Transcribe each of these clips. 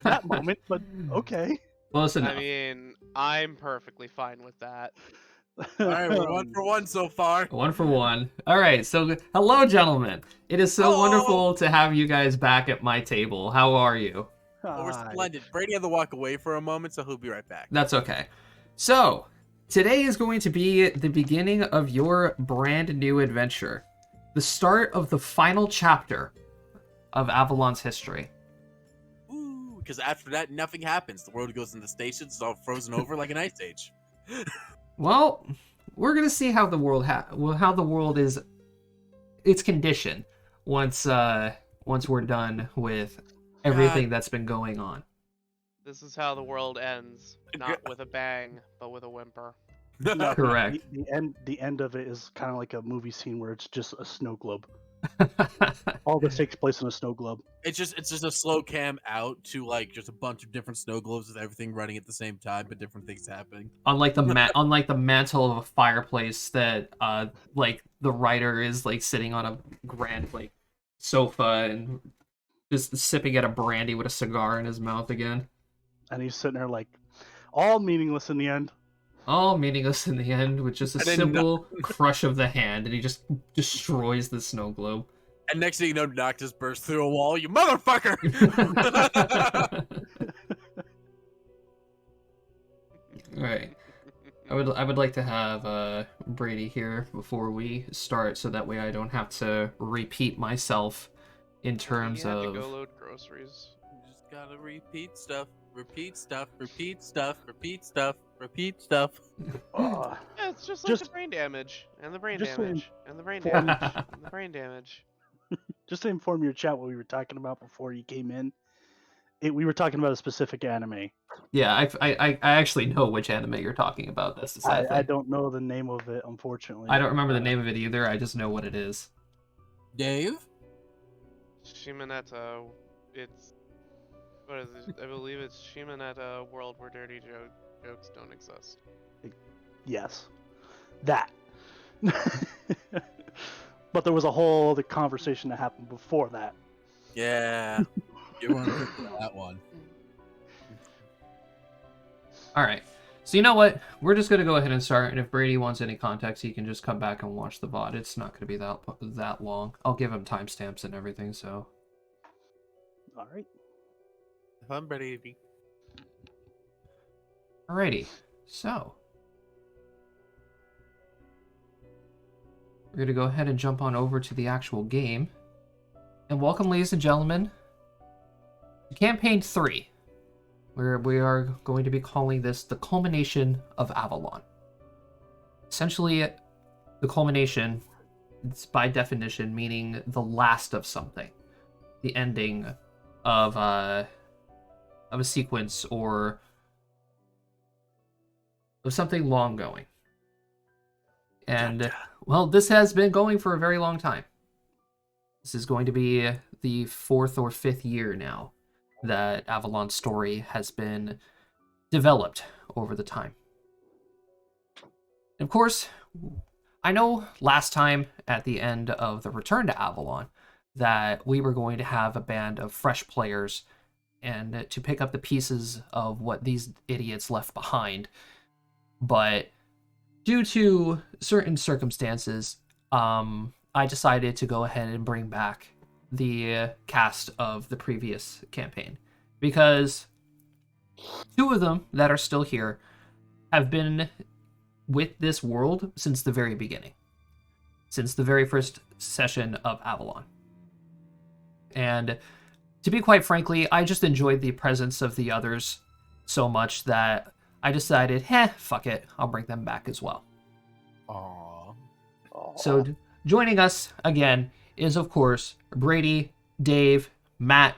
that moment, but okay. Close enough. I mean, I'm perfectly fine with that. All right, we're 1 for 1 so far. 1 for 1. All right, so hello, gentlemen. It is so wonderful to have you guys back at my table. How are you? Oh, we're Hi. splendid. Brady had to walk away for a moment, so he'll be right back. That's okay. So, today is going to be the beginning of your brand new adventure. The start of the final chapter of Avalon's history. Ooh, because after that, nothing happens. The world goes into stations, it's all frozen over like an ice age. Well, we're gonna see how the world how the world is its condition once we're done with everything that's been going on. This is how the world ends, not with a bang, but with a whimper. No, Correct. The end of it is kind of like a movie scene where it's just a snow globe. All this takes place in a snow globe. It's just a slow cam out to like just a bunch of different snow globes with everything running at the same time, but different things happening. Unlike the mantle of a fireplace that like the writer is like sitting on a grand like sofa and just sipping at a brandy with a cigar in his mouth again. And he's sitting there like, all meaningless in the end. All meaningless in the end with just a simple crush of the hand, and he just destroys the snow globe. And next thing you know, Noctis bursts through a wall. You motherfucker! Right. I would like to have Brady here before we start, so that way I don't have to repeat myself in terms You have of. to go load groceries. You just gotta repeat stuff, repeat stuff, repeat stuff, repeat stuff, repeat stuff. Uh, Yeah, it's just like the brain damage, and the brain just damage, and the brain for- damage, and the brain damage. just to inform your chat what we were talking about before you came in, we were talking about a specific anime. Yeah, I actually know which anime you're talking about. That's the sad thing. I don't know the name of it, unfortunately. I don't remember the name of it either. I just know what it is. Dave? Shimonetta, it's... What is it? I believe it's Shimonetta World Where Dirty Jokes Don't Exist. Yes, that. But there was a whole other conversation that happened before that. Yeah. You weren't good for that one. All right. So you know what? We're just gonna go ahead and start. And if Brady wants any context, he can just come back and watch the VOD. It's not gonna be that long. I'll give him timestamps and everything. So. All right. I'm ready. Alrighty. So. We're gonna go ahead and jump on over to the actual game. And welcome, ladies and gentlemen, to Campaign 3, where we are going to be calling this the Culmination of Avalon. Essentially, the culmination, it's by definition meaning the last of something, the ending of a sequence or of something long going. And, well, this has been going for a very long time. This is going to be the 4th or 5th year now that Avalon's story has been developed over the time. And of course, I know last time at the end of the Return to Avalon that we were going to have a band of fresh players and to pick up the pieces of what these idiots left behind. But due to certain circumstances, I decided to go ahead and bring back the cast of the previous campaign, because 2 of them that are still here have been with this world since the very beginning, since the very first session of Avalon. And to be quite frankly, I just enjoyed the presence of the others so much that I decided, fuck it, I'll bring them back as well. Aww. So joining us again is, of course, Brady, Dave, Matt,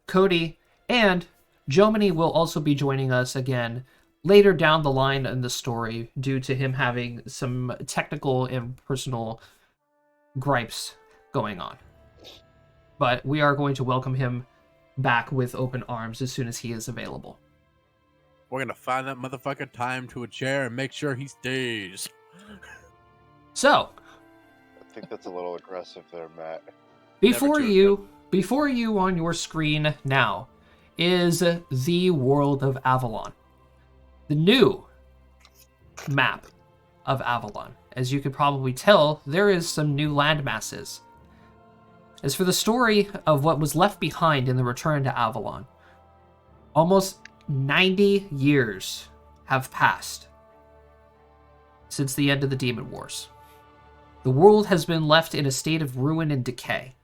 Cody, and Jomini will also be joining us again later down the line in the story due to him having some technical and personal gripes going on. But we are going to welcome him back with open arms as soon as he is available. We're gonna find that motherfucker, tie him to a chair, and make sure he stays. So, I think that's a little aggressive there, Matt. before you on your screen now is the world of Avalon. The new map of Avalon. As you could probably tell, there is some new land masses. As for the story of what was left behind in the return to Avalon, almost 90 years have passed since the end of the Demon Wars. The world has been left in a state of ruin and decay,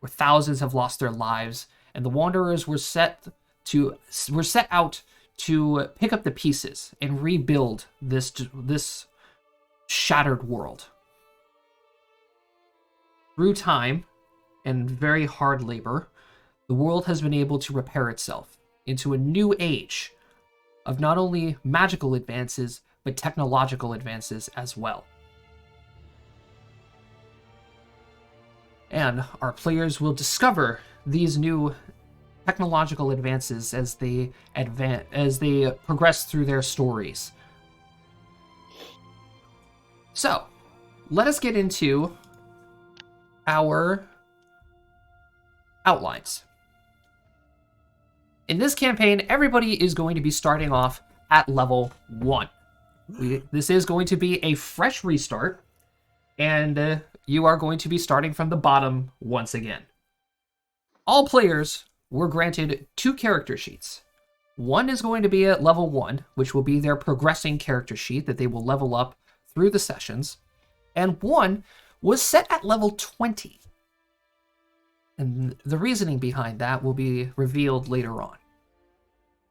where thousands have lost their lives, and the Wanderers were set out to pick up the pieces and rebuild this shattered world. Through time and very hard labor, the world has been able to repair itself into a new age of not only magical advances, but technological advances as well. And our players will discover these new technological advances as they progress through their stories. So, let us get into our outlines. In this campaign, everybody is going to be starting off at level 1. This is going to be a fresh restart, and you are going to be starting from the bottom once again. All players were granted 2 character sheets. One is going to be at level 1, which will be their progressing character sheet that they will level up through the sessions, and one was set at level 20. And the reasoning behind that will be revealed later on.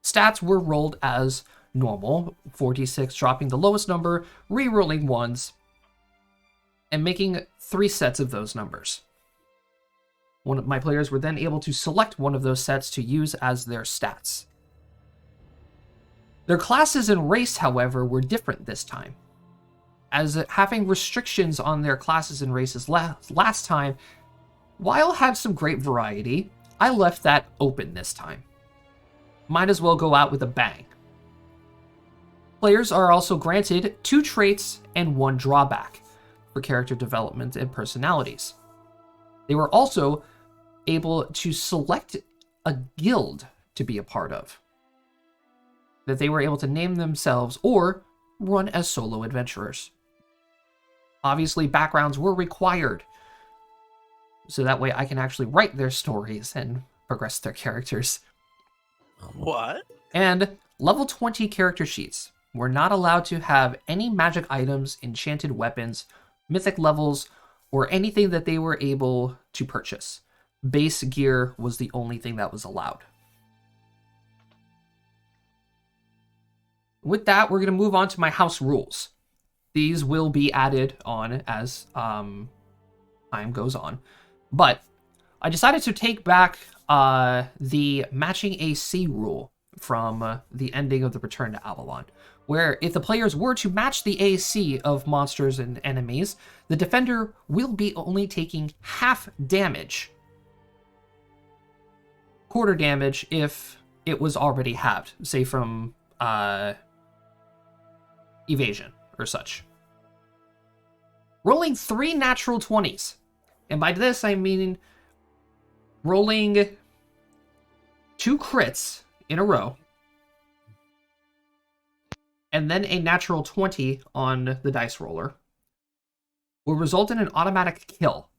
Stats were rolled as normal, 4d6 dropping the lowest number, re-rolling ones, and making 3 sets of those numbers. One of my players were then able to select one of those sets to use as their stats. Their classes and race, however, were different this time. As having restrictions on their classes and races last time, while had some great variety, I left that open this time. Might as well go out with a bang. Players are also granted 2 traits and 1 drawback for character development and personalities. They were also able to select a guild to be a part of, that they were able to name themselves or run as solo adventurers. Obviously, backgrounds were required, so that way I can actually write their stories and progress their characters. What? And level 20 character sheets were not allowed to have any magic items, enchanted weapons, mythic levels, or anything that they were able to purchase. Base gear was the only thing that was allowed. With that, we're going to move on to my house rules. These will be added on as time goes on. But I decided to take back the matching AC rule from the ending of the Return to Avalon, where if the players were to match the AC of monsters and enemies, the defender will be only taking half damage, quarter damage if it was already halved, say from evasion or such. Rolling 3 natural 20s. And by this, I mean rolling 2 crits in a row, and then a natural 20 on the dice roller, will result in an automatic kill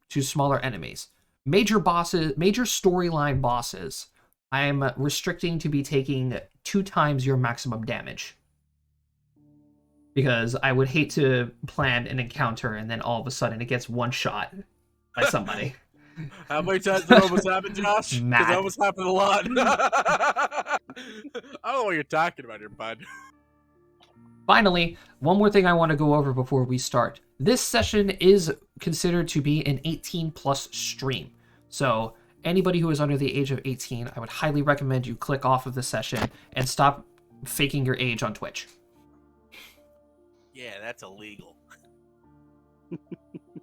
to smaller enemies. Major storyline bosses, I am restricting to be taking 2 times your maximum damage. Because I would hate to plan an encounter and then all of a sudden it gets one shot by somebody. How many times did that almost happen, Josh? Because Matt. that almost happened a lot. I don't know what you're talking about here, bud. Finally, one more thing I want to go over before we start. This session is considered to be an 18+ stream. So anybody who is under the age of 18, I would highly recommend you click off of the session and stop faking your age on Twitch. Yeah, that's illegal.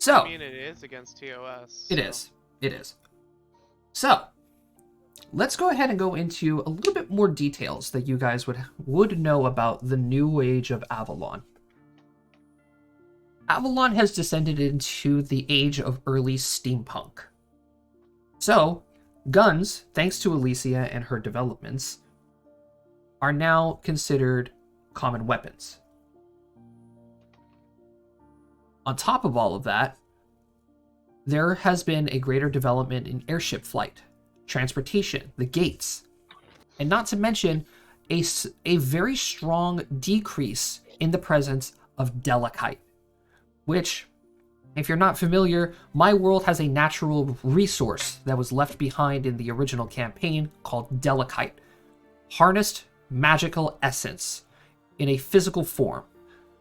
So, I mean, it is against TOS. It is. It is. So, let's go ahead and go into a little bit more details that you guys would know about the new age of Avalon. Avalon has descended into the age of early steampunk. So, Guns, thanks to Alicia and her developments, are now considered common weapons. On top of all of that, there has been a greater development in airship flight, transportation, the gates, and not to mention a very strong decrease in the presence of delicite, which, if you're not familiar, my world has a natural resource that was left behind in the original campaign called delicite, harnessed magical essence in a physical form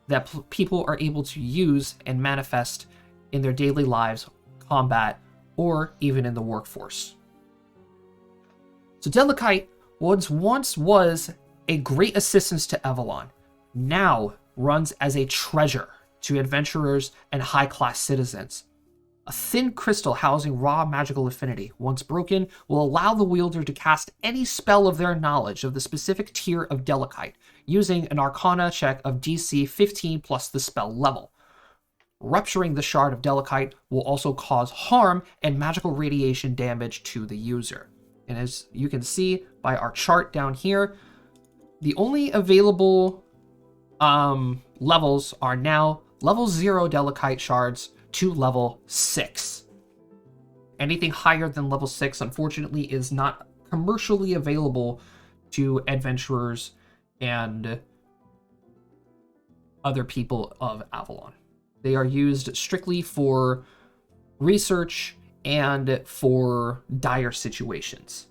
that people are able to use and manifest in their daily lives, combat, or even in the workforce. So delicite once was a great assistance to Avalon, now runs as a treasure to adventurers and high-class citizens. A thin crystal housing raw magical affinity, once broken, will allow the wielder to cast any spell of their knowledge of the specific tier of delicite, using an Arcana check of DC 15 plus the spell level. Rupturing the shard of delicite will also cause harm and magical radiation damage to the user. And as you can see by our chart down here, the only available levels are now level 0 delicite shards to level 6. Anything higher than level 6, unfortunately, is not commercially available to adventurers and other people of Avalon. They are used strictly for research and for dire situations.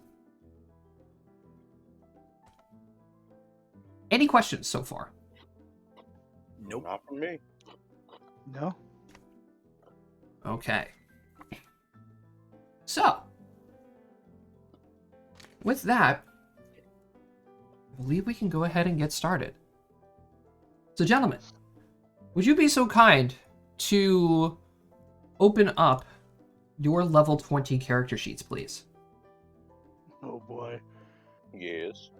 Any questions so far? Nope. Not from me. No. Okay. So, with that, I believe we can go ahead and get started. So, gentlemen, would you be so kind to open up your level 20 character sheets, please? Oh boy. Yes.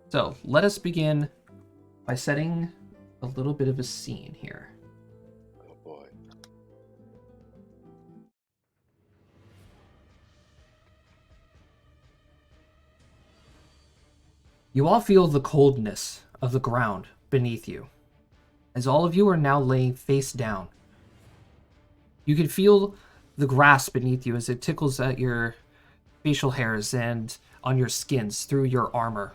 So, let us begin by setting a little bit of a scene here. Oh boy. You all feel the coldness of the ground beneath you, as all of you are now laying face down. You can feel the grass beneath you as it tickles at your facial hairs and on your skins through your armor.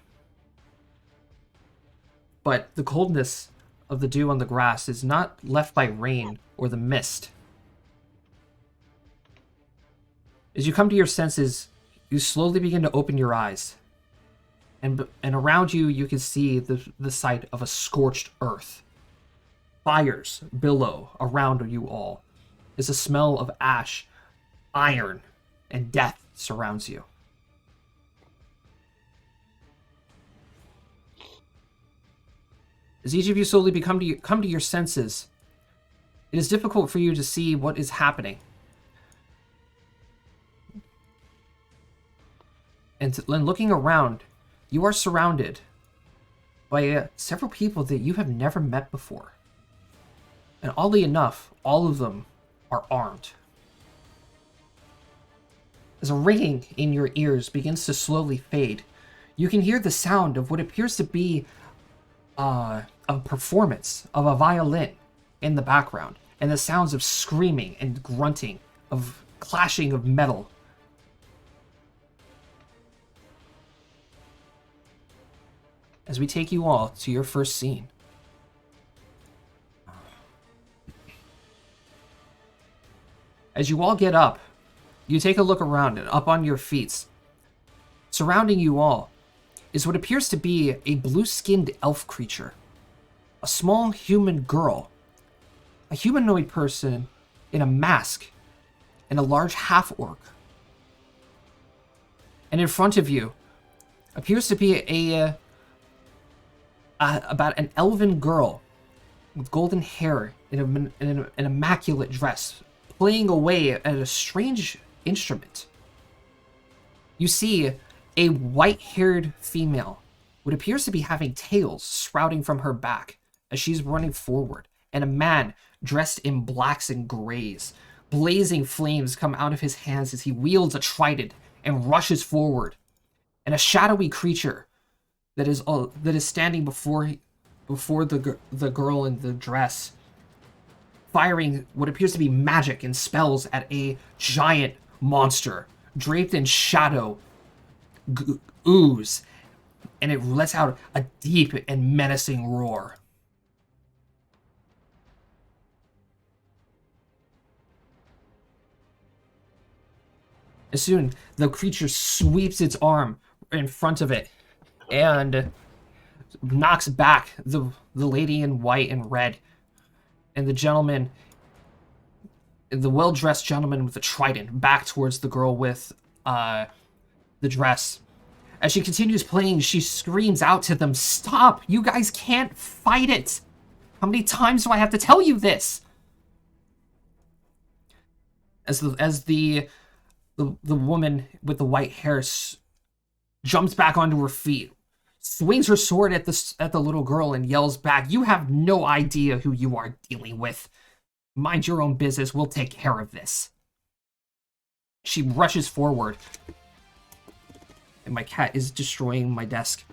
But the coldness of the dew on the grass is not left by rain or the mist. As you come to your senses, you slowly begin to open your eyes. And around you, you can see the sight of a scorched earth. Fires billow around you all as the smell of ash, iron, and death surrounds you. As each of you slowly come to your senses, it is difficult for you to see what is happening. And looking around, you are surrounded by several people that you have never met before. And oddly enough, all of them are armed. As a ringing in your ears begins to slowly fade, you can hear the sound of what appears to be a performance of a violin in the background, and the sounds of screaming and grunting, of clashing of metal. As we take you all to your first scene. As you all get up, you take a look around and up on your feet. Surrounding you all is what appears to be a blue-skinned elf creature. A small human girl. A humanoid person in a mask and a large half-orc. And in front of you appears to be about an elven girl with golden hair in an immaculate dress, playing away at a strange instrument. You see a white-haired female, what appears to be having tails sprouting from her back as she's running forward, and a man dressed in blacks and grays. Blazing flames come out of his hands as he wields a trident and rushes forward. And a shadowy creature that is standing before the girl in the dress, firing what appears to be magic and spells at a giant monster draped in shadow, ooze, and it lets out a deep and menacing roar. As soon, the creature sweeps its arm in front of it and knocks back the lady in white and red and the gentleman, the well-dressed gentleman with the trident, back towards the girl with the dress. As she continues playing, she screams out to them, "Stop! You guys can't fight it! How many times do I have to tell you this?" As the woman with the white hair jumps back onto her feet, swings her sword at the little girl, and yells back, "You have no idea who you are dealing with. Mind your own business. We'll take care of this." She rushes forward. And my cat is destroying my desk.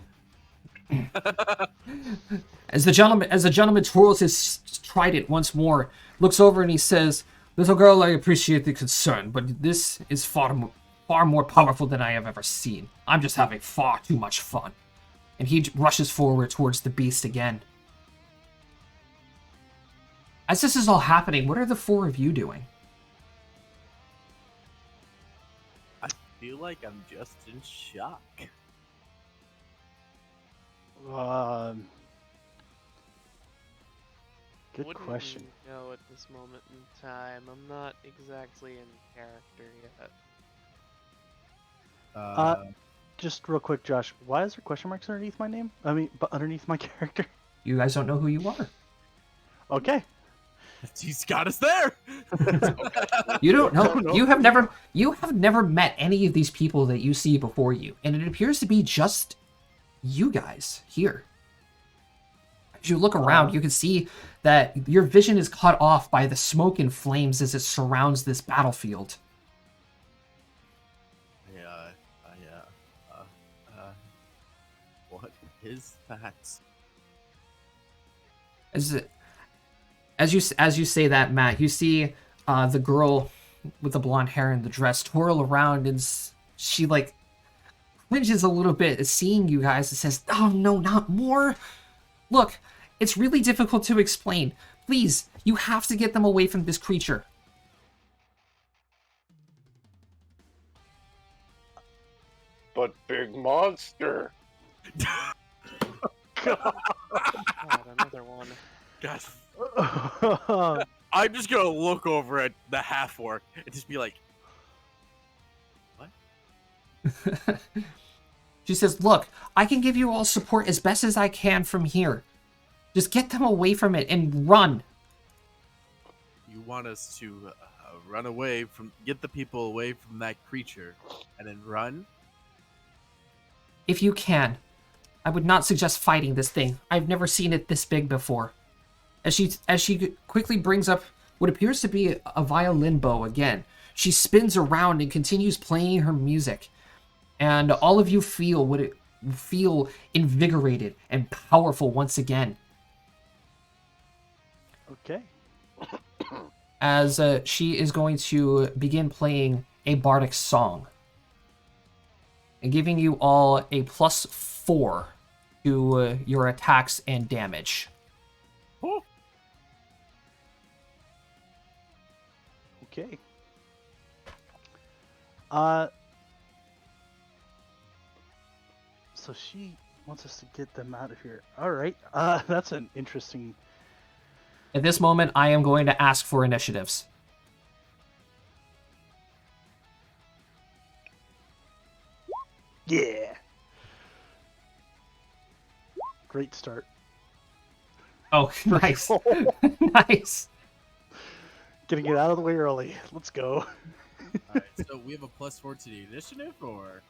As the gentleman twirls his trident once more, looks over and he says, "Little girl, I appreciate the concern, but this is far more powerful than I have ever seen. I'm just having far too much fun." And he rushes forward towards the beast again. As this is all happening, what are the four of you doing? I feel like I'm just in shock. Good Wouldn't question. know at this moment in time. I'm not exactly in character yet. Just real quick, Josh, why is there question marks underneath my name? But underneath my character. You guys don't know who you are. Okay. He's got us there. You don't know. No. You have never met any of these people that you see before you, and it appears to be just you guys here. As you look around, you can see that your vision is cut off by the smoke and flames as it surrounds this battlefield. What is that? As you say that, Matt, you see the girl with the blonde hair and the dress twirl around, and she like cringes a little bit at seeing you guys and says, "Oh no, not more! Look, it's really difficult to explain. Please, you have to get them away from this creature." But big monster. God, another one. God. I'm just gonna look over at the half orc and just be like, "What?" She says, "Look, I can give you all support as best as I can from here. Just get them away from it and run." You want us to run away from, get the people away from that creature, and then run? If you can. I would not suggest fighting this thing. I've never seen it this big before. As she quickly brings up what appears to be a violin bow again, she spins around and continues playing her music. And all of you feel invigorated and powerful once again. Okay. As she is going to begin playing a bardic song. And giving you all a +4 to your attacks and damage. Oh. Okay. So she wants us to get them out of here. All right. That's an interesting. At this moment, I am going to ask for initiatives. Yeah. Great start. Oh, nice. Nice. Getting it out of the way early. Let's go. Alright, so we have a +4 to the initiative, or?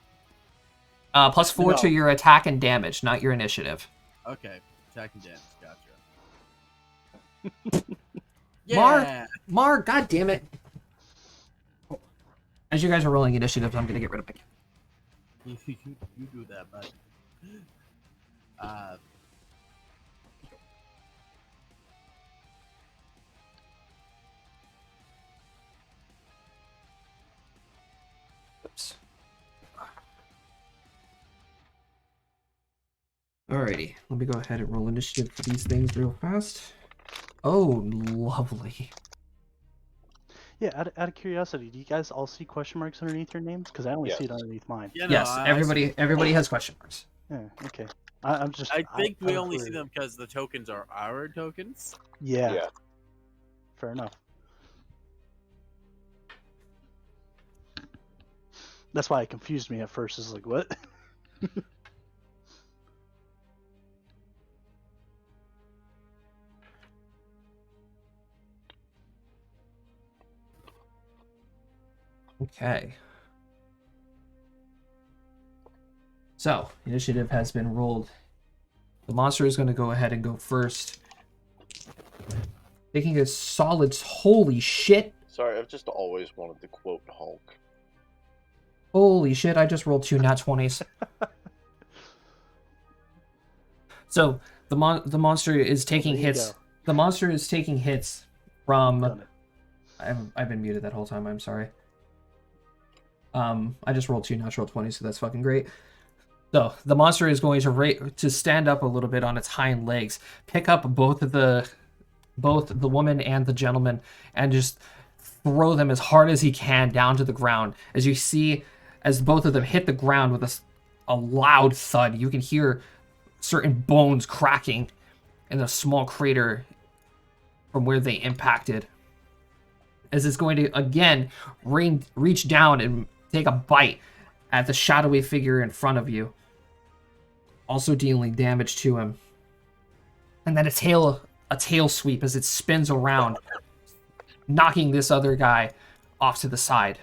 +4 to No. your attack and damage, not your initiative. Okay, attack and damage, gotcha. Yeah. Mar, god damn it. As you guys are rolling initiatives, I'm gonna get rid of my cat. You do that, bud. Oops. Alrighty, let me go ahead and roll initiative for these things real fast. Oh, lovely. Yeah, out of curiosity, do you guys all see question marks underneath your names? Because I only see it Yes. underneath mine. Yeah, Yes, everybody has question marks. Yeah, okay. I'm just. I think we out of only see curiosity. them because the tokens are our tokens. Yeah, Yeah. fair enough. That's why it confused me at first. It's like, what? Okay. So, initiative has been rolled. The monster is going to go ahead and go first. Taking a solid, holy shit. Sorry, I've just always wanted to quote Hulk. Holy shit, I just rolled 2 nat 20s. So, the monster is taking there you hits. go. The monster is taking hits from... Done it. I've been muted that whole time, I'm sorry. I just rolled 2 natural 20s, so that's fucking great. So, the monster is going to stand up a little bit on its hind legs, pick up both the woman and the gentleman, and just throw them as hard as he can down to the ground. As you see, as both of them hit the ground with a loud thud, you can hear certain bones cracking in a small crater from where they impacted. As it's going to, again, reach down and take a bite at the shadowy figure in front of you, also dealing damage to him. And then a tail sweep as it spins around, knocking this other guy off to the side.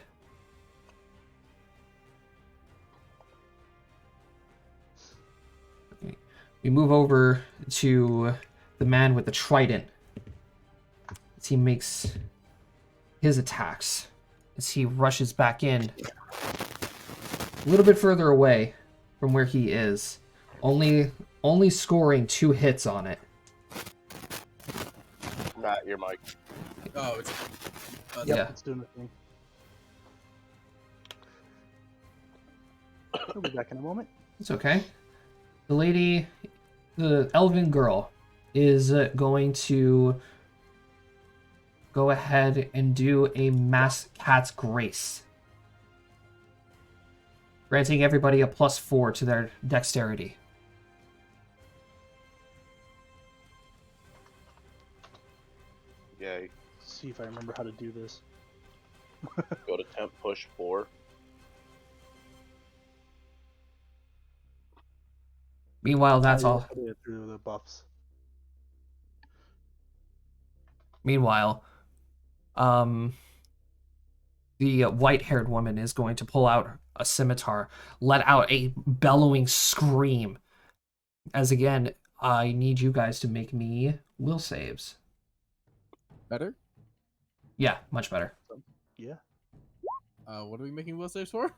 We move over to the man with the trident as he makes his attacks, as he rushes back in a little bit further away from where he is, only scoring 2 hits on it. Not your mic. Oh, it's Yeah. It's doing the thing. We'll be back in a moment. It's okay. The elven girl, is going to go ahead and do a mass cat's grace, granting everybody a +4 to their dexterity. Yay. See if I remember how to do this. Go to temp push 4. Meanwhile, that's I all. put it through the buffs. Meanwhile, the white-haired woman is going to pull out a scimitar, let out a bellowing scream. As again, I need you guys to make me will saves. better. Yeah, much better. Yeah. What are we making will saves for?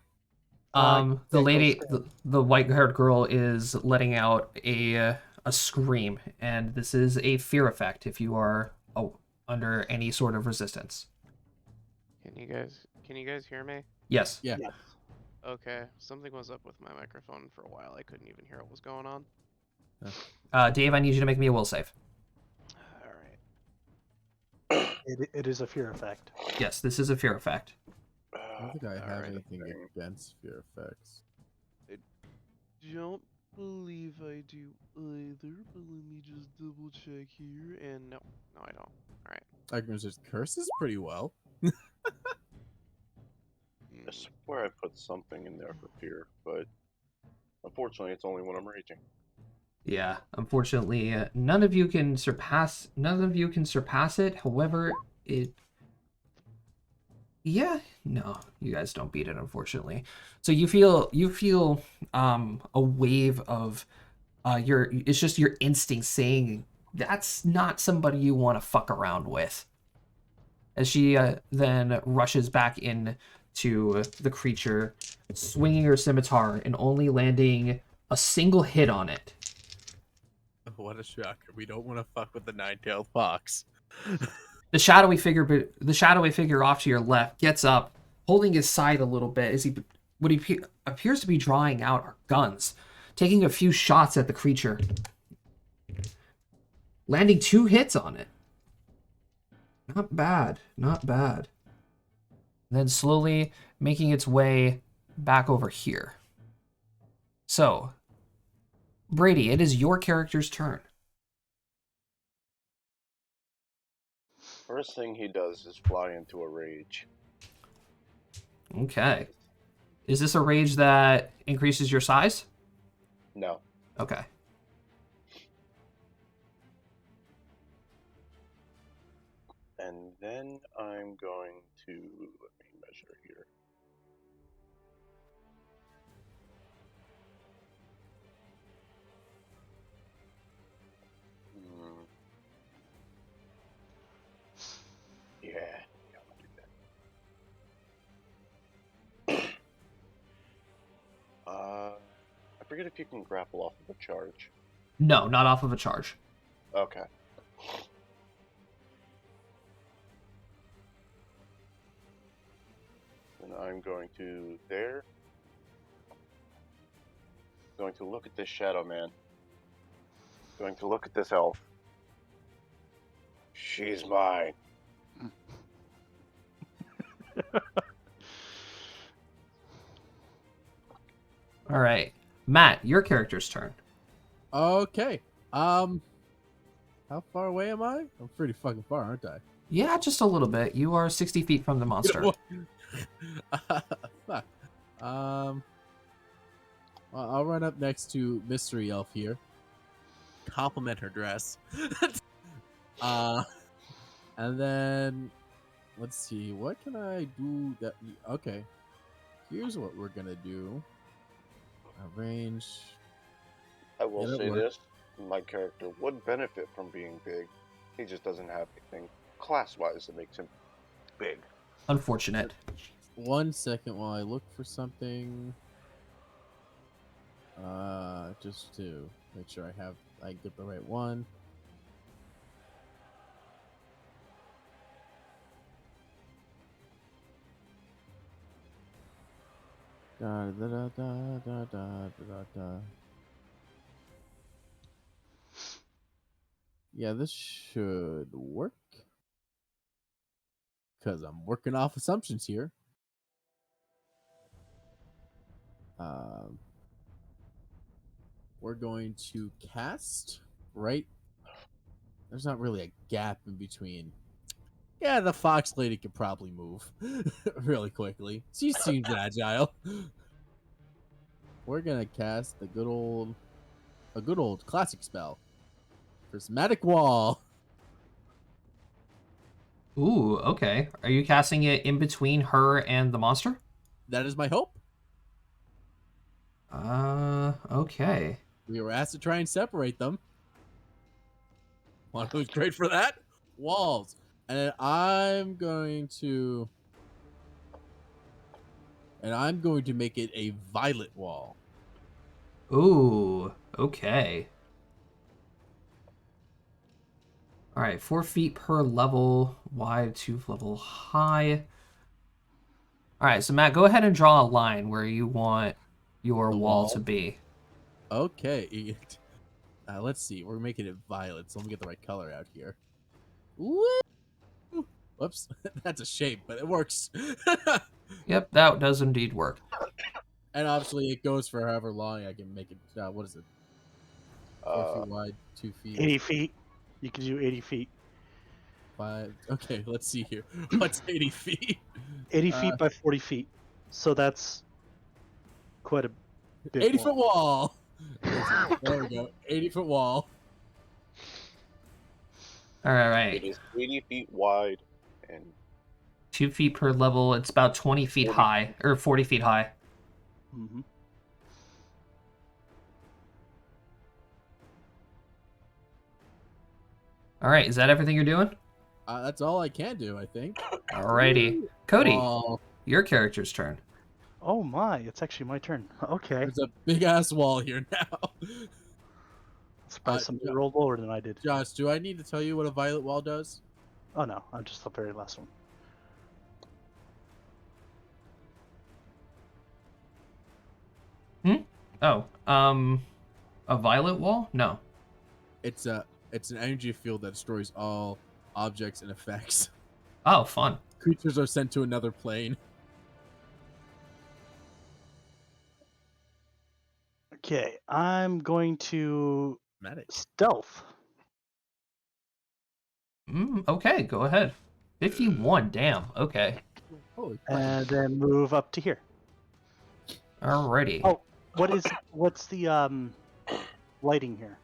The lady, the white-haired girl is letting out a scream, and this is a fear effect if you are under any sort of resistance. Can you guys hear me? Yes. Yeah. Yes. Okay, something was up with my microphone for a while. I couldn't even hear what was going on. Dave, I need you to make me a will save. All right. It is a fear effect. Yes, this is a fear effect. I don't think I have Alright. anything against fear effects. Don't believe I do either, but let me just double check here. And no, I don't. All right. I can resist curses pretty well. I Mm, swear I put something in there for fear, but unfortunately it's only when I'm raging. Yeah, unfortunately, none of you can surpass it. However, no, you guys don't beat it, unfortunately. So you feel a wave of it's just your instinct saying that's not somebody you want to fuck around with. as she then rushes back in to the creature, swinging her scimitar and only landing a single hit on it. What a shocker. We don't want to fuck with the nine-tailed fox. The shadowy figure off to your left gets up, holding his side a little bit as he appears to be drawing out our guns, taking a few shots at the creature, landing 2 hits on it. Not bad, not bad. Then slowly making its way back over here. So, Brady, it is your character's turn. First thing he does is fly into a rage. Okay. Is this a rage that increases your size? No. Okay. And then I'm going to, let me measure here. Yeah, I'll do that. I forget if you can grapple off of a charge. No, not off of a charge. Okay. And I'm going to going to look at this shadow man. Going to look at this elf. She's mine. All right. Matt, your character's turn. Okay. How far away am I? I'm pretty fucking far, aren't I? Yeah, just a little bit. You are 60 feet from the monster. Fuck. I'll run up next to Mystery Elf here. Compliment her dress. And then let's see, what can I do that? Okay, here's what we're gonna do. Arrange. I will Yeah, say works. this: my character would benefit from being big. He just doesn't have anything class-wise that makes him big. Unfortunate. 1 second while I look for something. Just to make sure I get the right one. Da, da, da, da, da, da, da, da. Yeah, this should work. Because I'm working off assumptions here. We're going to cast, right? There's not really a gap in between. Yeah, the fox lady could probably move really quickly. She seems agile. We're gonna cast a good old classic spell, Prismatic Wall. Ooh, okay. Are you casting it in between her and the monster? That is my hope. Okay. We were asked to try and separate them. One who's great for that? Walls. And then I'm going to make it a violet wall. Ooh, okay. All right, 4 feet per level, wide, 2 level high. All right, so Matt, go ahead and draw a line where you want your The wall wall? to be. Okay. Let's see. We're making it violet, so let me get the right color out here. Woo! Whoops. That's a shape, but it works. Yep, that does indeed work. And obviously, it goes for however long I can make it. What is it? 4 feet wide, 2 feet. 80 feet. You can do 80 feet. 5. Okay, let's see here. What's 80 feet? 80 feet by 40 feet. So that's quite a big 80-foot wall. wall. There we go. 80-foot wall. All right, It right. is 80 feet wide and 2 feet per level. It's about 20 feet 40. high, or 40 feet high. Mm-hmm. All right, is that everything you're doing? That's all I can do, I think. Alrighty. Cody, Wall. your character's turn. Oh my, it's actually my turn. Okay. There's a big ass wall here now. Surprised somebody rolled lower than I did. Josh, do I need to tell you what a violet wall does? Oh no, I'm just the very last one. Oh, a violet wall? No. It's an energy field that destroys all objects and effects. Oh, fun. Creatures are sent to another plane. Okay, I'm going to Medic. stealth. Okay, go ahead. 51, damn. Okay. Holy crap. And then move up to here. Alrighty. Oh, what's the lighting here?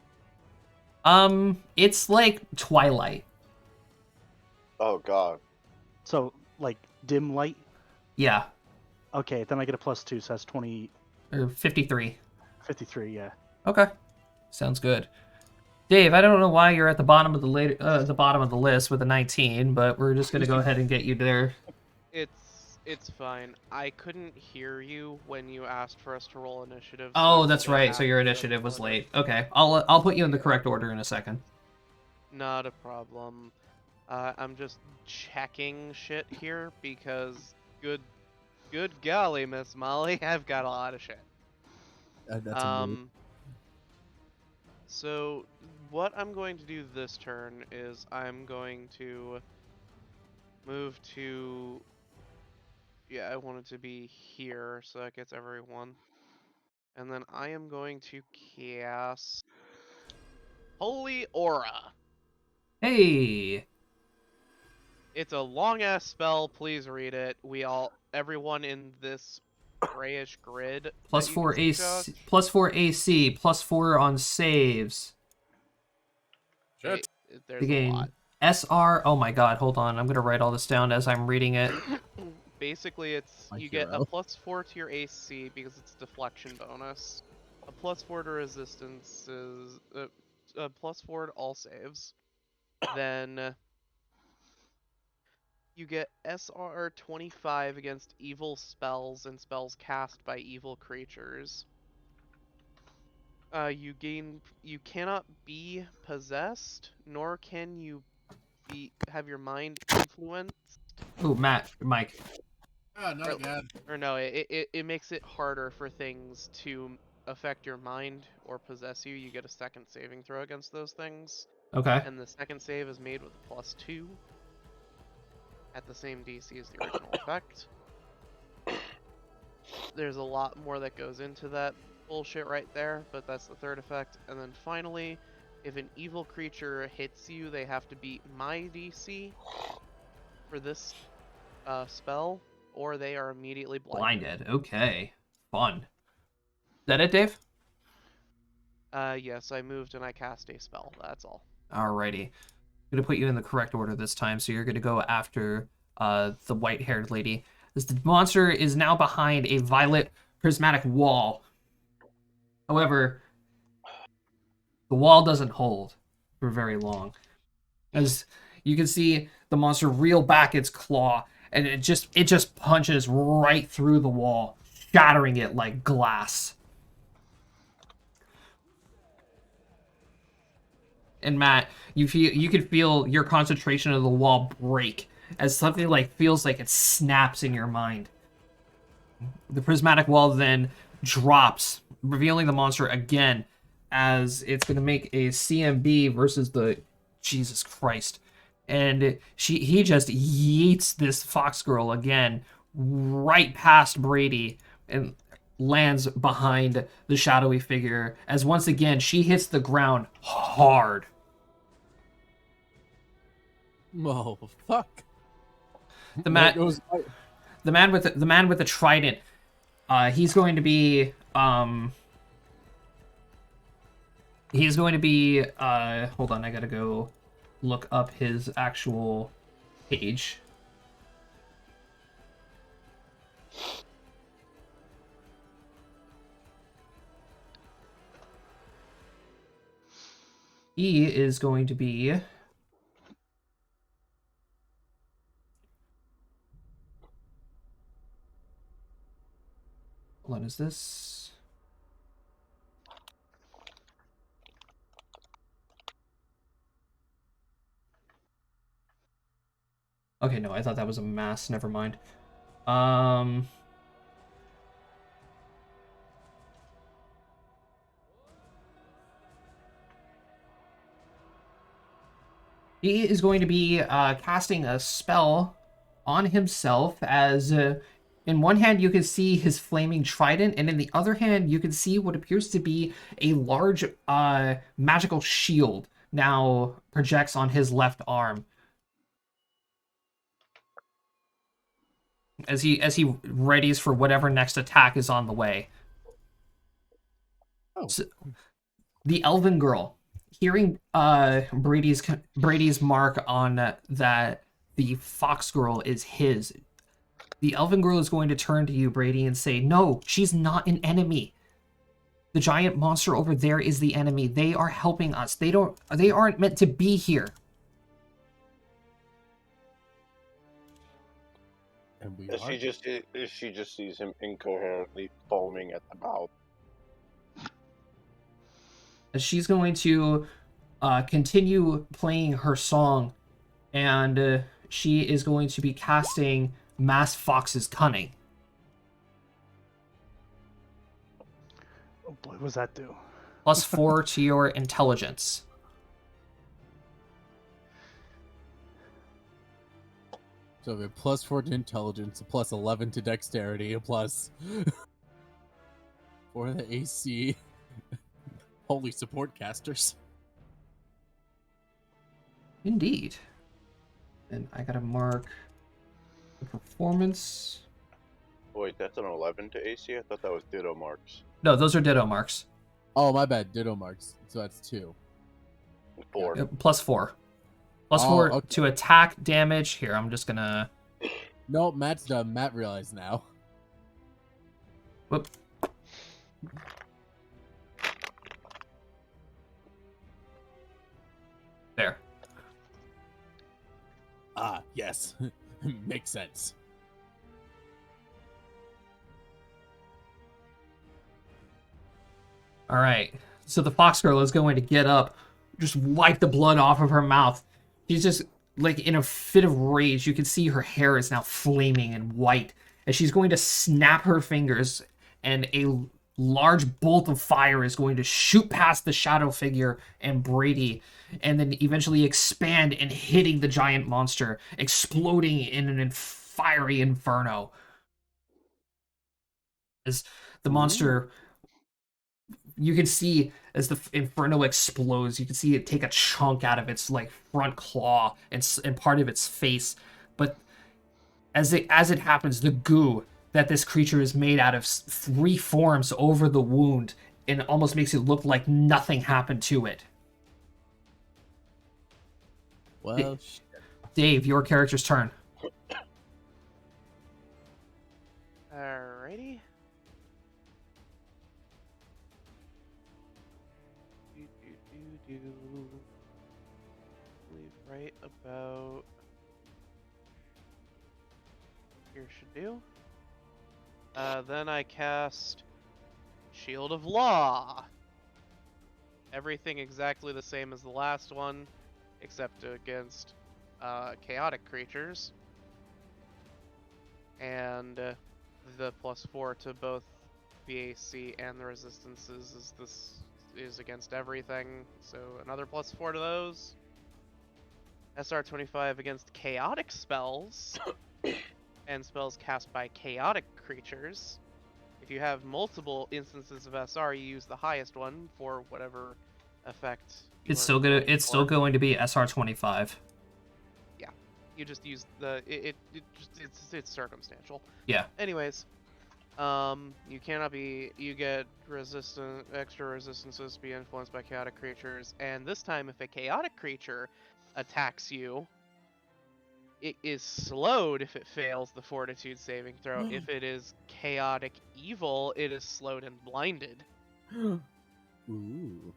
It's like Twilight. Oh God. So like dim light? Yeah, Okay, then I get a +2, so that's 20, or 53. 53, yeah. Okay, sounds good. Dave, I don't know why you're at the bottom of the bottom of the list with a 19, but we're just gonna go ahead and get you there. It's fine. I couldn't hear you when you asked for us to roll initiative. so Oh, I that's would've right. So your asked you initiative was before late. Okay, I'll put you in the Yeah. correct order in a second. Not a problem. I'm just checking shit here because good golly, Miss Molly, I've got a lot of shit. That's a move. So what I'm going to do this turn is I'm going to move to, yeah, I want it to be here, so that gets everyone. And then I am going to cast Holy Aura. Hey, It's a long ass spell, please read it. Everyone in this grayish grid. plus that you 4 can see, AC, Josh, +4 AC, +4 on saves. Shit. there's To a gain lot. SR. Oh my God, hold on. I'm gonna write all this down as I'm reading it. Basically, My you get a hero. +4 to your AC because it's deflection bonus, a +4 to resistances, a +4 to all saves. Then you get SR 25 against evil spells and spells cast by evil creatures. You cannot be possessed, nor can you have your mind influenced. Ooh, Mike. Ah, not Or, again. or no, it makes it harder for things to affect your mind or possess you. You get a second saving throw against those things, Okay. and the second save is made with a +2 at the same DC as the original effect. There's a lot more that goes into that bullshit right there, but that's the third effect. And then finally, if an evil creature hits you, they have to beat my DC for this spell, or they are immediately blinded. Blinded. Okay. Fun. Is that it, Dave? Yes, I moved and I cast a spell. That's all. Alrighty. I'm gonna put you in the correct order this time, so you're gonna go after the white-haired lady. As the monster is now behind a violet prismatic wall. However, the wall doesn't hold for very long. As you can see, the monster reel back its claw, and it just punches right through the wall, shattering it like glass. And Matt, you can feel your concentration of the wall break as something like feels like it snaps in your mind. The prismatic wall then drops, revealing the monster again as it's going to make a CMB versus the Jesus Christ. And he just yeets this fox girl again right past Brady and lands behind the shadowy figure as once again she hits the ground hard. Oh, fuck. The There man, goes the man with the trident, he's going to be hold on, I gotta go look up his actual page. He is going to be Hold on, is this? Okay, no, I thought that was a mass. Never mind. He is going to be casting a spell on himself as in one hand you can see his flaming trident, and in the other hand you can see what appears to be a large magical shield now projects on his left arm. As he readies for whatever next attack is on the way. Oh. So, the elven girl, hearing Brady's mark on that the fox girl is his, the elven girl is going to turn to you, Brady, and say, "No, she's not an enemy. The giant monster over there is the enemy. They are helping us. They aren't meant to be here." And we She just sees him incoherently foaming at the mouth. She's going to continue playing her song, and she is going to be casting Mass Fox's Cunning. Oh boy, what does that do? +4 to your intelligence. So we have +4 to intelligence, a +11 to dexterity, a +4 the AC. Holy support casters. Indeed. And I gotta mark the performance. Wait, that's an 11 to AC? I thought that was ditto marks. No, those are ditto marks. Oh, my bad. Ditto marks. So that's 2. 4. +4. +4 okay. to attack damage. Here, I'm just gonna... No, Matt's done. Matt realized now. Whoop. There. Ah, yes. Makes sense. All right. So the fox girl is going to get up, just wipe the blood off of her mouth. She's just like in a fit of rage. You can see her hair is now flaming and white, and she's going to snap her fingers, and a large bolt of fire is going to shoot past the shadow figure and Brady, and then eventually expand and hitting the giant monster, exploding in an fiery inferno. As the monster, you can see as the inferno explodes, you can see it take a chunk out of its like front claw and part of its face. But as it happens, the goo that this creature is made out of reforms over the wound and almost makes it look like nothing happened to it. Well, Dave, your character's turn. Alrighty. Believe right about here should do. Then I cast Shield of Law. Everything exactly the same as the last one, except against chaotic creatures. And the +4 to both the AC and the resistances is against everything, so another +4 to those. SR25 against chaotic spells and spells cast by chaotic creatures. If you have multiple instances of SR, you use the highest one for whatever effect. It's still going to be SR25. Yeah, you just use the it's circumstantial. Yeah. Anyways, you get extra resistances to be influenced by chaotic creatures, and this time if a chaotic creature attacks you, it is slowed if it fails the fortitude saving throw. If it is chaotic evil, it is slowed and blinded. Ooh.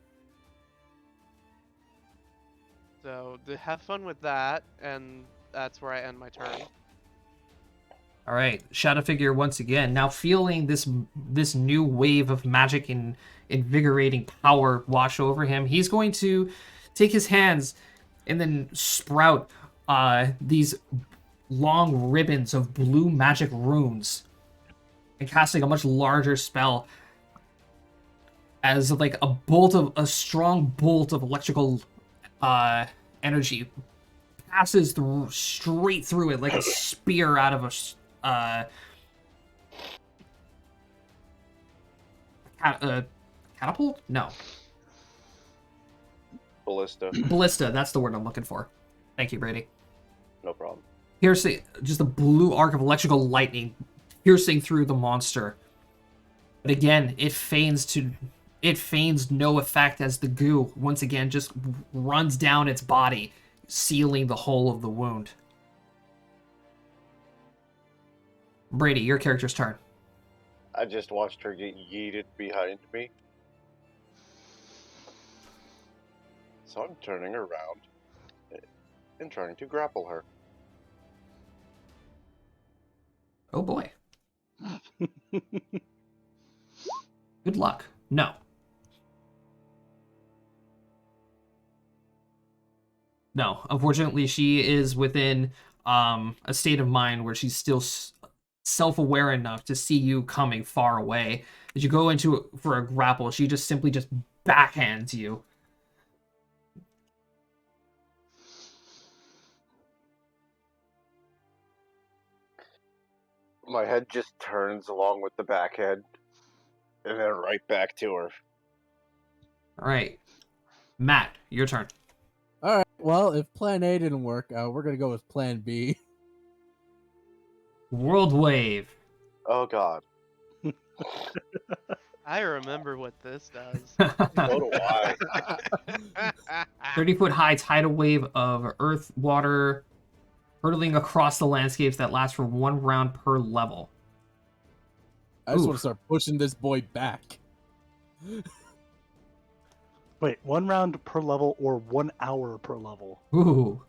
So have fun with that, and that's where I end my turn. All right, Shadow Figure once again, now feeling this new wave of magic and invigorating power wash over him. He's going to take his hands and then sprout these long ribbons of blue magic runes and casting a much larger spell as like a strong bolt of electrical energy passes through straight through it like a spear out of a catapult? No. Ballista. Ballista, that's the word I'm looking for. Thank you, Brady. No problem. Piercing, just a blue arc of electrical lightning piercing through the monster. But again, it feigns no effect as the goo once again just runs down its body, sealing the whole of the wound. Brady, your character's turn. I just watched her get yeeted behind me. So I'm turning around and trying to grapple her. Oh boy. Good luck. No. No, unfortunately, she is within a state of mind where she's still self-aware enough to see you coming far away. As you go into for a grapple, she just simply just backhands you. My head just turns along with the backhead, and then right back to her. All right, Matt, your turn. All right. Well, if Plan A didn't work, we're gonna go with Plan B. World Wave. Oh God. I remember what this does. So do I. 30-foot high tidal wave of earth, water, hurtling across the landscapes that lasts for 1 round per level. I just Oof. want to start pushing this boy back. Wait, 1 round per level or 1 hour per level? Ooh.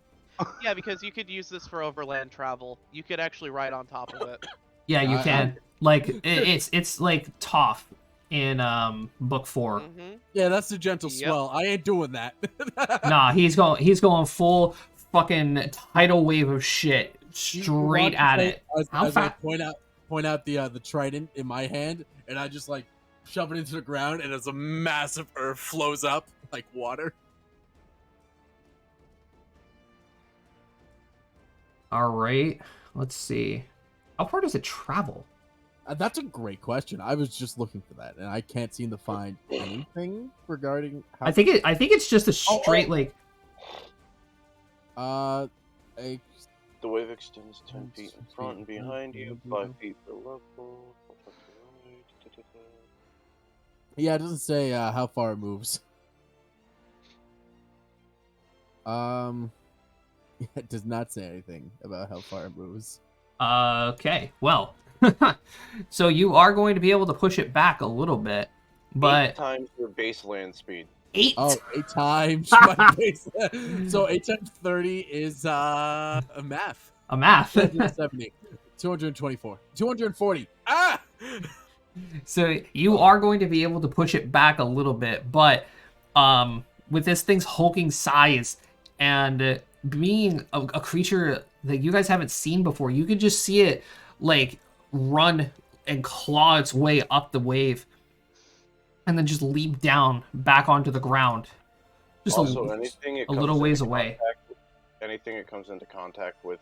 Yeah, because you could use this for overland travel. You could actually ride on top of it. Yeah, you I- can. Like it's like Toph in book 4. Mm-hmm. Yeah, that's the gentle Yep. swell. I ain't doing that. Nah, he's going full fucking tidal wave of shit straight at it. How As I fa- point out the trident in my hand, and I just like shove it into the ground, and as a massive earth flows up like water. All right, let's see. How far does it travel? That's a great question. I was just looking for that, and I can't seem to find anything regarding how. I think it's just a straight like. A The wave extends 10 feet in front and behind you, 5 feet below. Yeah, it doesn't say how far it moves. It does not say anything about how far it moves. Okay, well, so you are going to be able to push it back a little bit, 8 but times your base land speed. 8. Oh, 8 times my base. So 8 times 30 is a math. A math. 270, 224, 240. Ah! So you are going to be able to push it back a little bit, but with this thing's hulking size and being a creature that you guys haven't seen before, you can just see it like run and claw its way up the wave and then just leap down back onto the ground. Just Also, a anything it little comes ways into away. anything it comes into contact with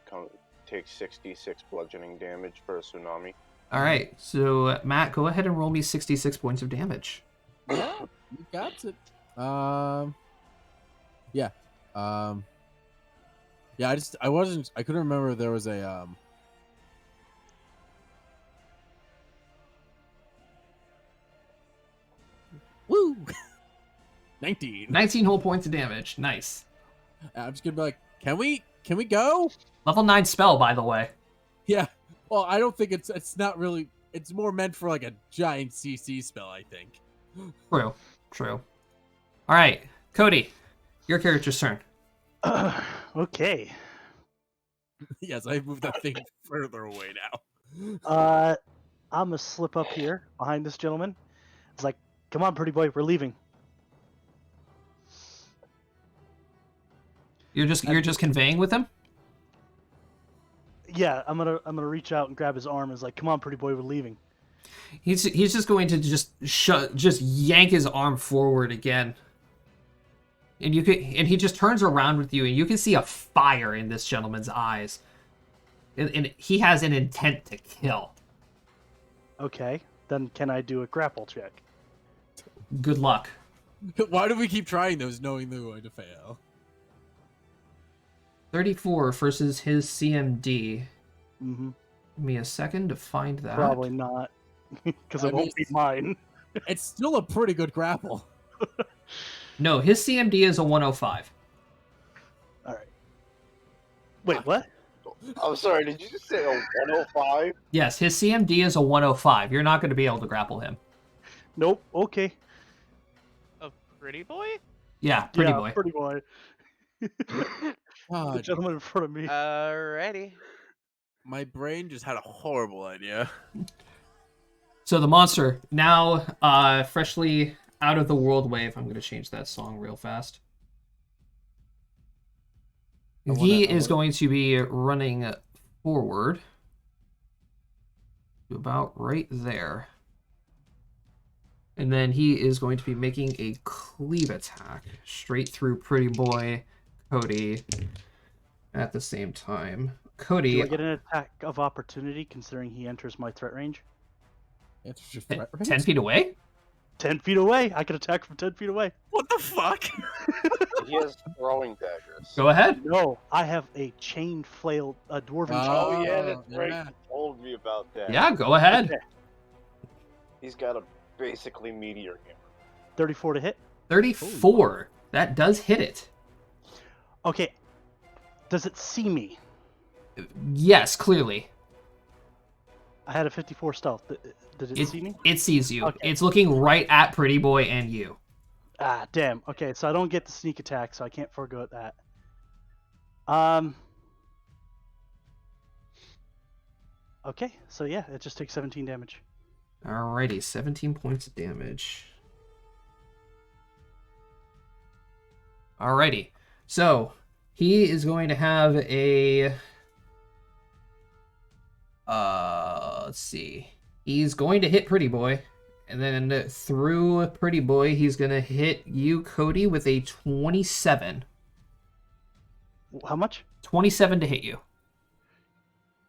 takes 66 bludgeoning damage for a tsunami. All right, so Matt, go ahead and roll me 66 points of damage. Yeah, you got it. Yeah. Yeah, I couldn't remember if there was a Woo! 19. 19 whole points of damage. Nice. I'm just gonna be like, can we go? Level 9 spell, by the way. Yeah. Well, I don't think it's not really. It's more meant for like a giant CC spell, I think. True. All right, Cody, your character's turn. Okay. Yes, I moved that thing further away now. I'm gonna slip up here behind this gentleman. It's like, come on, pretty boy, we're leaving. You're just conveying with him? Yeah, I'm gonna reach out and grab his arm. It's like, come on, pretty boy, we're leaving. He's just going to just yank his arm forward again. And he just turns around with you, and you can see a fire in this gentleman's eyes. And he has an intent to kill. Okay, then can I do a grapple check? Good luck. Why do we keep trying those knowing they're going to fail? 34 versus his CMD. Mm-hmm. Give me a second to find that. Probably not, because I it won't be mine. It's still a pretty good grapple. No, his CMD is a 105. All right. Wait, what? I'm sorry, did you just say a 105? Yes, his CMD is a 105. You're not going to be able to grapple him. Nope. Okay. A pretty boy? Yeah, pretty yeah, boy. Pretty boy. The God, gentleman in front of me. Alrighty. my brain just had a horrible idea. So the monster, now freshly out of the world wave. I'm going to change that song real fast. He is going to be running forward to about right there. And then he is going to be making a cleave attack straight through Pretty Boy Cody at the same time. Cody, Do I get an attack of opportunity considering he enters my threat range? It's your threat range? 10 feet away? 10 feet away. I can attack from 10 feet away. What the fuck? He has throwing daggers. Go ahead. No, I have a chain flail, a dwarven Oh, chain. yeah, that's right. yeah. You told me about that. Yeah, go ahead. Okay. He's got a basically meteor hammer. 34 to hit. 34. That does hit it. Okay. Does it see me? Yes, clearly. I had a 54 stealth. Did it see me? It sees you. Okay. It's looking right at Pretty Boy and you. Ah, damn. Okay, so I don't get the sneak attack, so I can't forego that. Okay, so yeah, it just takes 17 damage. Alrighty, 17 points of damage. Alrighty, so he is going to have a... let's see. He's going to hit Pretty Boy, and then through Pretty Boy, he's going to hit you, Cody, with a 27. How much? 27 to hit you.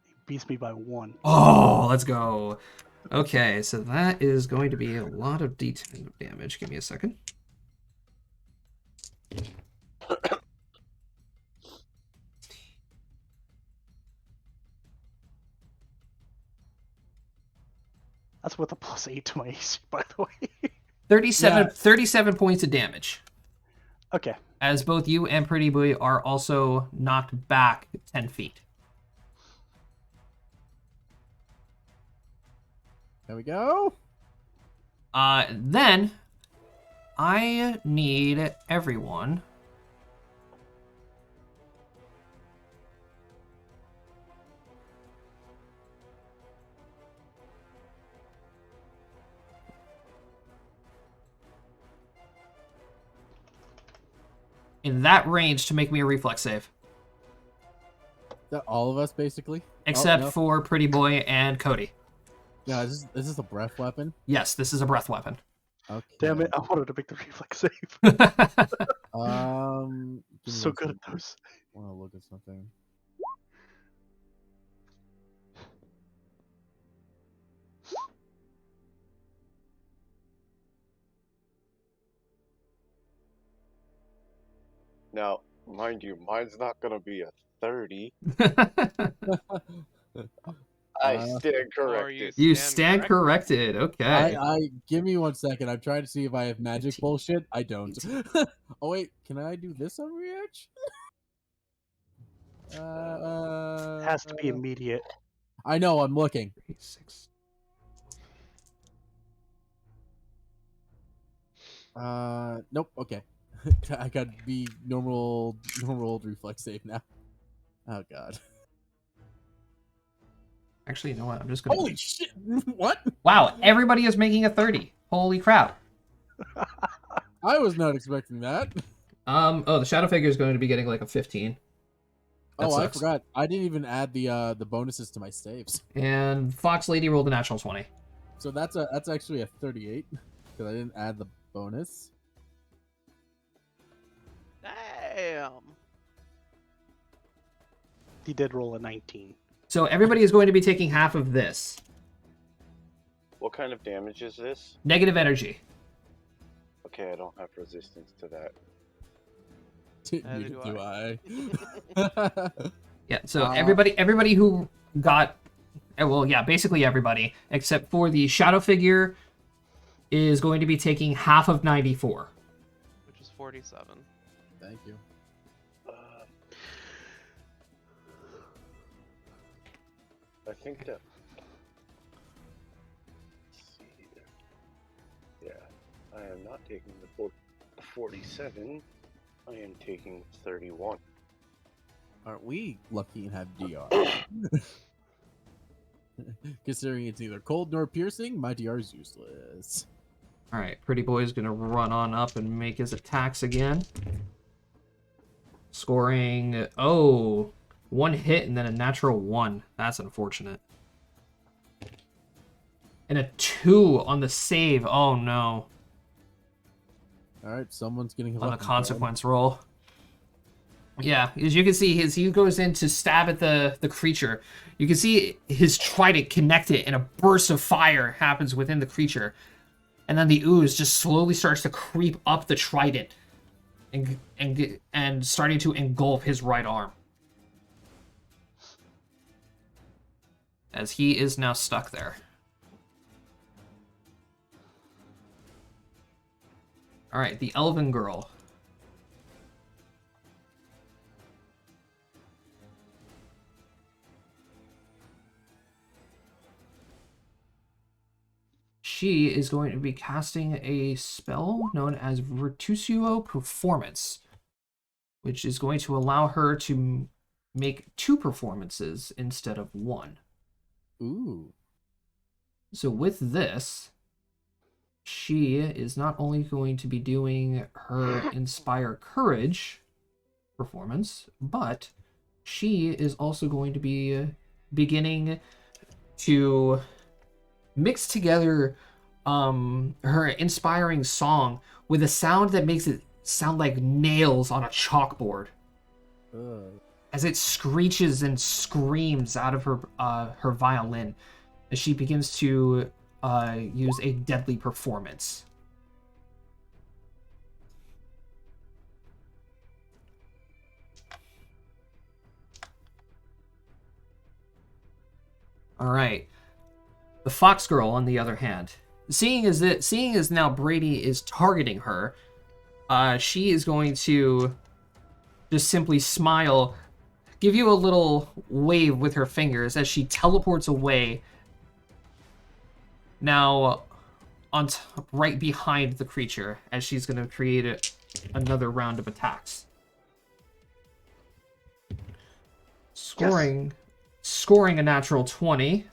He beats me by 1. Oh, let's go. Okay, so that is going to be a lot of D10 damage. Give me a second. That's with a +8 to my AC, by the way. 37 points of damage. Okay. As both you and Pretty Boy are also knocked back 10 feet. There we go. Then I need everyone in that range to make me a reflex save. That all of us basically, Except no. for Pretty Boy and Cody. Yeah, is this a breath weapon? Yes, this is a breath weapon. Okay. Damn it, I wanted to make the reflex save. Give me So one good at second. those. I want to look at something. Now, mind you, mine's not going to be a 30. I stand corrected. You stand corrected. Okay. I give me 1 second. I'm trying to see if I have magic bullshit. I don't. Oh wait, can I do this on reaction? It has to be immediate. I know. I'm looking. 6. Nope. Okay. I got to be normal old reflex save now. Oh god. Actually, you know what? I'm just gonna. Holy shit! What? Wow, everybody is making a 30. Holy crap. I was not expecting that. Oh, the shadow figure is going to be getting like a 15. That Oh, I sucks. forgot. I didn't even add the bonuses to my saves. And Fox Lady rolled a natural 20. So that's actually a 38 because I didn't add the bonus. Damn. He did roll a 19. So everybody is going to be taking half of this. What kind of damage is this? Negative energy. Okay, I don't have resistance to that. Neither Neither do do I. Yeah, so everybody who got, well, yeah, basically everybody, except for the shadow figure, is going to be taking half of 94. Which is 47. Thank you. I think that. Let's see here. Yeah, I am not taking the 47. I am taking 31. Aren't we lucky and have DR? Considering it's neither cold nor piercing, my DR is useless. All right, Pretty Boy is going to run on up and make his attacks again. Scoring, oh, one hit and then a natural 1. That's unfortunate. And a 2 on the save. Oh, no. All right, someone's getting On the lucky, consequence roll. Yeah, as you can see, as he goes in to stab at the creature, you can see his trident connect it, and a burst of fire happens within the creature. And then the ooze just slowly starts to creep up the trident and starting to engulf his right arm. As he is now stuck there. Alright, the elven girl. She is going to be casting a spell known as Virtuoso Performance, which is going to allow her to make 2 performances instead of 1. Ooh. So with this, she is not only going to be doing her Inspire Courage performance, but she is also going to be beginning to mix together her inspiring song with a sound that makes it sound like nails on a chalkboard as it screeches and screams out of her violin as she begins to use a deadly performance. All right. The Fox Girl, on the other hand, seeing as now Brady is targeting her, she is going to just simply smile, give you a little wave with her fingers as she teleports away. Now, right behind the creature, as she's going to create another round of attacks. Scoring a natural 20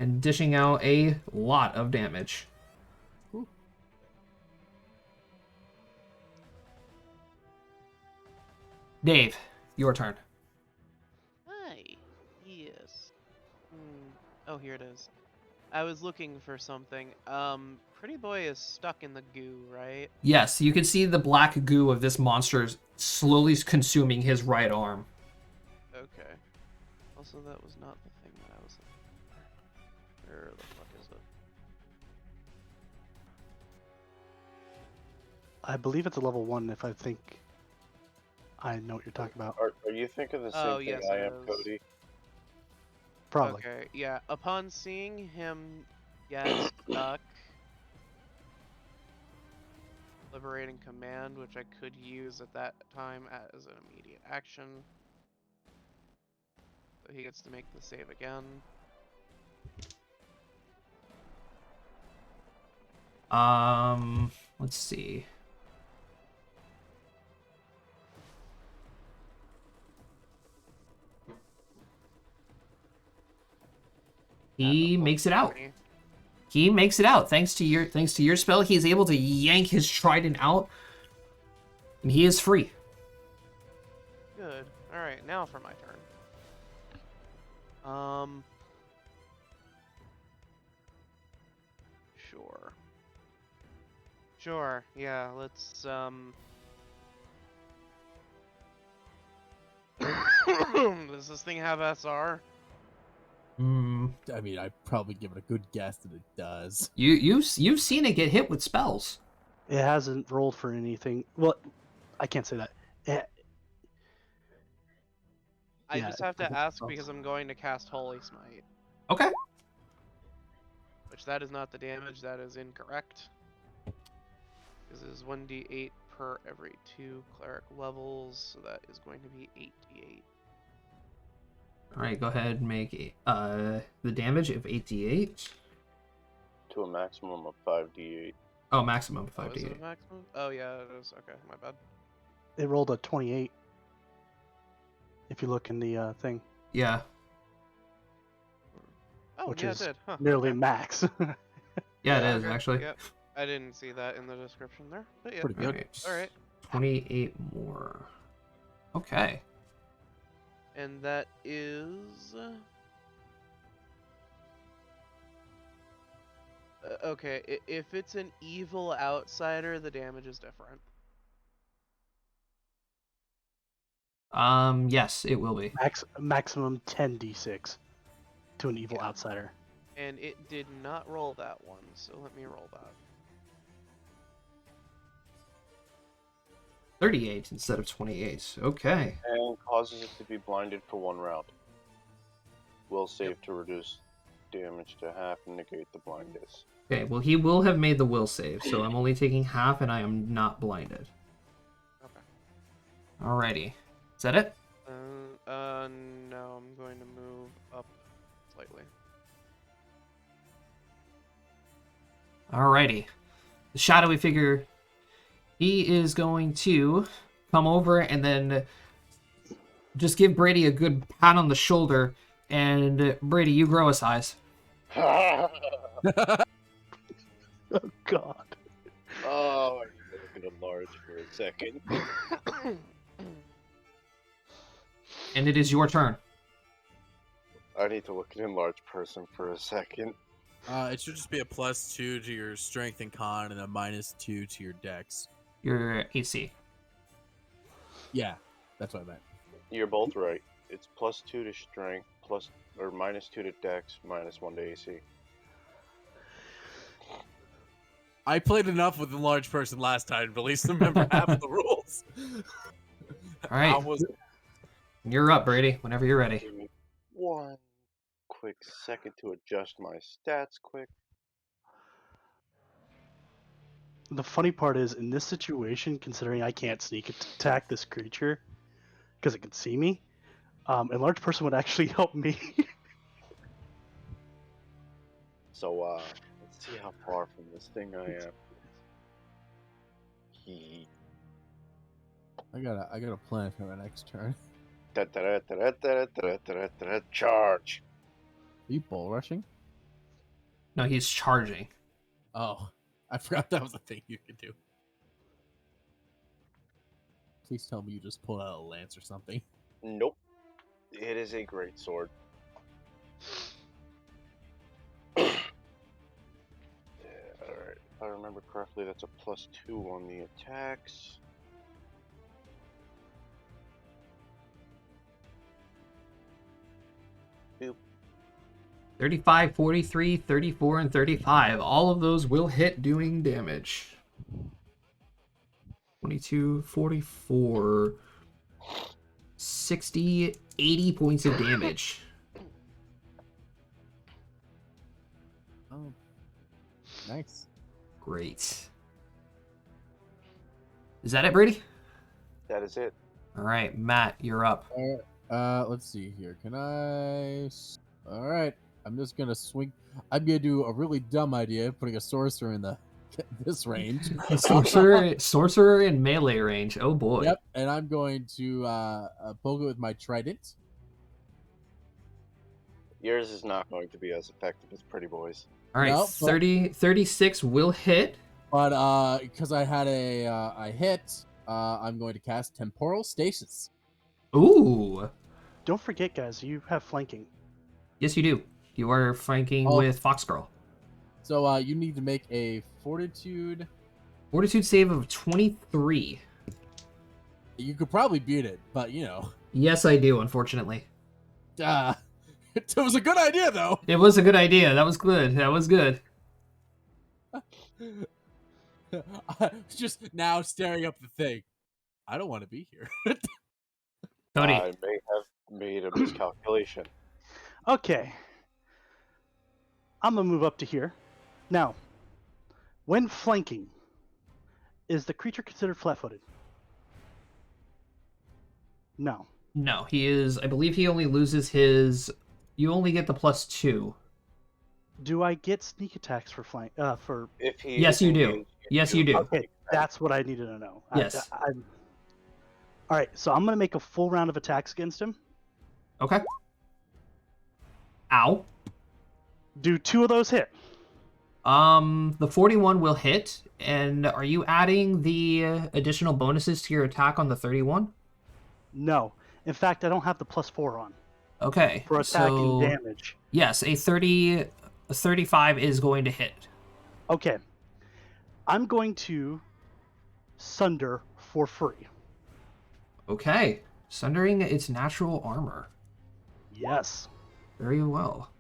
and dishing out a lot of damage. Ooh. Dave, your turn. Hi. Yes. Oh, here it is. I was looking for something. Pretty Boy is stuck in the goo, right? Yes, you can see the black goo of this monster slowly consuming his right arm. Okay. Also, that was not the thing that I was looking for. Where the fuck is it? I believe it's a level 1 if I think I know what you're talking about. Are you thinking the same Oh, thing yes, I it am, is. Cody? Probably. Okay, yeah. Upon seeing him get stuck, liberating command, which I could use at that time as an immediate action. So he gets to make the save again. Let's see. He at a makes it out. 20. He makes it out. Thanks to your spell, he is able to yank his trident out, and he is free. Good. All right, now for my turn. Sure. Sure. Yeah. Let's Does this thing have SR? I mean, I'd probably give it a good guess that it does. You've seen it get hit with spells. It hasn't rolled for anything. Well, I can't say that. I Yeah, just have it to ask spells. because I'm going to cast Holy Smite, Okay. which that is not the damage. That is incorrect. This is 1d8 per every 2 cleric levels, so that is going to be 8d8. All right, go ahead and make the damage of 8d8. To a maximum of 5d8. Oh, maximum of Oh, is it 5d8. a maximum? Oh yeah, it is. Okay, my bad. It rolled a 28. If you look in the thing, Yeah. Oh which yeah, is it did. Huh, nearly okay. max. Yeah, it is okay, actually. Yep. I didn't see that in the description there, but yeah. Pretty good. All All right. 28 more. Okay. And that is. Okay, if it's an evil outsider, the damage is different. Yes, it will be. Maximum 10d6 to an evil Yeah. outsider. And it did not roll that one, so let me roll that. 38 instead of 28. Okay. And causes it to be blinded for 1 round. Will save to reduce damage to half and negate the blindness. Okay, well, he will have made the will save, so I'm only taking half and I am not blinded. Okay. Alrighty. Is that it? No, I'm going to move up slightly. Alrighty. The shadowy figure, he is going to come over and then just give Brady a good pat on the shoulder. And Brady, you grow a size. Oh God. Oh, I'm looking at large for a second. And it is your turn. I need to look at enlarged person for a second. It should just be a +2 to your strength and con and a -2 to your dex. Your AC. Yeah, that's what I meant. You're both right. It's +2 to strength, -2 to dex, -1 to AC. I played enough with the large person last time to at least remember half of the rules. All right. I was You're up, Brady, whenever you're ready. Give me 1 quick second to adjust my stats quick. The funny part is, in this situation, considering I can't sneak attack this creature because it can see me, a large person would actually help me. So, let's see how far from this thing I am. I got a plan for my next turn. Charge. Are you bull rushing? No, he's charging. Oh, I forgot that was a thing you could do. Please tell me you just pulled out a lance or something. Nope. It is a great sword. Yeah, alright. If I remember correctly, that's a +2 on the attacks. Boop. 35, 43, 34, and 35. All of those will hit doing damage. 22, 44, 60, 80 points of damage. Oh, nice. Great. Is that it, Brady? That is it. All right, Matt, you're up. Let's see here. Can I? All right. I'm just gonna swing. I'm gonna do a really dumb idea, putting a sorcerer in this range. Sorcerer in melee range. Oh boy. Yep. And I'm going to poke it with my trident. Yours is not going to be as effective as Pretty Boy's. All right, Nope, 36 will hit. But because I had a hit, I'm going to cast Temporal Stasis. Ooh. Don't forget, guys, you have flanking. Yes, you do. You are flanking Oh. with Foxgirl. So you need to make a Fortitude. Fortitude save of 23. You could probably beat it, but you know. Yes, I do, unfortunately. It was a good idea, though. It was a good idea. That was good. That was good. Just now staring up the thing. I don't want to be here. Cody. I may have made a miscalculation. Okay. I'm gonna move up to here. Now, when flanking, is the creature considered flat-footed? No. No, he is. I believe he only loses his. You only get the +2. Do I get sneak attacks for flank? For If he Yes, is you do. engaged, Yes, you do. okay, that's what I needed to know. Yes. All right, so I'm gonna make a full round of attacks against him. Okay. Ow. Do 2 of those hit? The 41 will hit. And are you adding the additional bonuses to your attack on the 31? No. In fact, I don't have the +4 on Okay. for attack so, and damage. Yes, a 35 is going to hit. Okay. I'm going to sunder for free. Okay. Sundering its natural armor. Yes. Very well.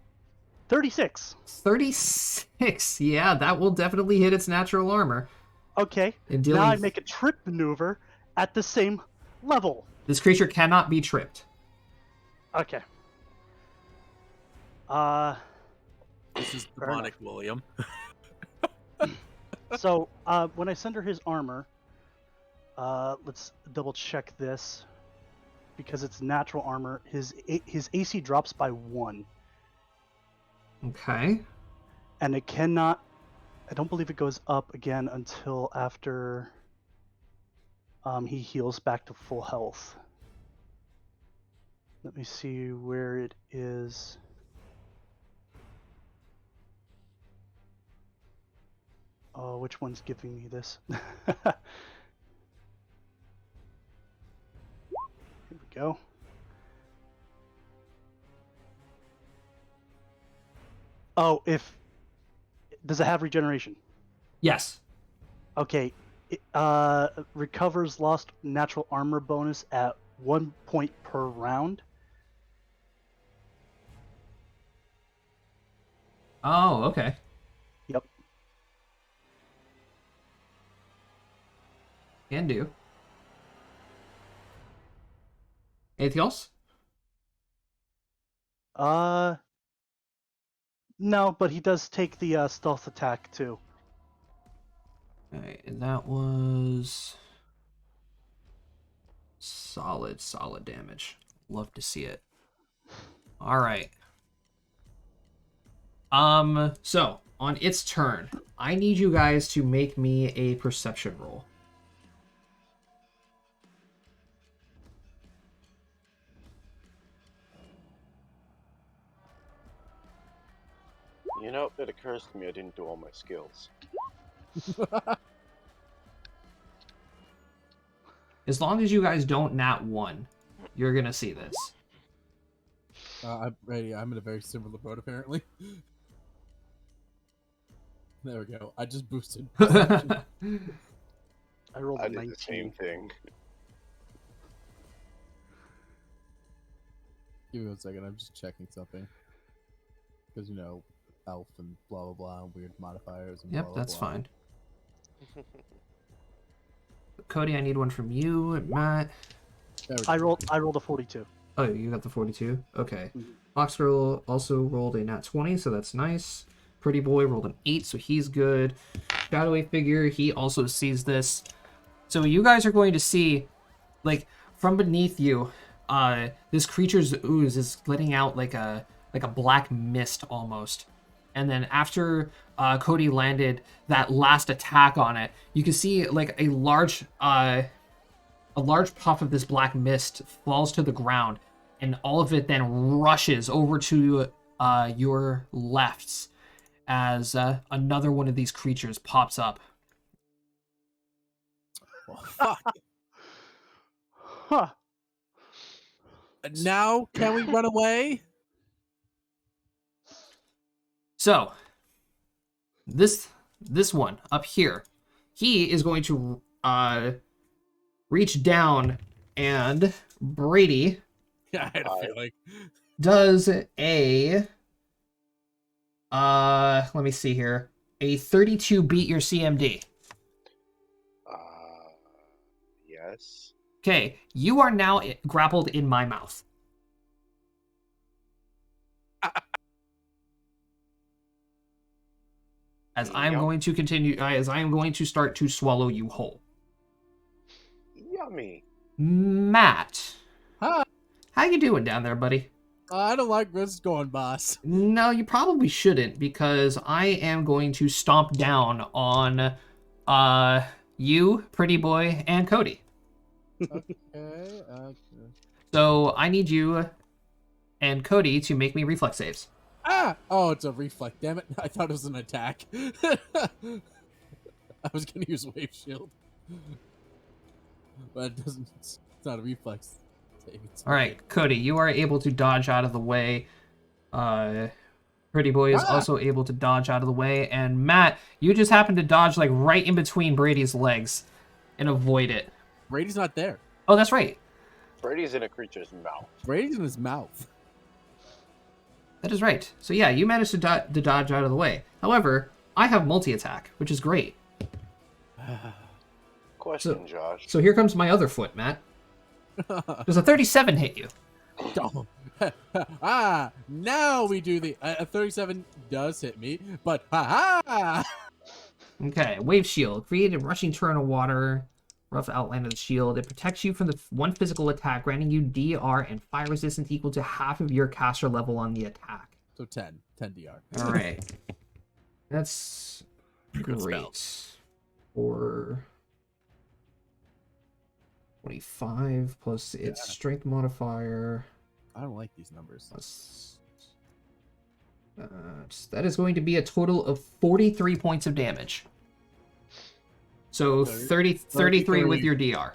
36. 36. Yeah, that will definitely hit its natural armor. Okay. And Now I dealing... make a trip maneuver at the same level. This creature cannot be tripped. Okay. This is Fair demonic, William. So when I sunder his armor, let's double check this because it's natural armor. His AC drops by 1, Okay. and it cannot. I don't believe it goes up again until after he heals back to full health. Let me see where it is. Oh, which one's giving me this? Here we go. Oh, does it have regeneration? Yes. Okay, it recovers lost natural armor bonus at 1 point per round. Oh, okay. Yep. Can do. Anything else? No, but he does take the stealth attack too. Alright, and that was solid damage. Love to see it. Alright. So, on its turn, I need you guys to make me a perception roll. You know, it occurs to me I didn't do all my skills. As long as you guys don't nat 1, you're gonna see this. I'm ready. I'm in a very similar boat, apparently. There we go. I just boosted. I rolled I a did 19. the same thing. Give me 1 second. I'm just checking something. Because, you know, elf and blah, blah, blah, and weird modifiers and Yep, blah, blah, that's blah. fine. Cody, I need one from you. Matt. There we I go. rolled a 42. Oh, you got the 42? Okay. Mhm. Foxgirl also rolled a nat 20, so that's nice. Pretty Boy rolled an 8, so he's good. Shadowy Figure, he also sees this. So you guys are going to see, like, from beneath you, this creature's ooze is letting out like a black mist almost. And then after Cody landed that last attack on it, you can see like a large puff of this black mist falls to the ground, and all of it then rushes over to your lefts as another one of these creatures pops up. Well, fuck. Huh. Now, can we run away? So, this one up here, he is going to reach down, and Brady Yeah, I had a feeling. does a let me see here, a 32 beat your CMD. Yes. Okay, you are now grappled in my mouth. As I am Yum. going to continue, as I am going to start to swallow you whole. Yummy. Matt, Hi. how you doing down there, buddy? I don't like where this is going, boss. No, you probably shouldn't, because I am going to stomp down on you, Pretty Boy, and Cody. Okay. So I need you and Cody to make me reflex saves. Ah! Oh, it's a reflect. Damn it! I thought it was an attack. I was gonna use wave shield, but it doesn't. It's not a reflex. All right, Cody, you are able to dodge out of the way. Pretty Boy is also able to dodge out of the way, and Matt, you just happen to dodge like right in between Brady's legs and avoid it. Brady's not there. Oh, that's right. Brady's in a creature's mouth. Brady's in his mouth. That is right. So yeah, you managed to dodge out of the way. However, I have multi-attack, which is great. Question, Josh. So here comes my other foot, Matt. Does a 37 hit you? Now we do the a 37 does hit me, but ha. Okay, wave shield. Create a rushing torrent of water. Rough outline of the shield. It protects you from the one physical attack, granting you DR and fire resistance equal to half of your caster level on the attack. So 10 DR. All right, that's Good great. For 25 plus its strength modifier. I don't like these numbers. Plus, that is going to be a total of 43 points of damage. So 33 with your DR.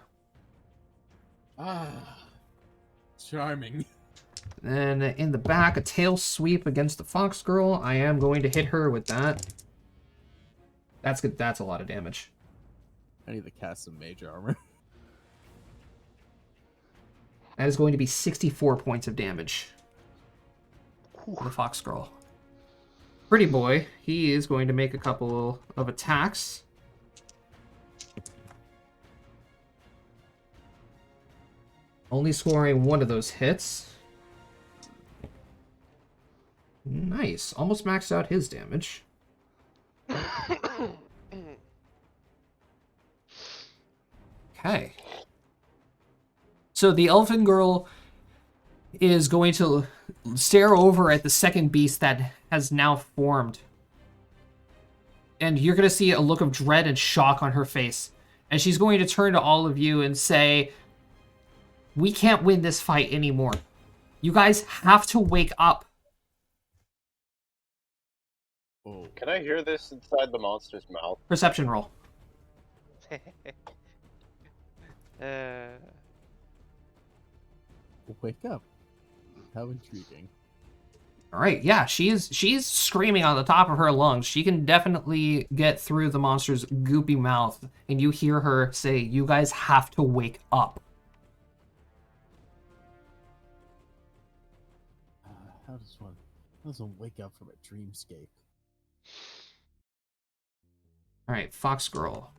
Charming. Then in the back, a tail sweep against the fox girl. I am going to hit her with that. That's good. That's a lot of damage. I need to cast some mage armor. That is going to be 64 points of damage. For the fox girl. Pretty Boy, he is going to make a couple of attacks. Only scoring one of those hits. Nice. Almost maxed out his damage. Okay. So the elfin girl is going to stare over at the second beast that has now formed. And you're going to see a look of dread and shock on her face. And she's going to turn to all of you and say, "We can't win this fight anymore. You guys have to wake up." Oh. Can I hear this inside the monster's mouth? Perception roll. Wake up. How intriguing. All right, yeah, she's screaming on the top of her lungs. She can definitely get through the monster's goopy mouth, and you hear her say, "You guys have to wake up." How does one wake up from a dreamscape? All right, Fox Girl.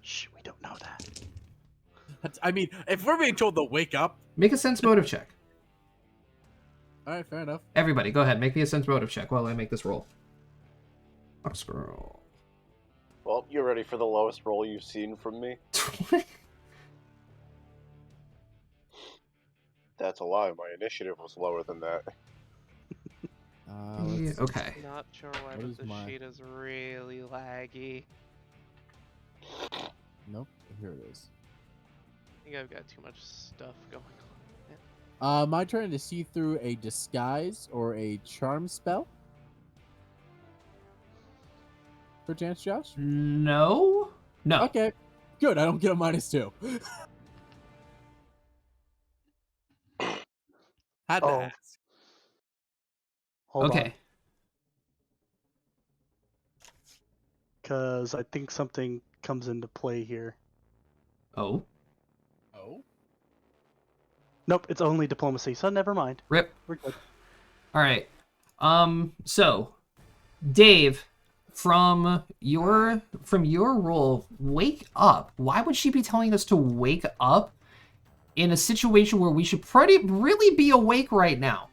Shh, we don't know that. I mean, if we're being told to wake up, Make a sense motive check. all right, fair enough. Everybody, go ahead. Make me a sense motive check while I make this roll. Fox Girl. Well, you ready for the lowest roll you've seen from me? That's a lie. My initiative was lower than that. Yeah, okay. Not sure why, What but is the my- sheet is really laggy. Nope. Here it is. I think I've got too much stuff going on. My turn to see through a disguise or a charm spell. For chance, Josh? No. No. Okay. Good. I don't get a -2. Had to Oh. ask. Hold Okay. on. Because I think something comes into play here. Oh. Oh. Nope, it's only diplomacy, so never mind. Rip. We're good. All right. So, Dave, from your role, wake up. Why would she be telling us to wake up in a situation where we should really be awake right now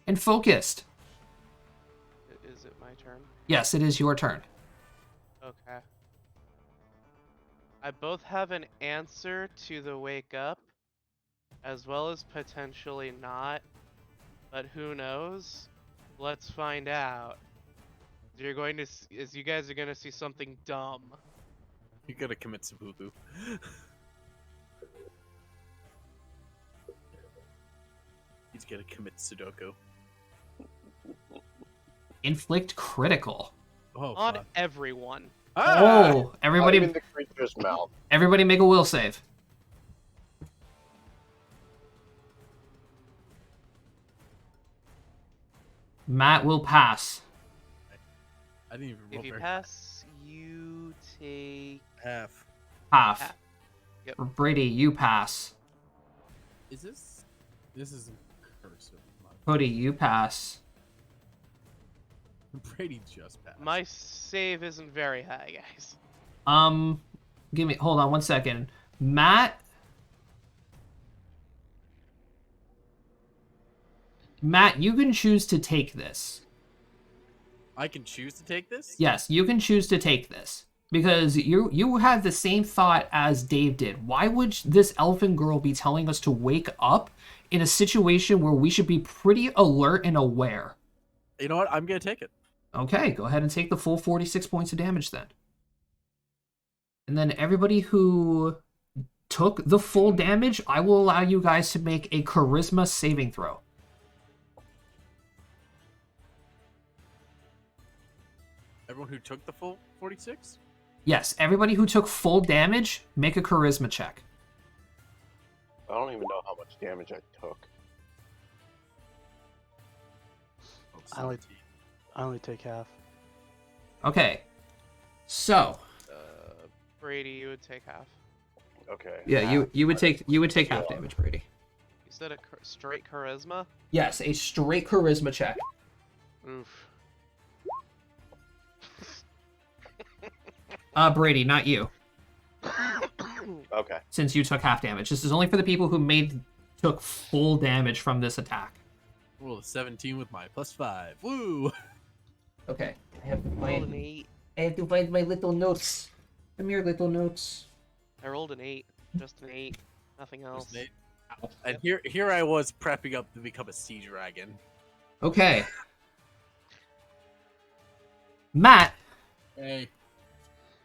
and focused? Is it my turn? Yes, it is your turn. Okay. I both have an answer to the wake up, as well as potentially not, but who knows? Let's find out. You guys are gonna see something dumb. You gotta commit some boo-boo. He's gonna commit Sudoku. Inflict critical. Oh, On fuck. everyone. Oh, I'm everybody in the creature's mouth. everybody make a will save. Matt will pass. I didn't even roll If you very pass, you take half. Half. half. Yep. Brady, you pass. Is this? This is cursive. Cody, you pass. Brady just passed. My save isn't very high, guys. Hold on 1 second. Matt, you can choose to take this. I can choose to take this? Yes, you can choose to take this. Because you have the same thought as Dave did. Why would this elfin girl be telling us to wake up in a situation where we should be pretty alert and aware? You know what? I'm gonna take it. Okay, go ahead and take the full 46 points of damage then. And then everybody who took the full damage, I will allow you guys to make a charisma saving throw. Everyone who took the full 46? Yes, everybody who took full damage, make a charisma check. I don't even know how much damage I took. Oh, I only- 17. I only take half. Okay. So, Brady, you would take half. Okay. yeah, half. you would take half Yeah. damage, Brady. You said a straight charisma? Yes, a straight charisma check. Oof. Brady, not you, Okay. since you took half damage. This is only for the people who took full damage from this attack. Roll a 17 with my +5. Woo! Okay. I have to Rolled an 8. my little notes. Come here, little notes. I rolled an 8. Just an 8. Nothing else. Nate. And here I was prepping up to become a sea dragon. Okay. Matt, Hey.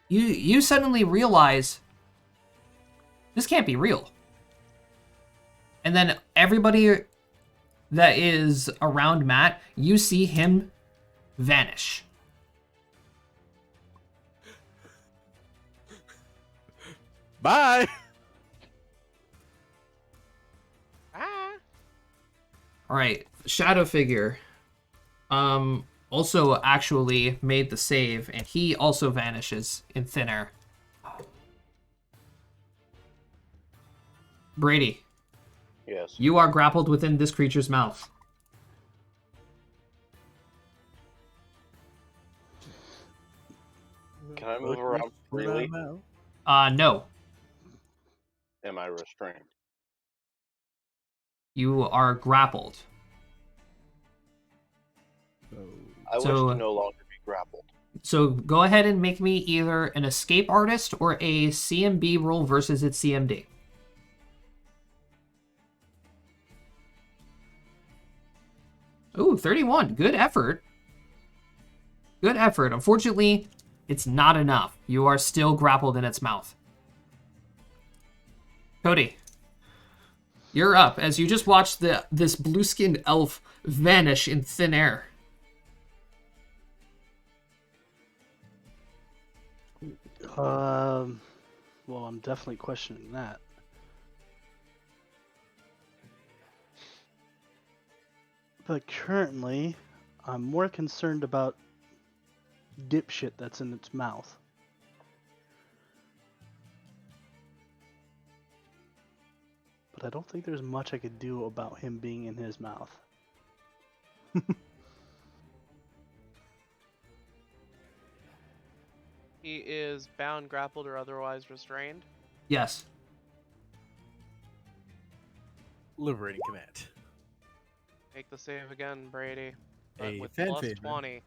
you suddenly realize this can't be real. And then everybody that is around Matt, you see him vanish. Bye! Ah! All right, shadow figure also actually made the save, and he also vanishes in thin air. Brady, Yes. you are grappled within this creature's mouth. Can I move around freely? No. Am I restrained? You are grappled. I wish So- to no longer be grappled. So go ahead and make me either an escape artist or a CMB roll versus its CMD. Ooh, 31. Good effort. Good effort. Unfortunately, it's not enough. You are still grappled in its mouth. Cody. You're up as you just watched this blue-skinned elf vanish in thin air. Well, I'm definitely questioning that. But currently, I'm more concerned about dipshit that's in its mouth. But I don't think there's much I could do about him being in his mouth. He is bound, grappled, or otherwise restrained. Yes. Liberating command. Make the save again, Brady. But A with fan plus favorite. 20.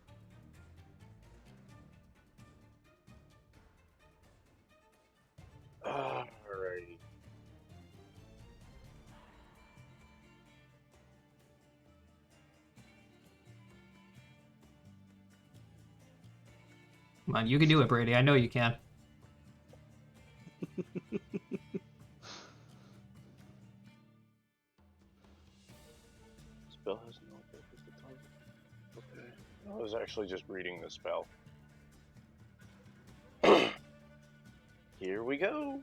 Alrighty. Come on, you can do it, Brady. I know you can. Spell has no effect as the target. Okay. I was actually just reading the spell. Here we go.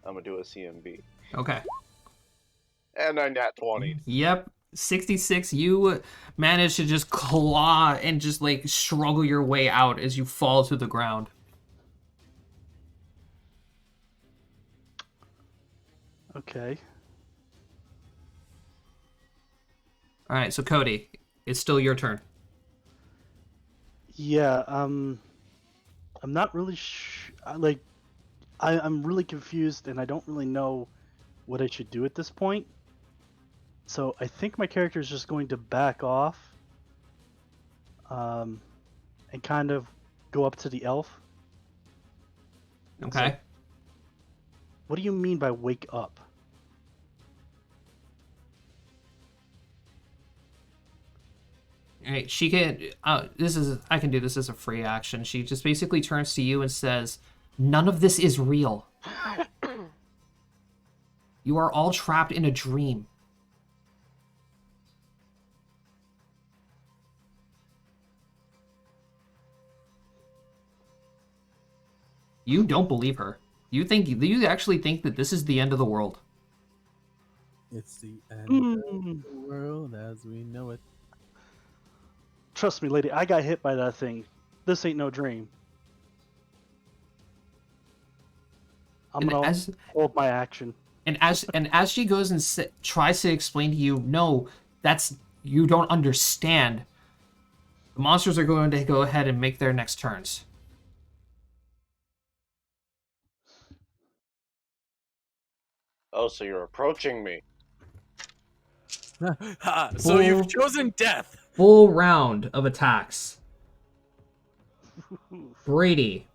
I'm gonna do a CMB. Okay. And I nat 20. Yep. 66, you manage to just claw and just like struggle your way out as you fall to the ground. Okay. All right, so Cody, it's still your turn. Yeah, I'm not really I'm really confused and I don't really know what I should do at this point. So I think my character is just going to back off and kind of go up to the elf. Okay. What do you mean by wake up? All right, she can. I can do this as a free action. She just basically turns to you and says, "None of this is real. You are all trapped in a dream." You don't believe her. You actually think that this is the end of the world. It's the end of the world as we know it. Trust me, lady, I got hit by that thing. This ain't no dream. I'm And gonna as hold my action. and as she goes and tries to explain to you, no, you don't understand. The monsters are going to go ahead and make their next turns. Oh, so you're approaching me. So you've chosen death. Full round of attacks. Brady,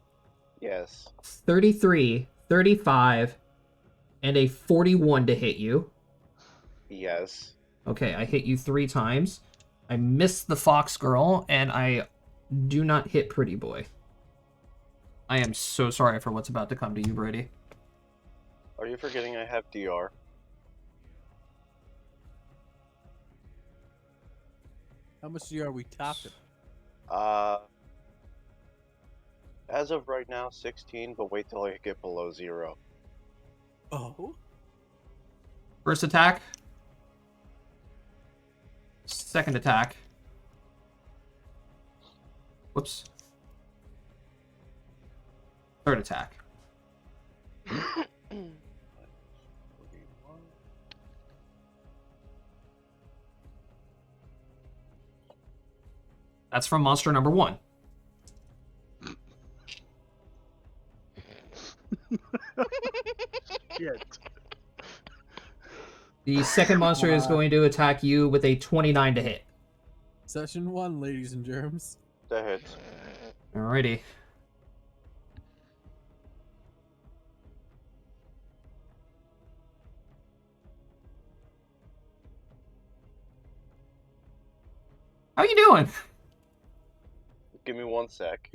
Yes. 33, 35, and a 41 to hit you. Yes. Okay, I hit you 3 times. I missed the fox girl, and I do not hit pretty boy. I am so sorry for what's about to come to you, Brady. Are you forgetting I have DR? How much are we talking? As of right now, 16, but wait till I get below 0. Oh? First attack. Second attack. Whoops. Third attack. That's from monster number 1. Shit. The second monster is going to attack you with a 29 to hit. Session 1, ladies and germs. That hits. Alrighty. How you doing? Give me 1 sec.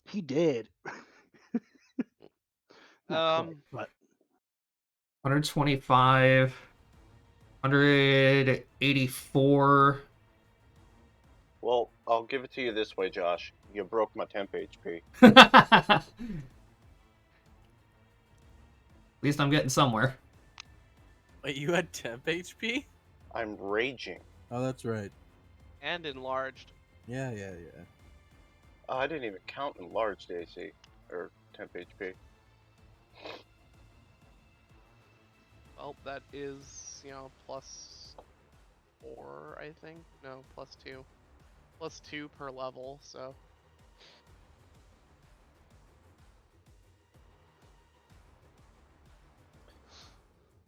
He did. Not quite, but 125, 184. Well, I'll give it to you this way, Josh. You broke my temp HP. At least I'm getting somewhere. Wait, you had temp HP? I'm raging. Oh, that's right. And enlarged. Yeah. Oh, I didn't even count enlarged AC or temp HP. Well, that is, +4, I think. No, +2. +2 per level, so.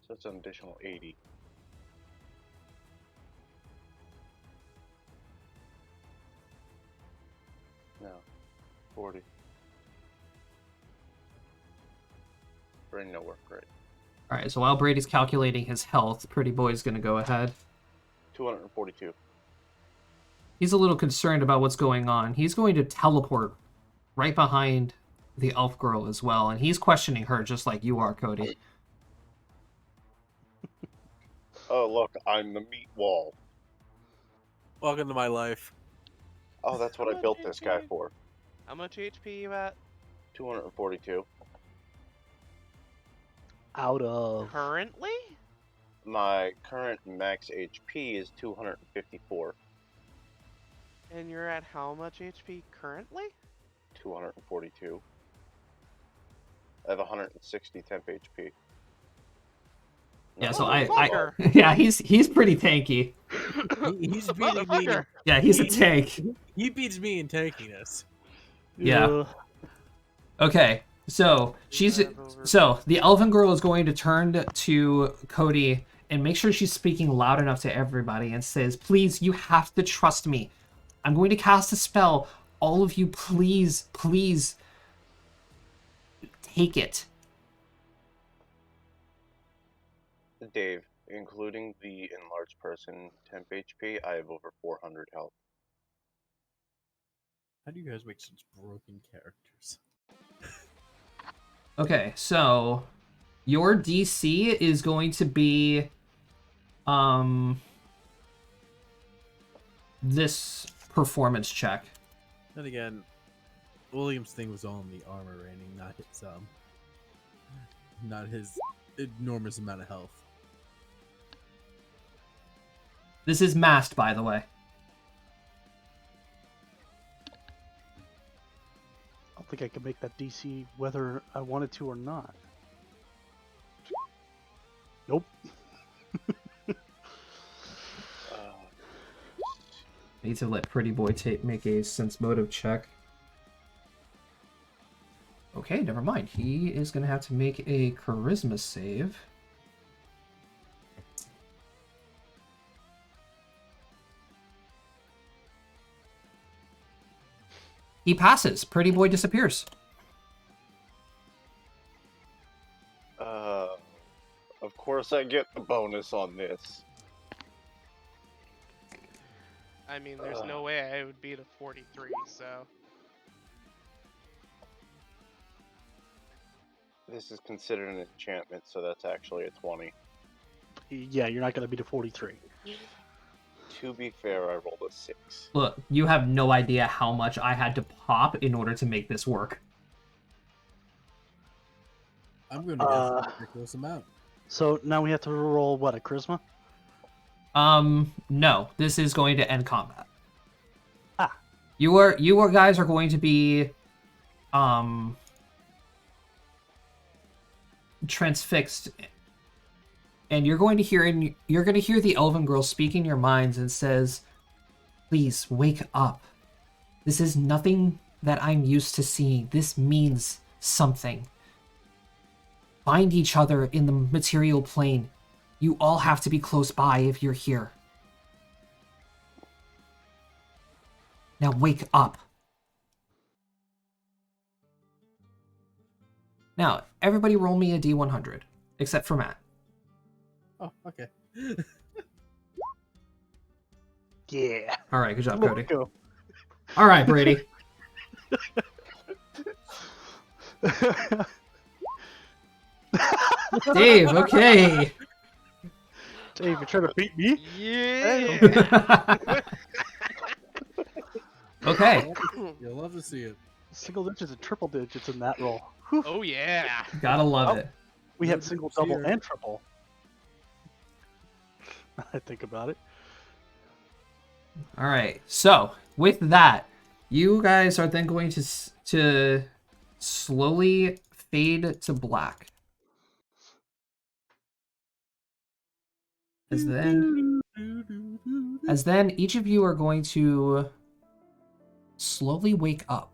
So it's an additional 80. No, 40. Brain no work, great. All right, so while Brady's calculating his health, Pretty Boy's going to go ahead. 242. He's a little concerned about what's going on. He's going to teleport right behind the elf girl as well, and he's questioning her just like you are, Cody. Oh, look, I'm the meat wall. Welcome to my life. Oh, that's what I built this guy for. How much HP you at? 242. out of Currently? My current max HP is 254. And you're at how much HP currently? 242. I have 160 temp HP. Yeah, No, so Motherfucker. yeah, he's pretty tanky. He's beating me. Motherfucker. Yeah, he's a tank. He beats me in tankiness. Yeah. Okay, so the elven girl is going to turn to Cody and make sure she's speaking loud enough to everybody and says, "Please, you have to trust me. I'm going to cast a spell. All of you, please, please take it." Dave, including the enlarged person temp HP, I have over 400 health. How do you guys make such broken characters? Okay, so your DC is going to be this performance check. Then again, William's thing was all in the armor rating, not his enormous amount of health. This is masked, by the way. I don't think I can make that DC whether I wanted to or not. Nope. Need to let Pretty Boy make a sense motive check. Okay, never mind. He is going to have to make a charisma save. He passes. Pretty Boy disappears. Of course I get the bonus on this. I mean, there's no way I would beat a 43, so. This is considered an enchantment, so that's actually a 20. Yeah, you're not going to beat a 43. To be fair, I rolled a 6. Look, you have no idea how much I had to pop in order to make this work. I'm going to guess a ridiculous amount. So now we have to roll, what, a charisma? No. This is going to end combat. Ah. You guys are going to be, transfixed, and you're going to hear the elven girl speak in your minds and says, "Please wake up. This is nothing that I'm used to seeing. This means something. Find each other in the material plane. You all have to be close by if you're here. Now wake up." Now, everybody roll me a D100, except for Matt. Oh, okay. Yeah. All right, good job, Let's Cody. go. All right, Brady. Dave, okay. Dave, you're trying to beat me? Yeah. Okay, You'll love to see it. Single digits and triple digits in that roll. Whew. Oh yeah. gotta love Oh. it. We No had single, digits double, here. and triple. I think about it. All right, so with that, you guys are then going to slowly fade to black. As then each of you are going to slowly wake up,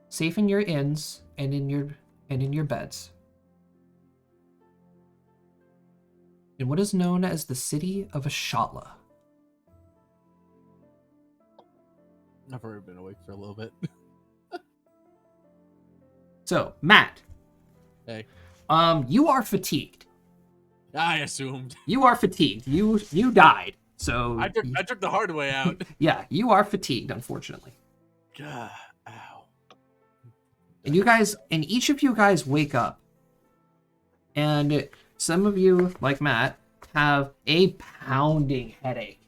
safe in your inns and in your beds, in what is known as the city of Ashatla. I've already been awake for a little bit. So, Matt, Hey. you are fatigued. I assumed. You are fatigued. You died. So I took the hard way out. yeah, you are fatigued, unfortunately. God, ow. And each of you guys wake up. And some of you, like Matt, have a pounding headache.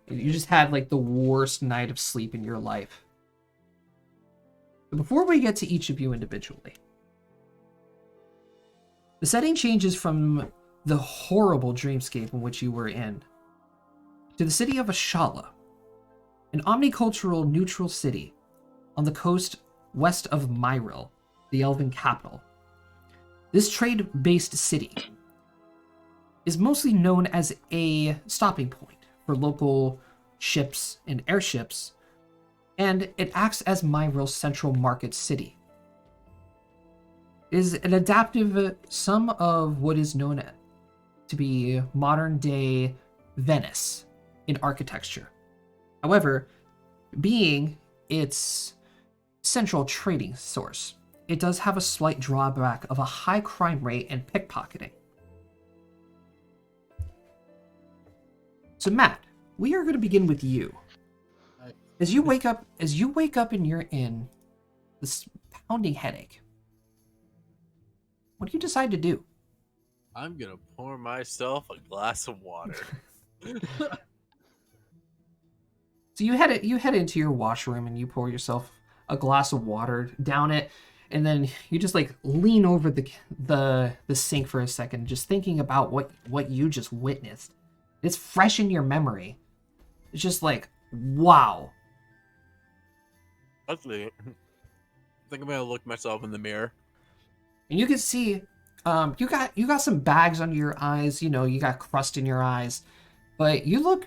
You just had like the worst night of sleep in your life. But before we get to each of you individually, the setting changes from the horrible dreamscape in which you were in to the city of Ashala, an omnicultural neutral city on the coast west of Myril, the elven capital. This trade-based city is mostly known as a stopping point for local ships and airships, and it acts as Myril's central market city. It is an adaptive sum of what is known to be modern-day Venice in architecture. However, being its central trading source, it does have a slight drawback of a high crime rate and pickpocketing. So Matt, we are going to begin with you. As you wake up in your inn, this pounding headache, what do you decide to do? I'm gonna pour myself a glass of water. So you head into your washroom and you pour yourself a glass of water, down it, and then you just like lean over the sink for a second, just thinking about what you just witnessed. It's fresh in your memory. It's just like, wow. I think I'm gonna look myself in the mirror. And you can see, you got some bags under your eyes. You know, you got crust in your eyes, but you look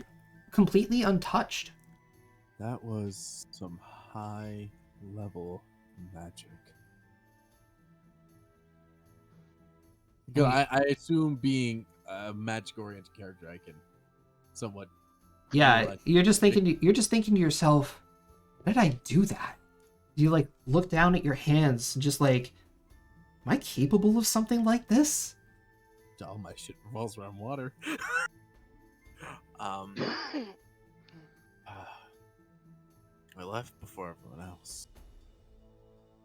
completely untouched. That was some high level magic. Because I assume being a magic oriented character, I can somewhat. Yeah, feel you're just thinking to yourself, why did I do that? You like look down at your hands, just like, am I capable of something like this? all my shit revolves around water. I left before everyone else.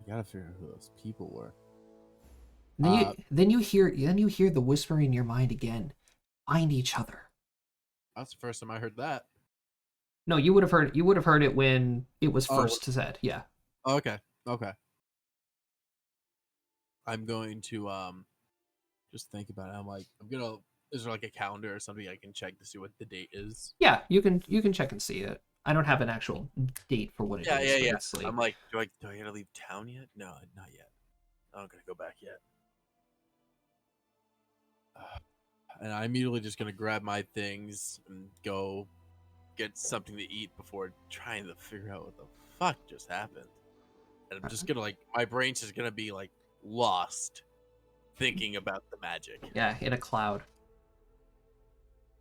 I gotta figure out who those people were. Then you hear the whisper in your mind again. Find each other. That's the first time I heard that. No, you would have heard it when it was first said. Yeah. Okay. I'm going to just think about it. I'm like, is there like a calendar or something I can check to see what the date is? Yeah, you can check and see it. I don't have an actual date for what it is. Yeah. It's like, I'm like, do I gotta leave town yet? No, not yet. I'm not gonna go back yet. And I'm immediately just gonna grab my things and go get something to eat before trying to figure out what the fuck just happened. And I'm just gonna my brain's just gonna be like lost thinking about the magic. yeah, in a cloud.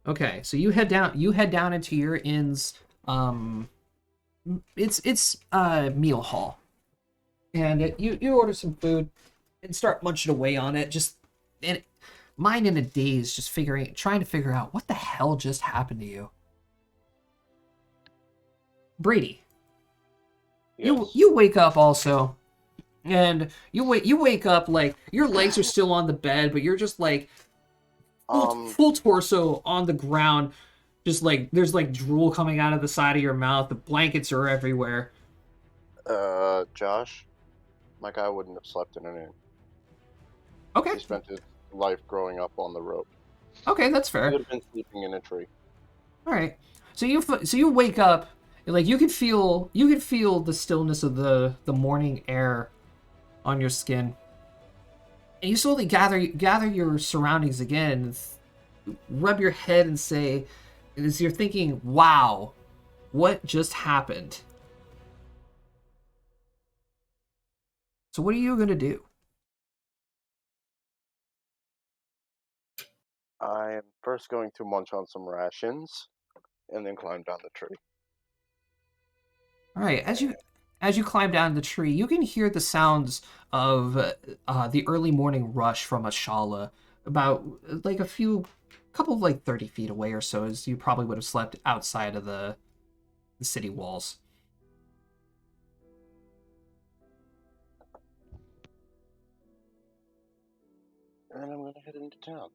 Okay, so you head down into your inn's it's meal hall. And you order some food and start munching away on it, just mind in a daze, just trying to figure out what the hell just happened to you. Brady, Yes. you wake up also, And you wake up like your legs are still on the bed, but you're just like full torso on the ground, just like there's like drool coming out of the side of your mouth. The blankets are everywhere. Josh, my guy wouldn't have slept in an inn. Okay, He spent his life growing up on the road. okay, that's He fair. would have been sleeping in a tree. All right. So you wake up, and like you can feel the stillness of the morning air on your skin, and you slowly gather your surroundings again, and rub your head and say, as you're thinking, "Wow, what just happened?" So what are you gonna do? I am first going to munch on some rations, and then climb down the tree. All right, as you climb down the tree, you can hear the sounds of the early morning rush from a shala, about like couple of like 30 feet away or so, as you probably would have slept outside of the city walls. And then I'm going to head into town.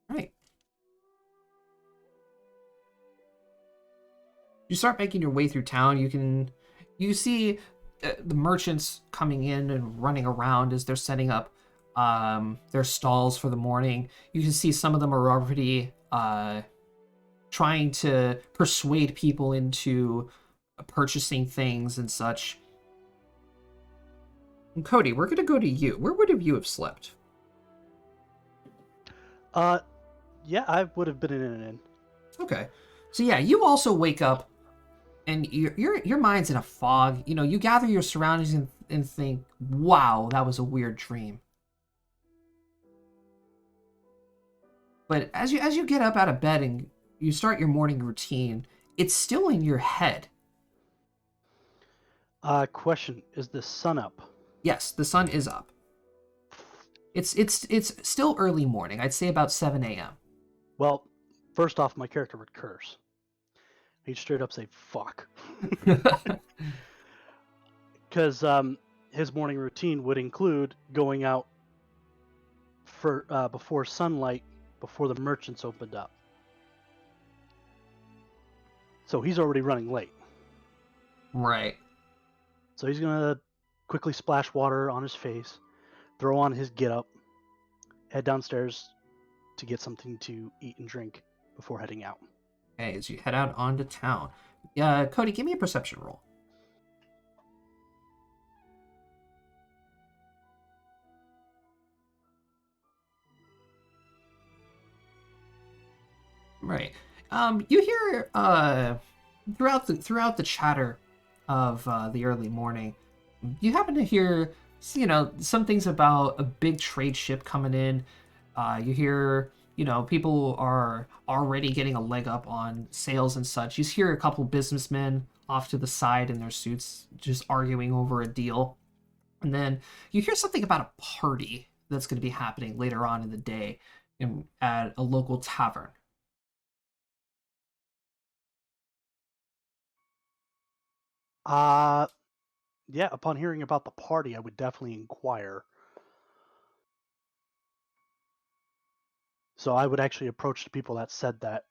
All right. You start making your way through town. You see the merchants coming in and running around as they're setting up their stalls for the morning. You can see some of them are already trying to persuade people into purchasing things and such. And Cody, we're gonna go to you. Where would have you have slept? Yeah, I would have been in an inn. Okay, so yeah, you also wake up, and your mind's in a fog. You know, you gather your surroundings and think, "Wow, that was a weird dream." But as you get up out of bed and you start your morning routine, it's still in your head. Question: is the sun up? Yes, the sun is up. It's still early morning. I'd say about 7 a.m. Well, first off, my character would curse. He'd straight up say "fuck," because his morning routine would include going out for before sunlight, before the merchants opened up. So he's already running late. Right. So he's gonna quickly splash water on his face, throw on his getup, head downstairs to get something to eat and drink before heading out. Okay, as you head out onto town. Cody, give me a perception roll. Right. You hear throughout the chatter of the early morning, you happen to hear some things about a big trade ship coming in. You hear people are already getting a leg up on sales and such. You hear a couple businessmen off to the side in their suits just arguing over a deal, and then you hear something about a party that's going to be happening later on in the day at a local tavern. Uh yeah, upon hearing about the party, I would definitely inquire. So I would actually approach the people that said that.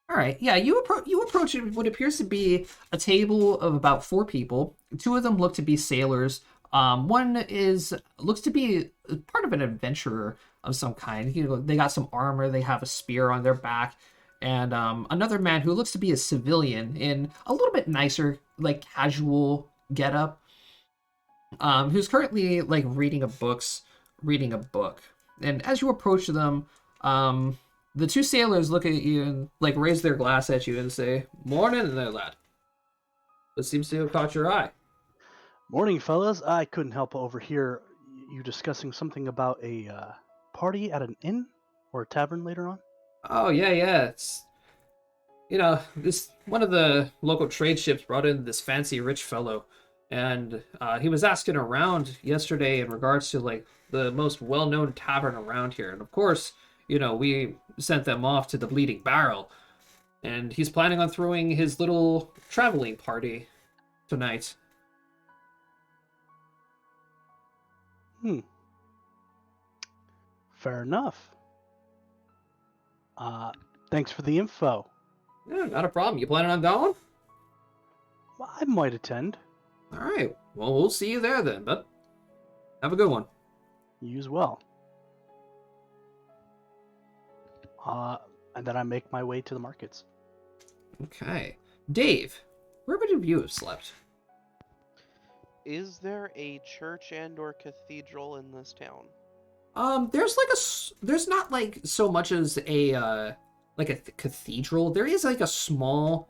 All right, yeah, you approach what appears to be a table of about 4 people. 2 of them look to be sailors. One looks to be part of an adventurer of some kind. They got some armor. They have a spear on their back, and another man who looks to be a civilian in a little bit nicer, like casual getup. Who's currently like reading a book. And as you approach them, the 2 sailors look at you and like raise their glass at you and say, "Morning there, lad. What seems to have caught your eye?" Morning, fellas. I couldn't help but overhear you discussing something about a party at an inn or a tavern later on. Oh yeah. It's this one of the local trade ships brought in this fancy rich fellow, and he was asking around yesterday in regards to like the most well-known tavern around here, and of course, we sent them off to the Bleeding Barrel, and he's planning on throwing his little traveling party tonight. Fair enough. Thanks for the info. Yeah, not a problem. You planning on going? I might attend. All right. Well, we'll see you there then, bud. Have a good one. You as well. And then I make my way to the markets. Okay. Dave, where would you have slept? Is there a church and or cathedral in this town? There's not like so much as a cathedral. There is like a small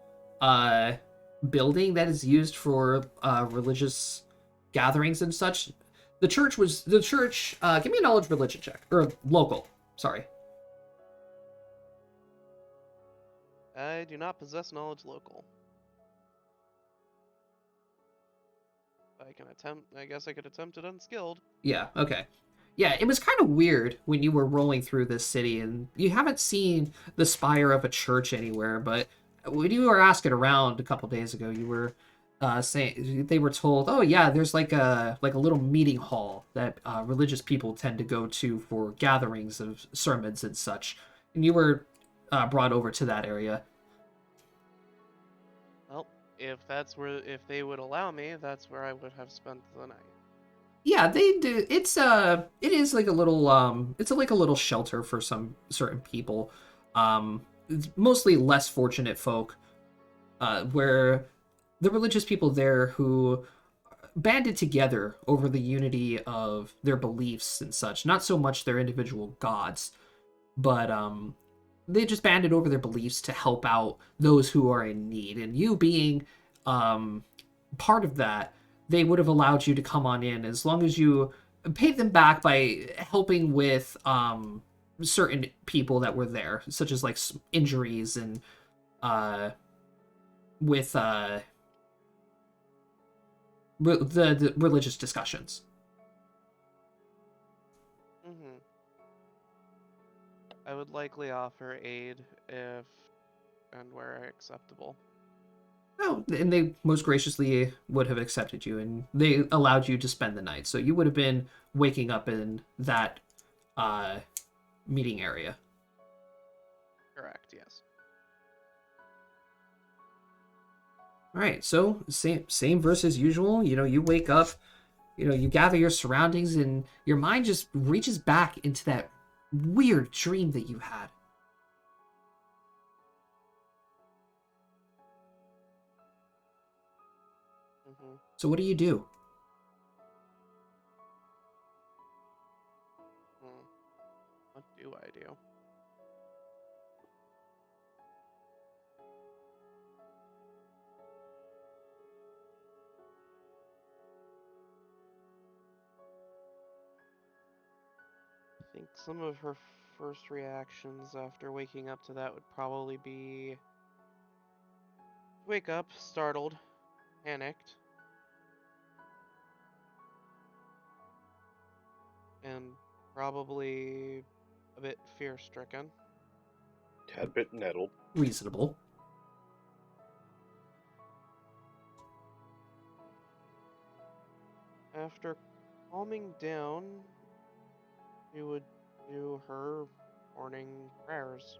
building that is used for religious gatherings and such. The church. Give me a knowledge religion check or local. Sorry. I do not possess knowledge local. I guess I could attempt it unskilled. Yeah. Okay. Yeah, it was kind of weird when you were rolling through this city, and you haven't seen the spire of a church anywhere. But when you were asking around a couple days ago, you were saying they were told, "Oh yeah, there's like a little meeting hall that religious people tend to go to for gatherings of sermons and such." And you were brought over to that area. Well, if they would allow me, that's where I would have spent the night. Yeah, they do. It is like a little it's like a little shelter for some certain people. It's mostly less fortunate folk, where the religious people there who banded together over the unity of their beliefs and such, not so much their individual gods, but they just banded over their beliefs to help out those who are in need. And you being part of that, they would have allowed you to come on in as long as you paid them back by helping with certain people that were there, such as like injuries and with the religious discussions. Mm-hmm. I would likely offer aid if and where acceptable. Oh, and they most graciously would have accepted you, and they allowed you to spend the night. So you would have been waking up in that meeting area. Correct, yes. All right, so same versus usual. You know, you wake up, you gather your surroundings, and your mind just reaches back into that weird dream that you had. Mm-hmm. So what do you do? What do I do? I think some of her first reactions after waking up to that would probably be wake up, startled, panicked, and probably a bit fear-stricken. Tad bit nettled. Reasonable. After calming down, she would do her morning prayers.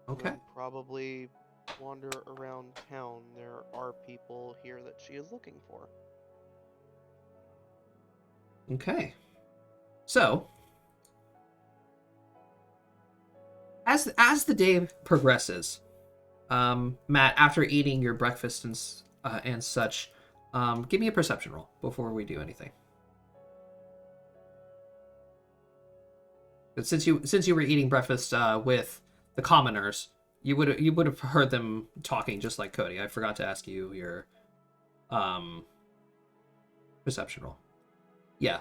Okay. And probably wander around town. There are people here that she is looking for. Okay. So, as the day progresses, Matt, after eating your breakfast and such, give me a perception roll before we do anything. But since you were eating breakfast with the commoners, you would have heard them talking just like Cody. I forgot to ask you your perception roll. Yeah.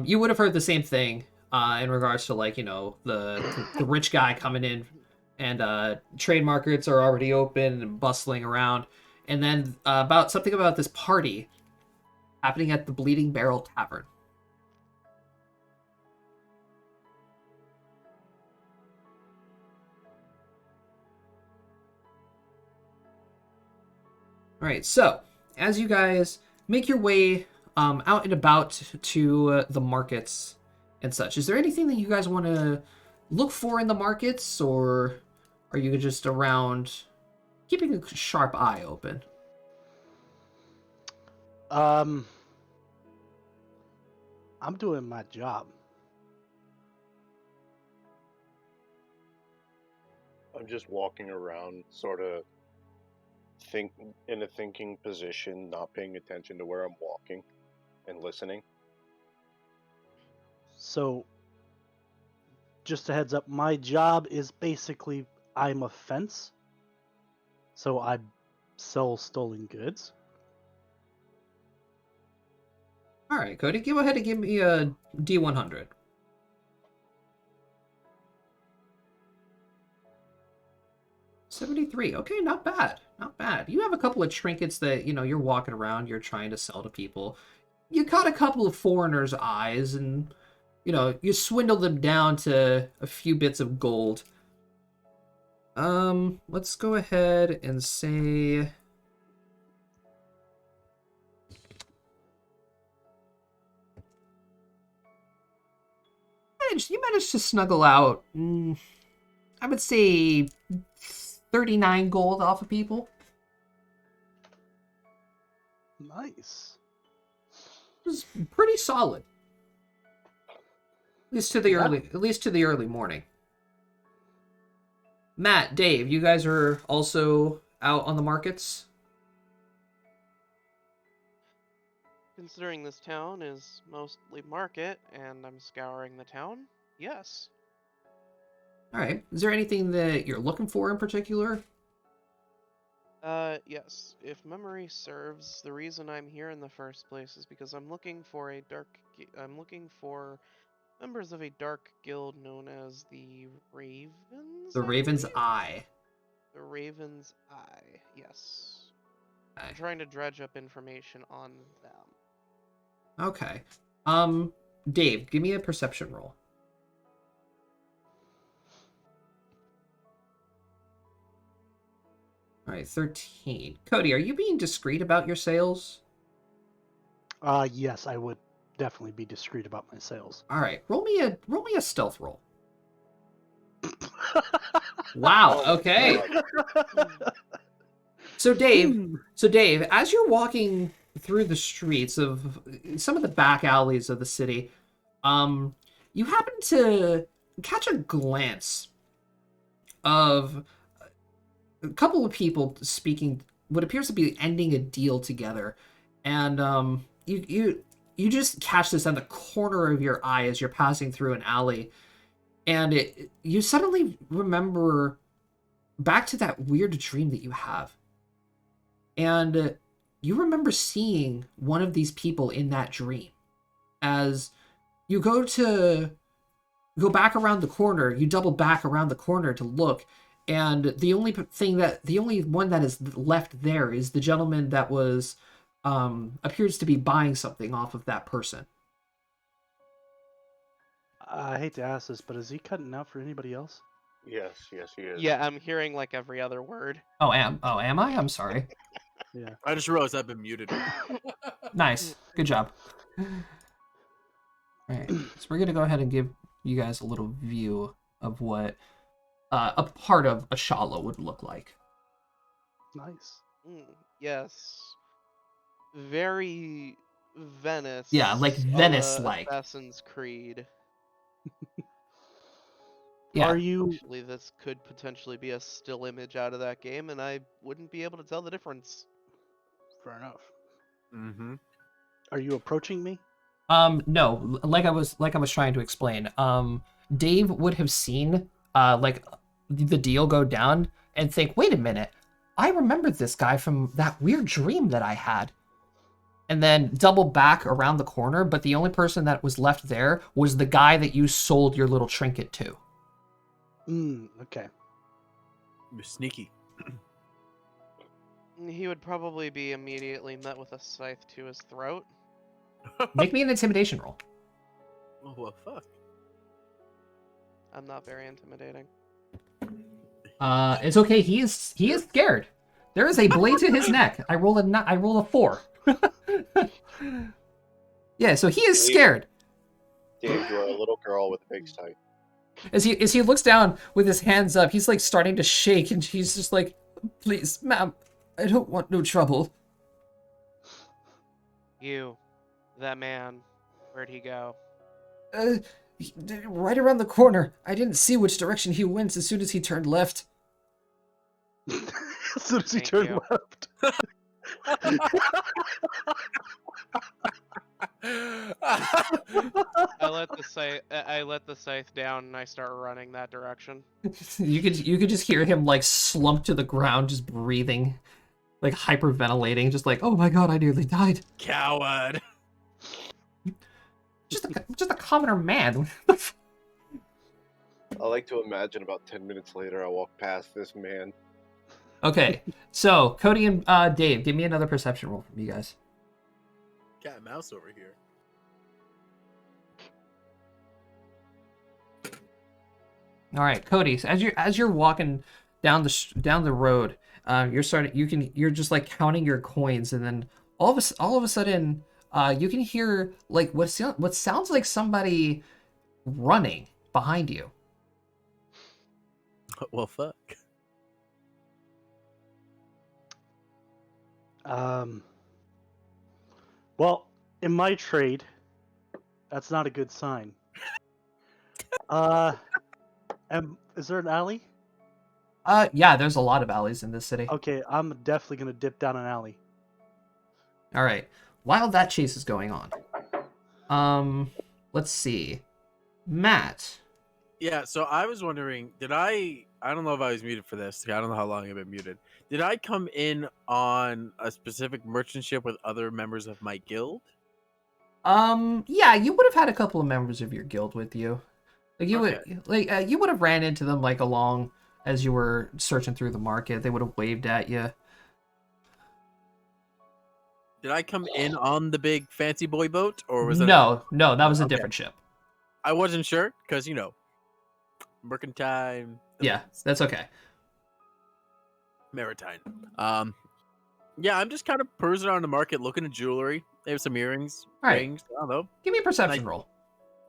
You would have heard the same thing in regards to like, the rich guy coming in and trade markets are already open and bustling around. And then about something about this party happening at the Bleeding Barrel Tavern. All right, so as you guys make your way out and about to the markets and such, is there anything that you guys want to look for in the markets, or are you just around keeping a sharp eye open? I'm doing my job. I'm just walking around, sort of in a thinking position, not paying attention to where I'm walking and listening. So, just a heads up, my job is basically I'm a fence. So I sell stolen goods. All right, Cody, go ahead and give me a D100. $73. Okay, not bad. Not bad. You have a couple of trinkets that, you're walking around, you're trying to sell to people. You caught a couple of foreigners' eyes and, you swindled them down to a few bits of gold. Let's go ahead and say you managed to snuggle out, I would say 39 gold off of people. Nice. It was pretty solid. At least to the early morning. Matt, Dave, you guys are also out on the markets? Considering this town is mostly market and I'm scouring the town, yes. All right. Is there anything that you're looking for in particular? Yes. If memory serves, the reason I'm here in the first place is because I'm looking for I'm looking for members of a dark guild known as the Ravens. The I Raven's believe? Eye. The Raven's Eye. Yes. Okay. I'm trying to dredge up information on them. Okay. Dave, give me a perception roll. All right, 13. Cody, are you being discreet about your sales? Yes, I would definitely be discreet about my sales. All right, roll me a stealth roll. Wow. Oh, Okay. God. So Dave, as you're walking through the streets of some of the back alleys of the city, you happen to catch a glance of a couple of people speaking what appears to be ending a deal together, and you just catch this on the corner of your eye as you're passing through an alley, and you suddenly remember back to that weird dream that you have, and you remember seeing one of these people in that dream. As you go back around the corner, you double back around the corner to look, and the only one that is left there is the gentleman that was appears to be buying something off of that person. I hate to ask this, but is he cutting out for anybody else? Yes, he is. Yeah, I'm hearing like every other word. Am I? I'm sorry. Yeah. I just realized I've been muted. Nice. Good job. All right. So we're going to go ahead and give you guys a little view of what a part of a Shala would look like. Nice. Yes. Very Venice. Yeah, like Venice-like. Assassin's Creed. Yeah. Are you Actually, this could potentially be a still image out of that game, and I wouldn't be able to tell the difference. fair enough? Mm-hmm. Are you approaching me? No, like I was trying to explain. Dave would have seen like the deal go down and think, "Wait a minute. I remember this guy from that weird dream that I had." And then double back around the corner, but the only person that was left there was the guy that you sold your little trinket to. Okay. You're sneaky. He would probably be immediately met with a scythe to his throat. Make me an intimidation roll. Oh, well, fuck. I'm not very intimidating. It's okay. He is scared. There is a blade to his neck. I rolled a 4. Yeah, so he is scared. Dave, you are a little girl with a big sight. As he looks down with his hands up, he's like starting to shake, and he's just like, "Please, ma'am, I don't want no trouble." You, that man, where'd he go? Right around the corner. I didn't see which direction he went as soon as he turned left. As soon as he Thank turned you. left. I let the scythe down and I start running that direction. You could just hear him like slump to the ground, just breathing, like hyperventilating, just like, "Oh my god, I nearly died." Coward. Just a commoner man. I like to imagine about 10 minutes later I walk past this man. Okay, so Cody and Dave, give me another perception roll from you guys. Cat and mouse over here. All right, Cody. So as you're walking down the road, you're just like counting your coins, and then all of a sudden, you can hear like what sounds like somebody running behind you. Well, fuck. Well, in my trade, that's not a good sign. Is there an alley? Yeah, there's a lot of alleys in this city. Okay, I'm definitely gonna dip down an alley. All right. While that chase is going on, let's see, Matt. Yeah, so I was wondering, I don't know if I was muted for this. I don't know how long I've been muted. Did I come in on a specific merchant ship with other members of my guild? Yeah, you would have had a couple of members of your guild with you. Like you Okay. would, you would have ran into them like along as you were searching through the market. They would have waved at you. Did I come in on the big fancy boy boat, or was it? No, that was a Okay. different ship. I wasn't sure because mercantile. Yeah, that's okay. Maritime. Yeah, I'm just kind of perusing around the market, looking at jewelry. They have some earrings, All right. rings. I don't know. Give me a perception roll.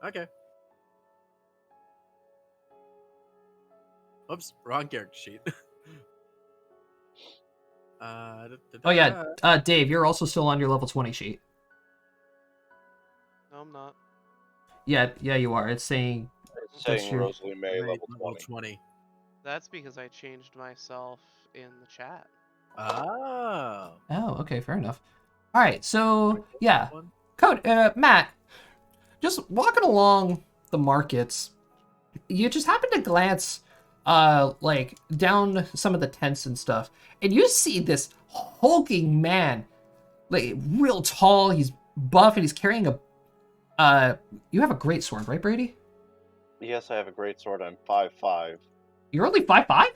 Okay. Oops, wrong character sheet. Oh yeah, Dave, you're also still on your level 20 sheet. No, I'm not. Yeah, you are. It's saying It's That's saying true. Rosalie May, level 20. 20. That's because I changed myself in the chat. Oh. Oh, okay, fair enough. All right, so yeah, One. Matt, just walking along the markets, you just happen to glance, like down some of the tents and stuff, and you see this hulking man, like real tall. He's buff and he's carrying a. You have a great sword, right, Brady? Yes, I have a great sword. I'm 5'5". You're only 5'5"?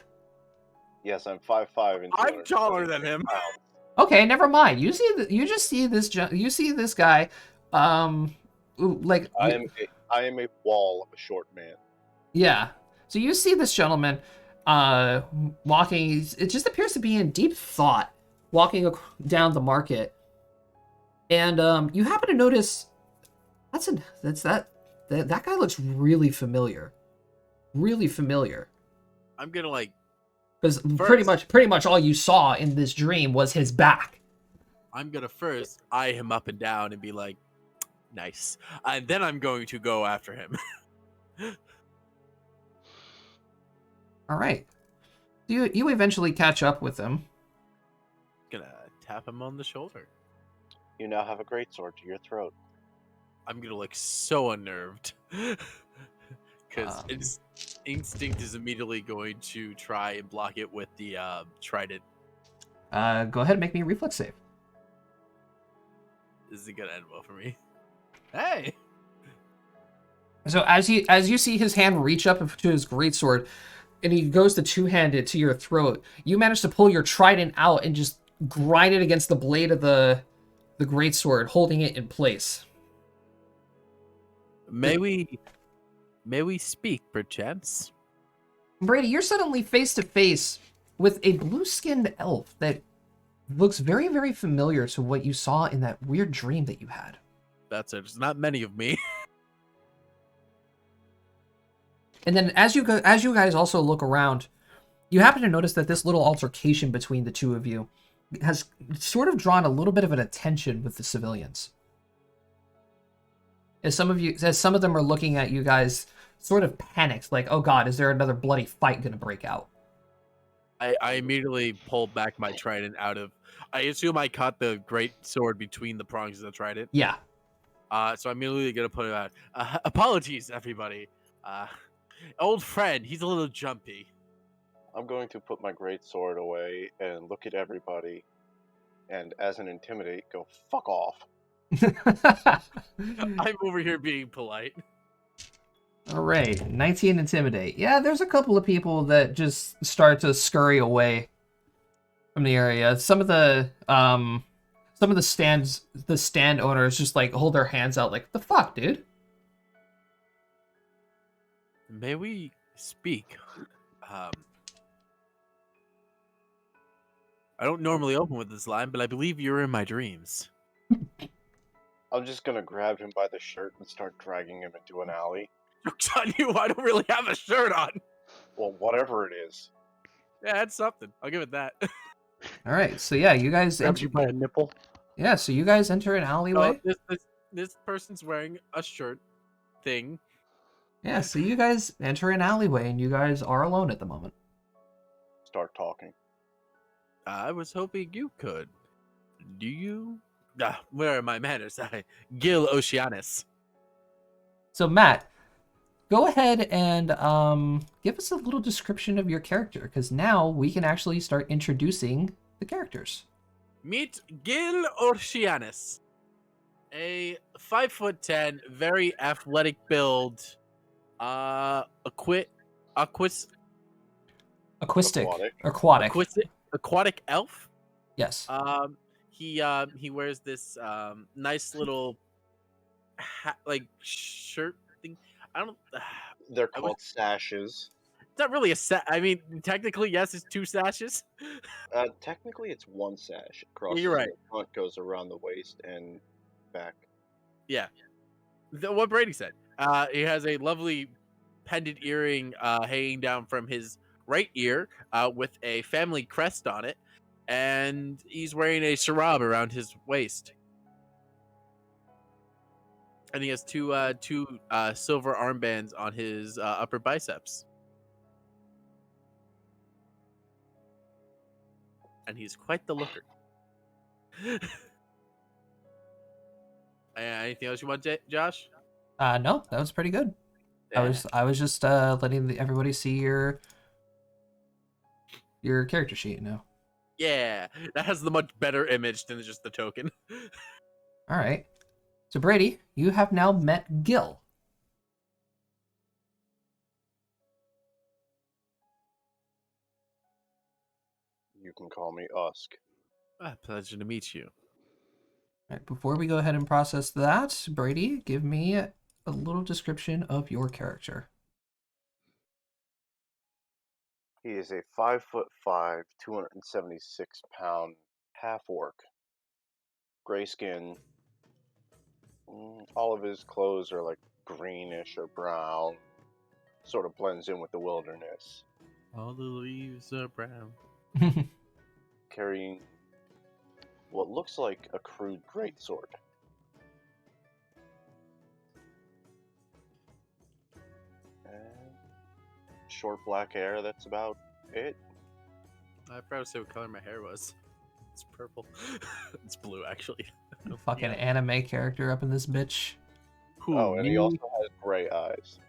Yes, I'm 5'5" and I'm taller than 270 him. pounds. Okay, never mind. You just see this guy, like I am a wall of a short man. yeah. So you see this gentleman, walking. It just appears to be in deep thought, walking down the market, and you happen to notice that guy looks really familiar, I'm gonna like. because First- pretty much all you saw in this dream was his back. I'm gonna first eye him up and down and be like, nice. And then I'm going to go after him. All right, you eventually catch up with him. Gonna tap him on the shoulder. You now have a great sword to your throat. I'm gonna look so unnerved. Because Um. its instinct is immediately going to try and block it with the trident. Go ahead and make me a reflex save. This isn't gonna end well for me. Hey! So as you see his hand reach up to his greatsword, and he goes to two-hand it to your throat, you manage to pull your trident out and just grind it against the blade of the greatsword, holding it in place. May we speak, perchance? Brady, you're suddenly face to face with a blue-skinned elf that looks very, very familiar to what you saw in that weird dream that you had. That's it. There's not many of me. And then as you guys also look around, you happen to notice that this little altercation between the two of you has sort of drawn a little bit of an attention with the civilians. As some of them are looking at you guys sort of panicked, like, oh god, is there another bloody fight gonna break out? I immediately pulled back my trident out of. I assume I caught the great sword between the prongs of the trident. Yeah. So I'm immediately gonna put it out. Apologies, everybody. Old friend, he's a little jumpy. I'm going to put my great sword away and look at everybody, and as an intimidate, go fuck off. I'm over here being polite. All right, 19 intimidate. Yeah, there's a couple of people that just start to scurry away from the area. Some of the stand owners just like hold their hands out, like, the fuck, dude. May we speak? I don't normally open with this line, but I believe you're in my dreams. I'm just gonna grab him by the shirt and start dragging him into an alley. Joke's on you, I don't really have a shirt on. Well, whatever it is. Yeah, that's something. I'll give it that. All right, so yeah, you guys Grabs you by a nipple. Yeah, so you guys enter an alleyway. This person's wearing a shirt thing. Yeah, so you guys enter an alleyway, and you guys are alone at the moment. Start talking. I was hoping you could. Do you? Where are my manners? Gil Oceanus. So Matt, go ahead and give us a little description of your character, because now we can actually start introducing the characters. Meet Gil Oceanus, a 5'10", very athletic build, aquatic elf. Yes. He wears this nice little like shirt thing. I don't. They're called sashes. It's not really a set. I mean, technically, yes, it's two sashes. Technically, it's one sash. Across You're right. The front goes around the waist and back. Yeah. What Brady said. He has a lovely pendant earring hanging down from his right ear with a family crest on it. And he's wearing a sarab around his waist. And he has two silver armbands on his upper biceps. And he's quite the looker. Anything else you want, Josh? No, that was pretty good. Yeah. I was just letting everybody see your character sheet now. Yeah, that has the much better image than just the token. All right. So Brady, you have now met Gil. You can call me Usk. Pleasure to meet you. All right, before we go ahead and process that, Brady, give me a little description of your character. He is a 5'5", 276-pound half-orc. Gray skin. All of his clothes are like greenish or brown. Sort of blends in with the wilderness. All the leaves are brown. Carrying what looks like a crude greatsword. And short black hair, that's about it. I forgot to say what color my hair was. It's purple. It's blue, actually. Fucking anime character up in this bitch. And he also has gray eyes.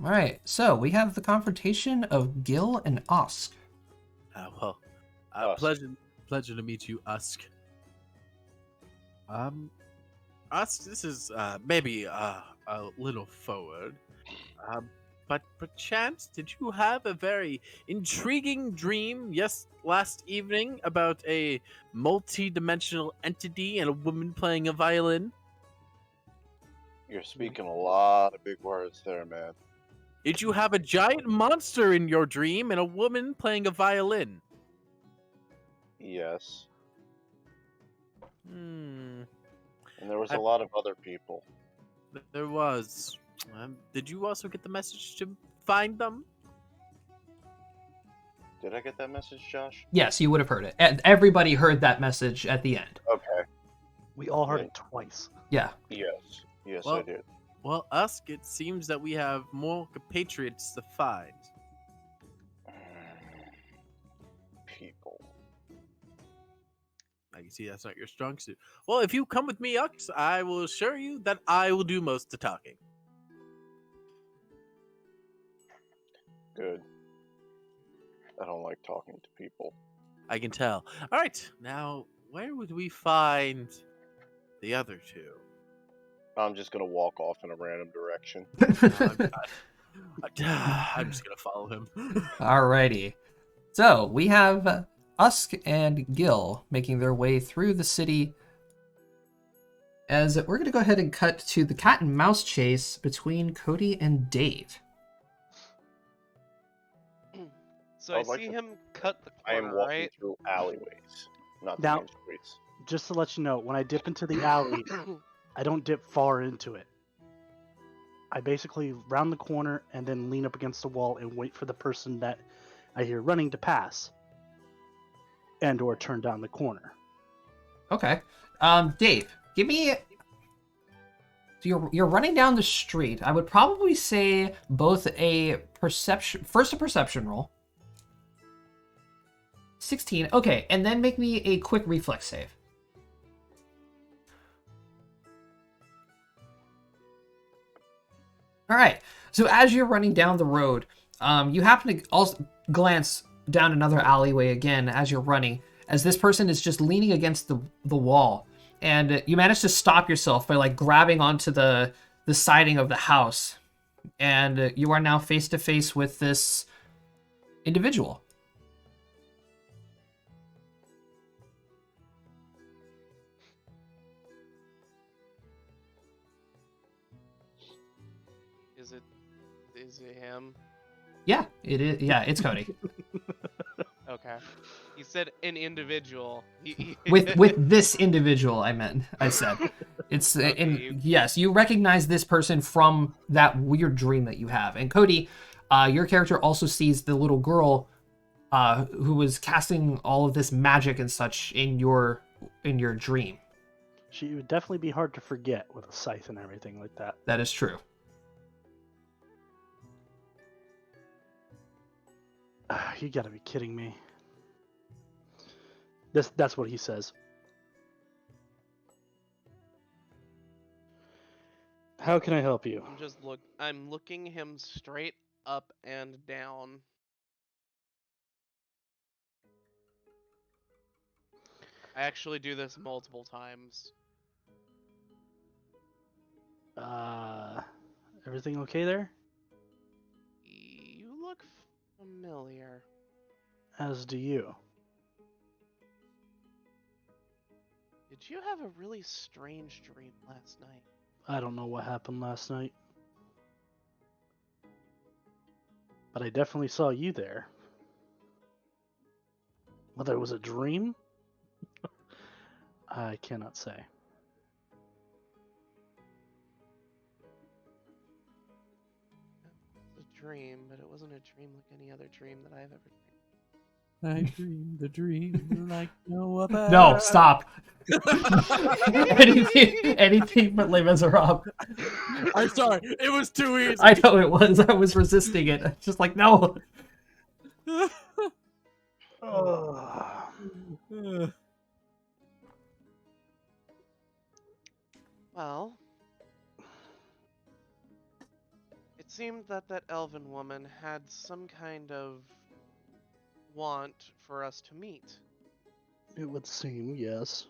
All right, so we have the confrontation of Gil and Usk. Pleasure to meet you, Usk. Usk, this is maybe a little forward, but perchance did you have a very intriguing dream last evening about a multi-dimensional entity and a woman playing a violin? You're speaking a lot of big words there, man. Did you have a giant monster in your dream and a woman playing a violin? Yes. Hmm. And there was I- a lot of other people. There was. Did you also get the message to find them? Did I get that message, Josh? Yes, you would have heard it. Everybody heard that message at the end. Okay. We all heard Yeah. it twice. Yeah. Yes. Yes, I Well- did. Well, Usk, it seems that we have more compatriots to find. People. I can see that's not your strong suit. Well, if you come with me, Ux, I will assure you that I will do most of the talking. Good. I don't like talking to people. I can tell. All right, now where would we find the other two? I'm just gonna walk off in a random direction. I'm just gonna follow him. Alrighty. So we have Usk and Gil making their way through the city. As we're going to go ahead and cut to the cat and mouse chase between Cody and Dave. So I I would like see to- him cut the I am corner, walking right? through alleyways, not Now- the main streets. Just to let you know, when I dip into the alley, I don't dip far into it. I basically round the corner and then lean up against the wall and wait for the person that I hear running to pass, and or turn down the corner. Okay. Dave, give me. So you're running down the street. I would probably say both a perception, first a perception roll. 16. Okay, and then make me a quick reflex save. All right. So as you're running down the road, you happen to also glance down another alleyway again as you're running, as this person is just leaning against the wall, and you manage to stop yourself by like grabbing onto the siding of the house, and you are now face to face with this individual. Is it him? Yeah, it is. Yeah, it's Cody. Okay. He said an individual. with this individual, I said it's Okay, and yes, you recognize this person from that weird dream that you have. And Cody, your character also sees the little girl who was casting all of this magic and such in your dream. She would definitely be hard to forget with a scythe and everything like that. That is true. You gotta be kidding me. That's what he says. How can I help you? I'm looking him straight up and down. I actually do this multiple times. Everything okay there? You look familiar. As do you. Did you have a really strange dream last night? I don't know what happened last night. But I definitely saw you there. Whether it was a dream? I cannot say. It was a dream, but it wasn't a dream like any other dream that I've ever dreamed. I dreamed a dream like no other. No, stop. anything but Les Miserables. I'm sorry, it was too easy. I know it was. I was resisting it. Just like no. Well, it seemed that elven woman had some kind of want for us to meet. It would seem, yes.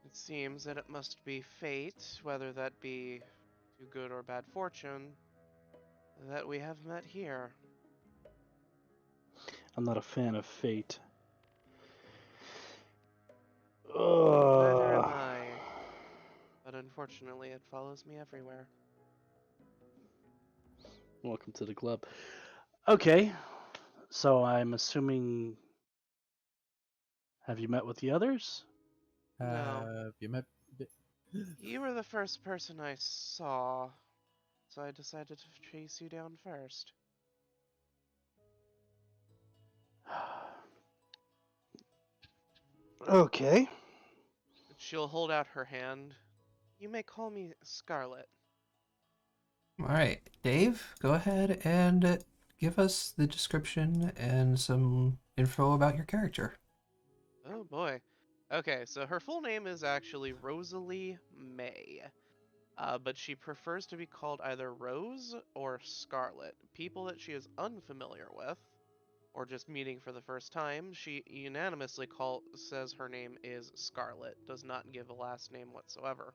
It seems that it must be fate, whether that be through good or bad fortune, that we have met here. I'm not a fan of fate. Neither am I. But unfortunately, it follows me everywhere. Welcome to the club. Okay, so I'm assuming. Have you met with the others? No. Have you met? You were the first person I saw, so I decided to chase you down first. Okay. She'll hold out her hand. You may call me Scarlet. All right, Dave, go ahead and give us the description and some info about your character. Oh boy. Okay, so her full name is actually Rosalie May. But she prefers to be called either Rose or Scarlet. People that she is unfamiliar with, or just meeting for the first time, she unanimously says her name is Scarlet, does not give a last name whatsoever.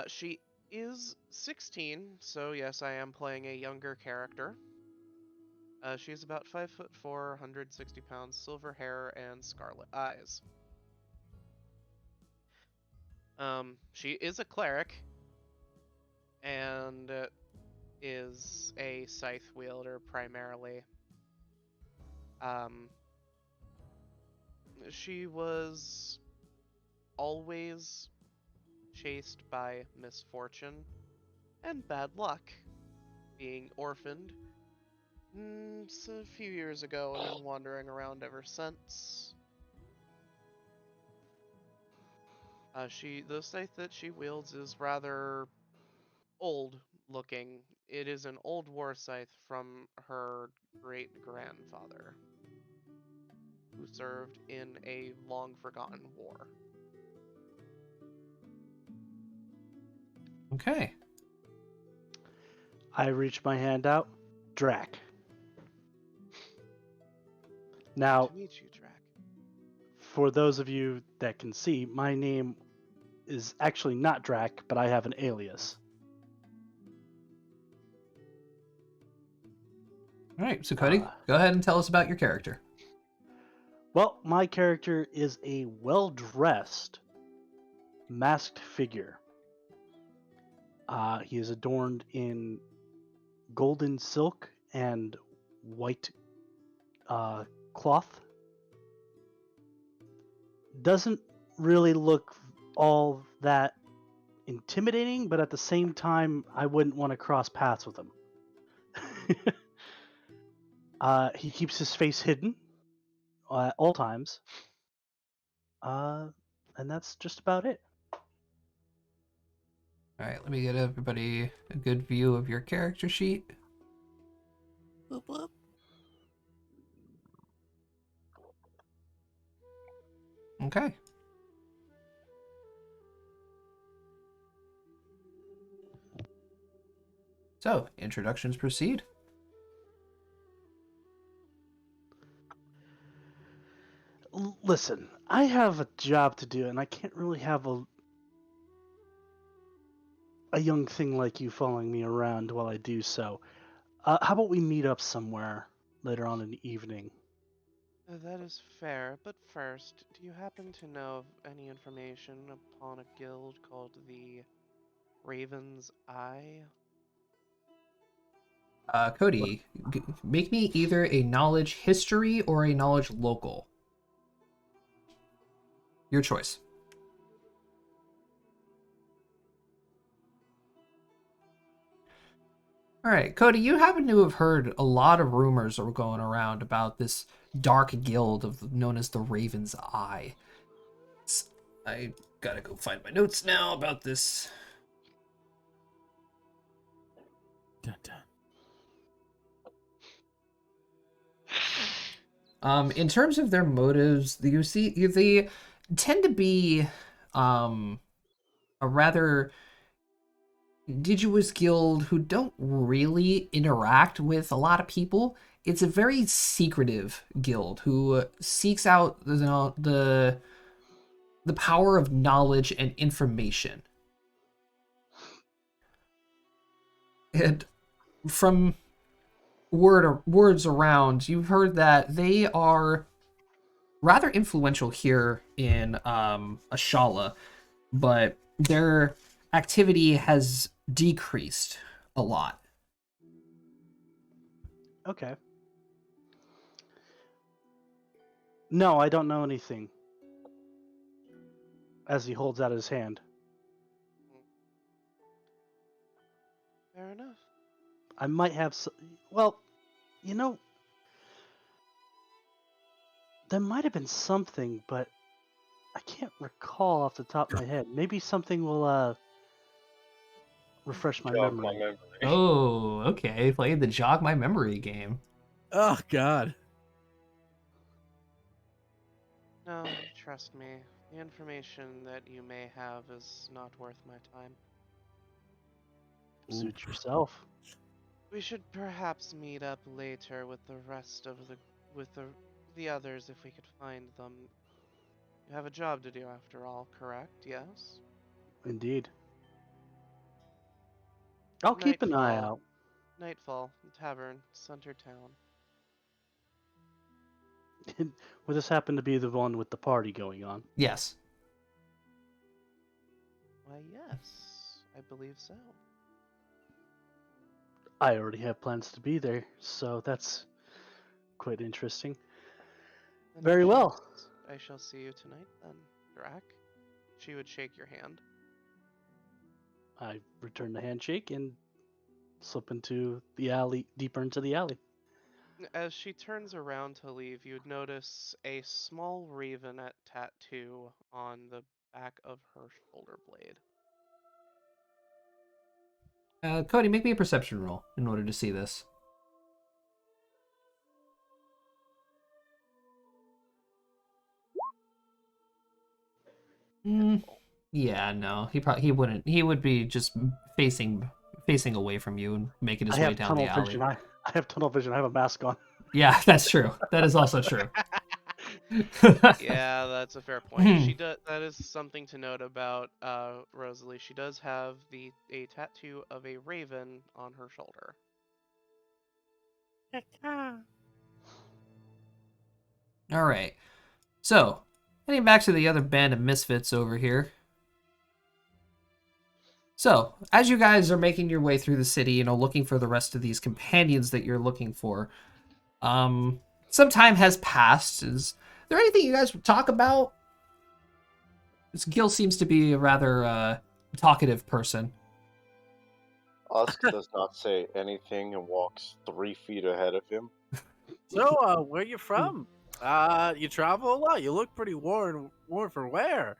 She is 16, so yes, I am playing a younger character. She's about 5'4", 160 pounds, silver hair, and scarlet eyes. She is a cleric, and is a scythe wielder primarily. Um, she was always chased by misfortune and bad luck, being orphaned a few years ago and then wandering around ever since. The scythe that she wields is rather old looking. It is an old war scythe from her great grandfather, who served in a long forgotten war. Okay. I reach my hand out. Drac. Now, To meet you, Drac. for those of you that can see, my name is actually not Drac, but I have an alias. All right, so Cody, go ahead and tell us about your character. Well, my character is a well-dressed, masked figure. He is adorned in golden silk and white cloth. Doesn't really look all that intimidating, but at the same time, I wouldn't want to cross paths with him. He keeps his face hidden at all times. And that's just about it. All right, let me get everybody a good view of your character sheet. Boop, boop. Okay. So, introductions proceed. Listen, I have a job to do, and I can't really have a young thing like you following me around while I do so. How about we meet up somewhere later on in the evening? That is fair, but first, do you happen to know of any information upon a guild called the Raven's Eye? Cody, make me either a knowledge history or a knowledge local. Your choice. All right, Cody, you happen to have heard a lot of rumors that were going around about this dark guild known as the Raven's Eye. I gotta go find my notes now about this. Dun, dun. In terms of their motives, you see they tend to be a rather deciduous guild who don't really interact with a lot of people. It's a very secretive guild who seeks out the power of knowledge and information. And from words around, you've heard that they are rather influential here in Ashala, but their activity has decreased a lot. Okay. No, I don't know anything. As he holds out his hand. Fair enough. I might have well, you know, there might have been something, but I can't recall off the top of my head. Maybe something will refresh my Jog my memory. memory. Oh, okay. Played the jog my memory game. Oh God. No, trust me. The information that you may have is not worth my time. Suit yourself. We should perhaps meet up later with the rest of the others if we could find them. You have a job to do after all, correct? Yes? Indeed. I'll keep an eye out. Nightfall, tavern, center town. Would this happen to be the one with the party going on? Yes. Why, yes, I believe so. I already have plans to be there, so that's quite interesting. Then Very well. I shall see you tonight then, Drac. She would shake your hand. I return the handshake and slip into the alley, deeper into the alley. As she turns around to leave, you'd notice a small ravenet tattoo on the back of her shoulder blade. Cody, make me a perception roll in order to see this. Yeah, no, he wouldn't. He would be just facing away from you and making his I way have down the tunnel alley. vision. I have tunnel vision. I have a mask on. Yeah, that's true. That is also true. Yeah, that's a fair point. She does. That is something to note about Rosalie. She does have a tattoo of a raven on her shoulder. All right. So, heading back to the other band of misfits over here. So, as you guys are making your way through the city, looking for the rest of these companions that you're looking for, some time has passed. Is there anything you guys would talk about? This Gil seems to be a rather talkative person. Usk does not say anything and walks 3 feet ahead of him. So, where you from? You travel a lot. You look pretty worn. Worn for where?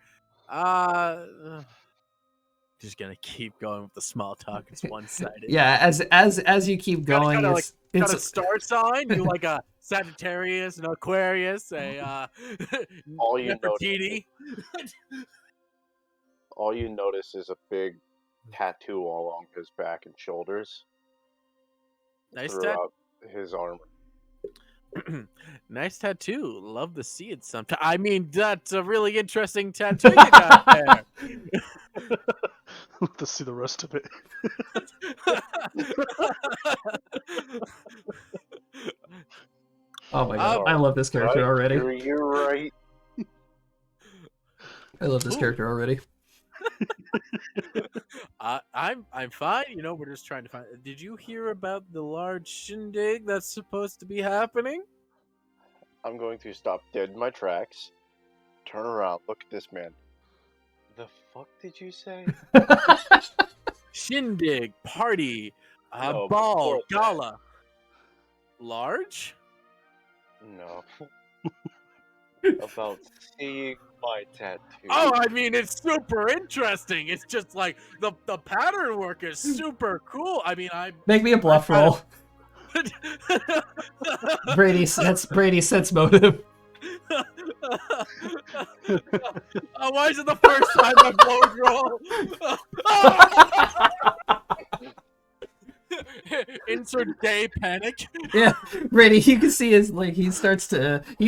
Just gonna keep going with the small talk. It's one-sided. Yeah, as you keep going, Got it's a star sign. You like a Sagittarius, an Aquarius, a All you Nefertiti. All you notice is a big tattoo along his back and shoulders Nice throughout his armor. nice tattoo. Love to see it sometime. I mean, that's a really interesting tattoo you got there. To see the rest of it. Oh my god, I love this character Right? already. You're right. I love this character already. I'm fine. We're just trying to find. Did you hear about the large shindig that's supposed to be happening? I'm going to stop dead in my tracks, turn around, look at this man. The fuck did you say? Shindig, party, No, ball, before that. gala. Large? No. About seeing my tattoo. Oh, I mean, it's super interesting. It's just like the pattern work is super cool. I mean, Make me a bluff roll. Brady sense motive. Oh, why is it the first time I blow roll? Insert day panic. Yeah, Brady, you can see he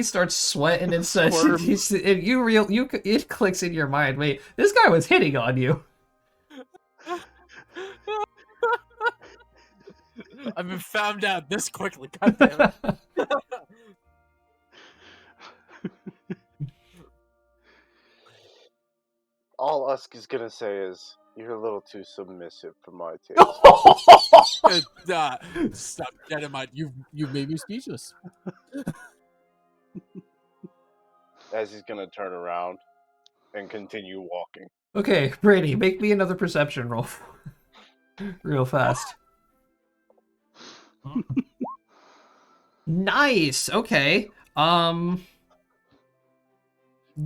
starts sweating and such. Squirm. It clicks in your mind. Wait, this guy was hitting on you. I've been found out this quickly. God damn it. All Usk is gonna say is, you're a little too submissive for my taste. Stop dead in my. You've made me speechless. As he's gonna turn around and continue walking. Okay, Brady, make me another perception roll. Real fast. Nice. Okay. Give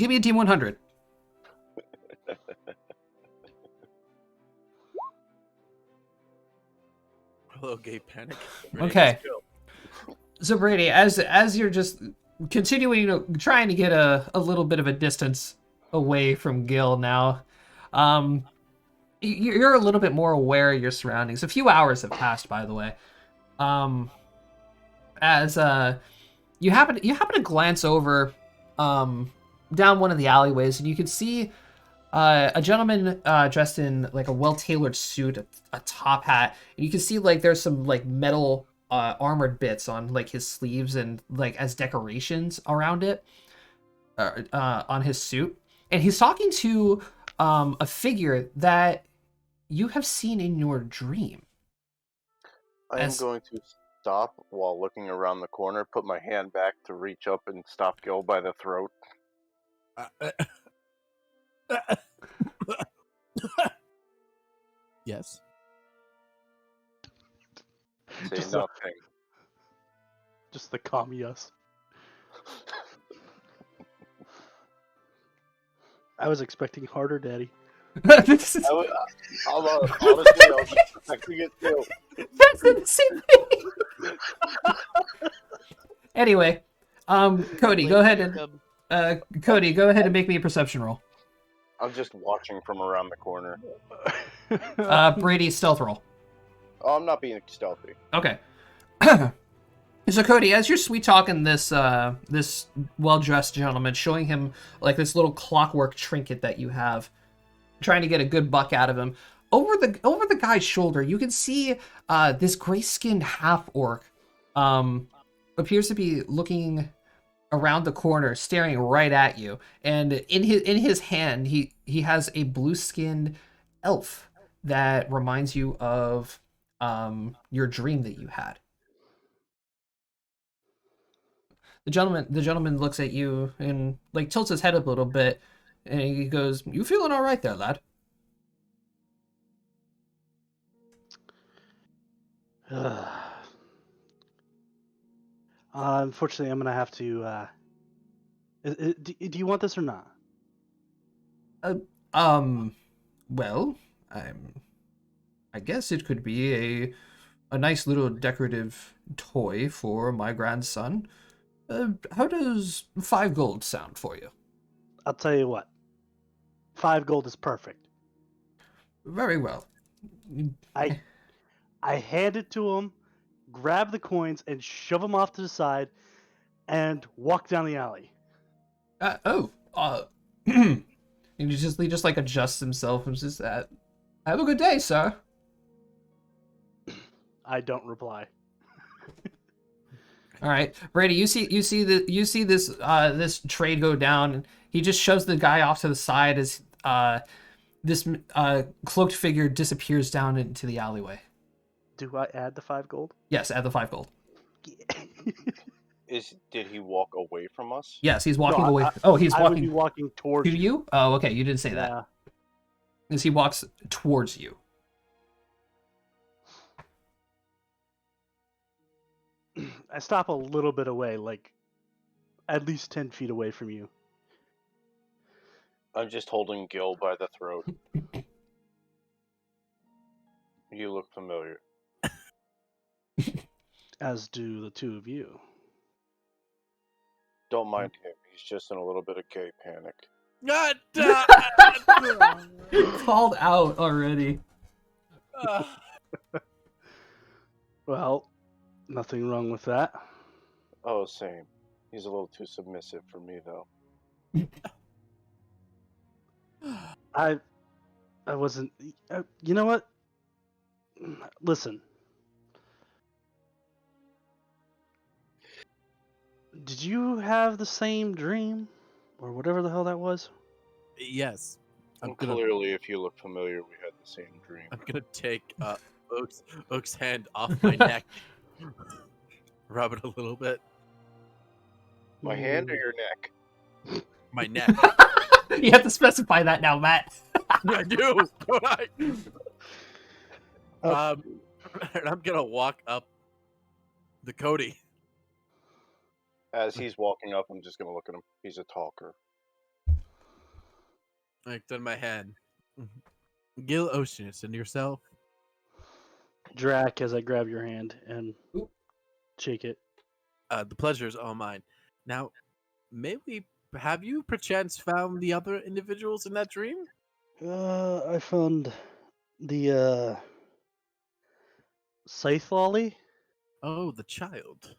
me a team 100. Hello, gay panic. Okay. So Brady, as you're just continuing to trying to get a little bit of a distance away from Gil now, you're a little bit more aware of your surroundings. A few hours have passed, by the way. As you happen to glance over down one of the alleyways, and you can see a gentleman dressed in like a well-tailored suit, a top hat, and you can see like there's some like metal armored bits on like his sleeves and like as decorations around it on his suit, and he's talking to a figure that you have seen in your dream. I am going to stop while looking around the corner, put my hand back to reach up and stop Gil by the throat. Yes. Say Just nothing. Just the calm yes. I was expecting harder, Daddy. Honestly, I was expecting it too. That's the same thing. Anyway, Cody, go ahead and make me a perception roll. I'm just watching from around the corner. Brady, stealth roll. Oh, I'm not being stealthy. Okay. So Cody, as you're sweet talking this this well-dressed gentleman, showing him like this little clockwork trinket that you have, trying to get a good buck out of him, over the guy's shoulder, you can see this gray-skinned half-orc appears to be looking around the corner, staring right at you, and in his hand he has a blue-skinned elf that reminds you of your dream that you had. The gentleman looks at you and like tilts his head up a little bit, and he goes, "You feeling all right there, lad?" Unfortunately, I'm gonna have to. Do you want this or not? Well, I guess it could be a nice little decorative toy for my grandson. How does 5 gold sound for you? I'll tell you what. 5 gold is perfect. Very well. I hand it to him, grab the coins, and shove them off to the side, and walk down the alley. And he just like adjusts himself and says, "Have a good day, sir." I don't reply. All right, Brady, you see this this trade go down, and he just shoves the guy off to the side as this cloaked figure disappears down into the alleyway. Do I add the 5 gold? Yes, add the 5 gold. Did he walk away from us? Yes, he's walking away. He's I walking would be walking towards to you. Oh, okay, you didn't say that. As he walks towards you. I stop a little bit away, like at least 10 feet away from you. I'm just holding Gil by the throat. You look familiar. As do the two of you. Don't mind him. He's just in a little bit of gay panic. Called out already. Well, nothing wrong with that. Oh, same. He's a little too submissive for me, though. I wasn't. You know what? Listen. Did you have the same dream, or whatever the hell that was? Yes. Clearly, if you look familiar, we had the same dream. I'm gonna take Oak's hand off my neck. Rub it a little bit. My hand or your neck? My neck. You have to specify that now, Matt. I do. Don't I? Oh, And I'm gonna walk up to Cody. As he's walking up, I'm just gonna look at him. He's a talker. I extend my hand. Gil Oceanus and yourself. Drac, as I grab your hand and Oop. shake it. The pleasure is all mine. Now, have you perchance found the other individuals in that dream? I found the scythe lolly. Oh, the child.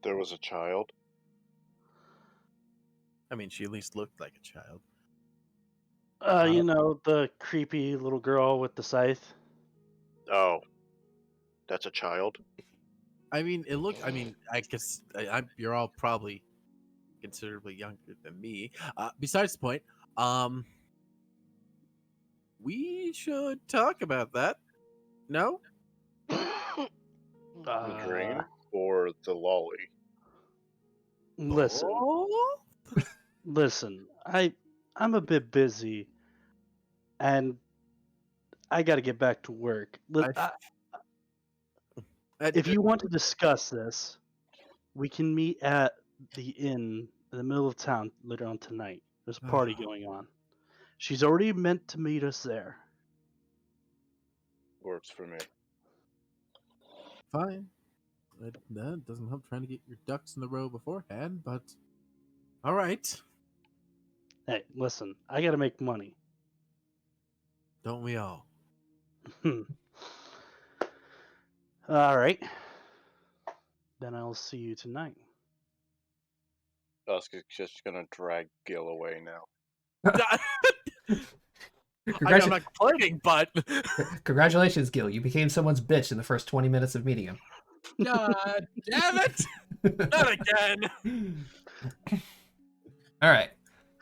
There was a child. I mean, she at least looked like a child. You know, the creepy little girl with the scythe. Oh, that's a child. I mean, I guess you're all probably considerably younger than me. Besides the point, we should talk about that. No? The dream or the lolly? Listen, Oh? listen. I'm a bit busy, and I got to get back to work. If you want to discuss this, we can meet at the inn in the middle of town later on tonight. There's a party going on. She's already meant to meet us there. Works for me. Fine. That doesn't help trying to get your ducks in the row beforehand, but all right. Hey, listen, I got to make money. Don't we all? All right. Then I'll see you tonight. Dusk is just gonna drag Gil away now. I'm not complaining, but Congratulations, Gil. You became someone's bitch in the first 20 minutes of meeting him. God damn it! Not again. All right.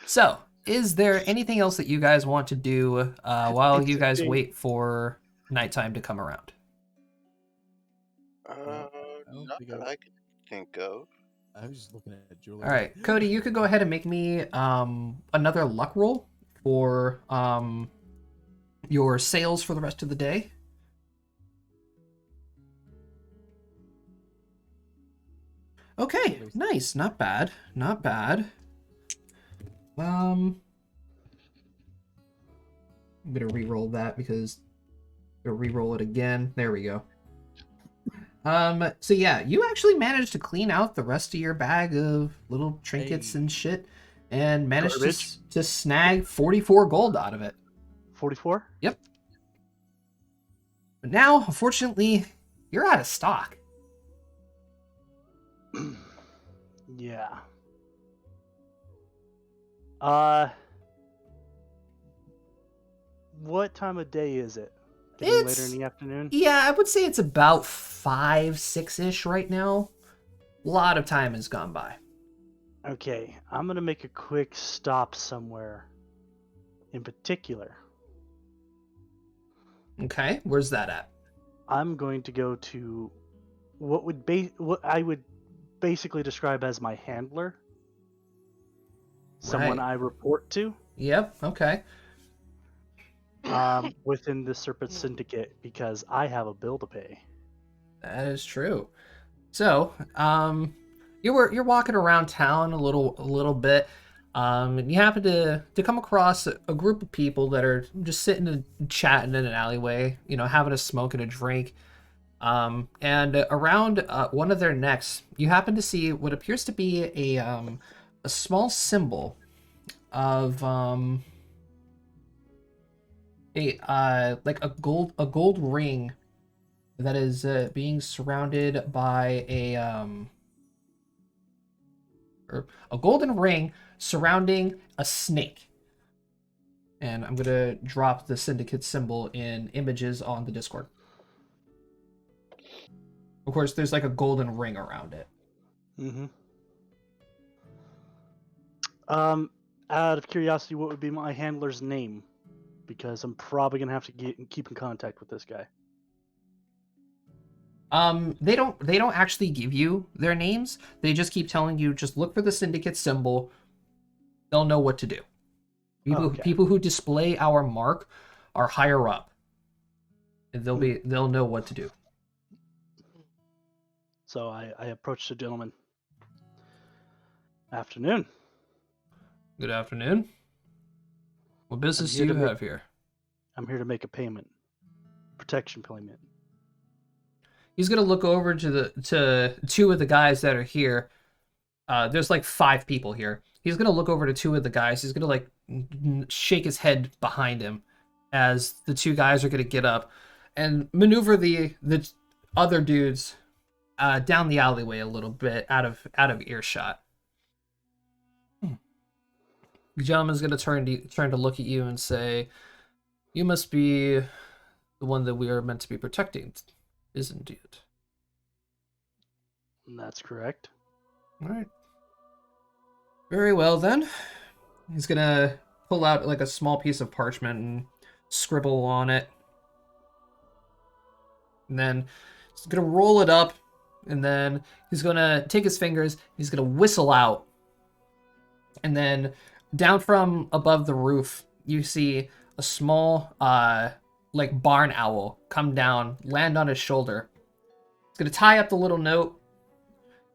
So, is there anything else that you guys want to do while you guys wait for nighttime to come around? Not that I can think of. I was just looking at Julie. All right, Cody, you could go ahead and make me another luck roll for your sales for the rest of the day. Okay, nice. Not bad. Not bad. I'm gonna re-roll that because I'm gonna re-roll it again. There we go. So yeah, you actually managed to clean out the rest of your bag of little trinkets and shit, and managed to snag 44 gold out of it. 44? Yep. But now, unfortunately, you're out of stock. Yeah. What time of day is it? Getting later in the afternoon? Yeah, I would say it's about 5, 6-ish right now. A lot of time has gone by. Okay, I'm gonna make a quick stop somewhere in particular. Okay, where's that at? I'm going to go to what I would basically describe as my handler. Someone Right. I report to. Yep, okay. Within the Serpent Syndicate because I have a bill to pay. That is true. So, you're walking around town a little bit. And you happen to come across a group of people that are just sitting and chatting in an alleyway, having a smoke and a drink. And around one of their necks, you happen to see what appears to be a small symbol of like a gold ring that is being surrounded by or a golden ring surrounding a snake. And I'm gonna drop the syndicate symbol in images on the Discord. Of course, there's like a golden ring around it. Mm-hmm. Out of curiosity, what would be my handler's name? Because I'm probably gonna have to keep in contact with this guy. They don't actually give you their names. They just keep telling you just look for the syndicate symbol. They'll know what to do. Okay. People who display our mark are higher up. And they'll know what to do. So I approached the gentleman. Afternoon. Good afternoon. What business do here you to make- have here? I'm here to make a payment. Protection payment. He's gonna look over to two of the guys that are here. There's like 5 people here. He's gonna look over to 2 of the guys. He's gonna like shake his head behind him as the 2 guys are gonna get up and maneuver the other dudes down the alleyway a little bit out of earshot. The gentleman's gonna turn to look at you and say, "You must be the one that we are meant to be protecting, isn't it?" That's correct. All right. Very well then. He's gonna pull out like a small piece of parchment and scribble on it. And then he's gonna roll it up, and then he's gonna take his fingers, he's gonna whistle out. And then down from above the roof, you see a small like barn owl come down, land on his shoulder. He's gonna tie up the little note,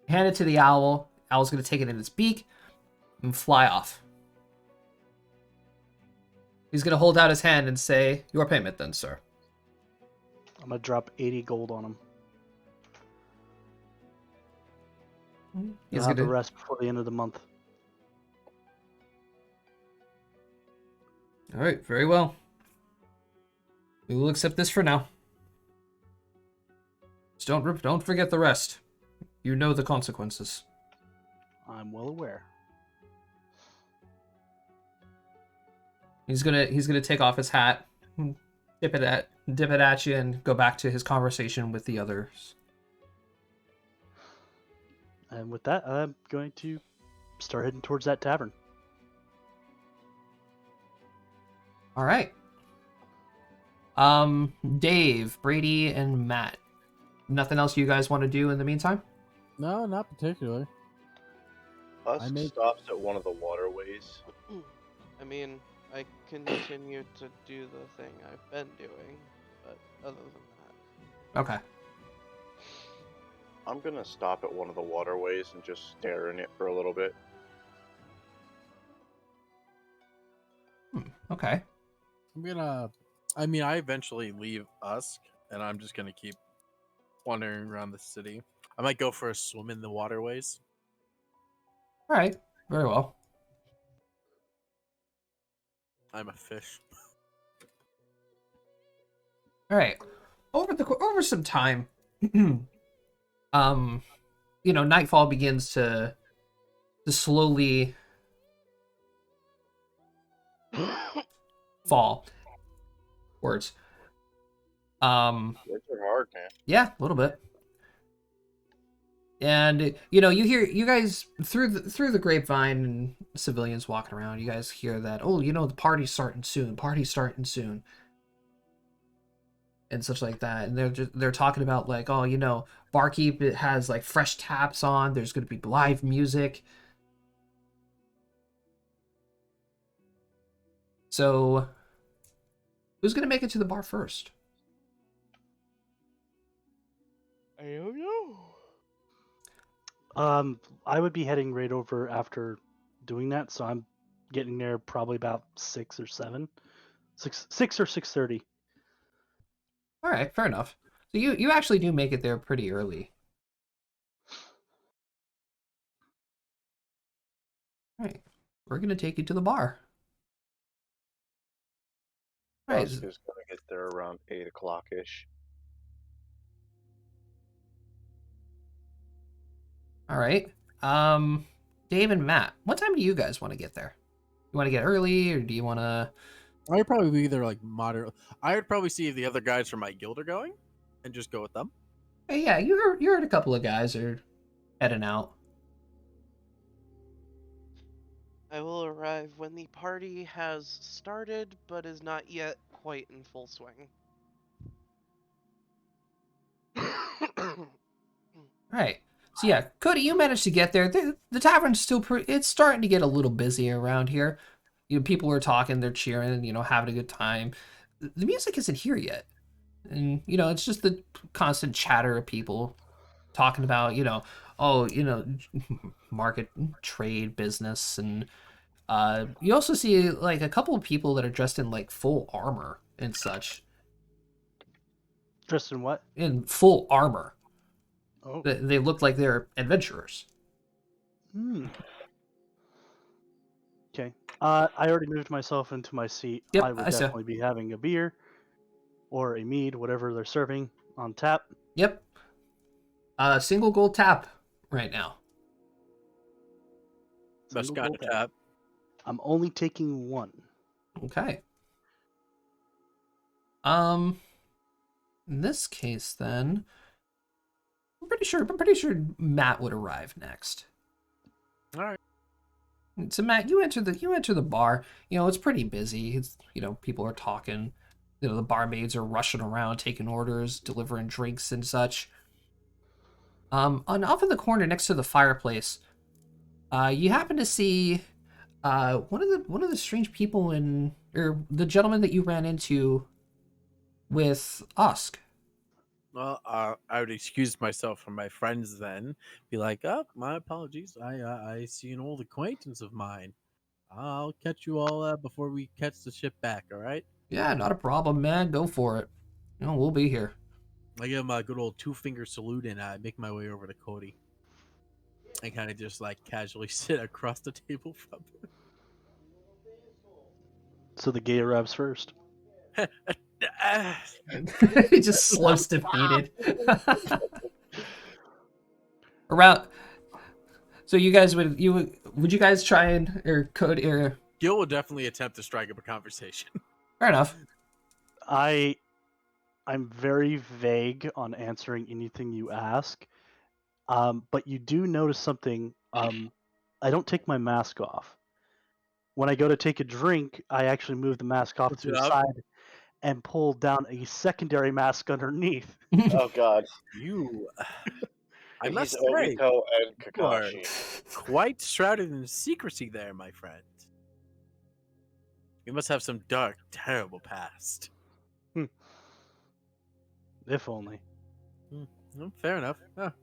hand it to the owl. Owl's gonna take it in its beak and fly off. He's gonna hold out his hand and say, "Your payment, then, sir." I'm gonna drop 80 gold on him. He's I'll have the gonna. rest before the end of the month. All right, very well. We will accept this for now. Just don't forget the rest. You know the consequences. I'm well aware. He's gonna take off his hat, dip it at you, and go back to his conversation with the others. And with that, I'm going to start heading towards that tavern. All right. Dave, Brady, and Matt. Nothing else you guys want to do in the meantime? No, not particularly. Husk stops at one of the waterways. I mean, I continue to do the thing I've been doing, but other than that. Okay. I'm gonna stop at one of the waterways and just stare in it for a little bit. Okay. I eventually leave Usk, and I'm just gonna keep wandering around the city. I might go for a swim in the waterways. All right. Very well. I'm a fish. All right. Over some time, nightfall begins to slowly fall. Words. Words are hard, man. Yeah, a little bit. And you guys through the grapevine and civilians walking around. You guys hear that? Oh, the party's starting soon. Party's starting soon. And such like that. And they're talking about like, oh, Barkeep has like fresh taps on. There's going to be live music. So, who's going to make it to the bar first? I don't know. I would be heading right over after doing that, so I'm getting there probably about 6 or 7. 6 or 6:30. All right, fair enough. So you actually do make it there pretty early. All right, we're going to take you to the bar. All right. Husk is gonna get there around 8 o'clock-ish. All right. Dave and Matt, what time do you guys want to get there? You want to get early, or do you want to? I'd probably be either like moderate. I would probably see if the other guys from my guild are going, and just go with them. Hey, yeah, you heard a couple of guys are heading out. I will arrive when the party has started, but is not yet quite in full swing. Right. So yeah, Cody, you managed to get there. The tavern's still pretty. It's starting to get a little busy around here. People are talking, they're cheering, having a good time. The music isn't here yet, and it's just the constant chatter of people talking about, oh, market, trade, business, and you also see like a couple of people that are dressed in like full armor and such. Dressed in what? In full armor. Oh. They look like they're adventurers. Hmm. Okay. I already moved myself into my seat. Yep, I would I saw. definitely be having a beer or a mead, whatever they're serving, on tap. Yep. Single gold tap right now. Must Single got gold a tap. tap. I'm only taking one. Okay. In this case, then, I'm pretty sure Matt would arrive next. All right. So Matt, you enter the bar. It's pretty busy. It's people are talking. The barmaids are rushing around, taking orders, delivering drinks and such. And off in the corner next to the fireplace, you happen to see one of the strange people or the gentleman that you ran into with Usk. Well, I would excuse myself from my friends then. Be like, oh, my apologies. I see an old acquaintance of mine. I'll catch you all before we catch the ship back, all right? Yeah, not a problem, man. Go for it. We'll be here. I give him a good old two-finger salute and I make my way over to Cody. I kind of just like casually sit across the table from him. So the gay arrives first. He just slopes defeated. Around. So you guys would you guys try and or could or Gil will definitely attempt to strike up a conversation. fair enough. I'm very vague on answering anything you ask. But you do notice something. I don't take my mask off. When I go to take a drink, I actually move the mask off Lift to it the up. side and pull down a secondary mask underneath. Oh God. You, I He's must say, Obito and you are Kakashi. quite shrouded in secrecy there, my friend. You must have some dark, terrible past. If only. Fair enough.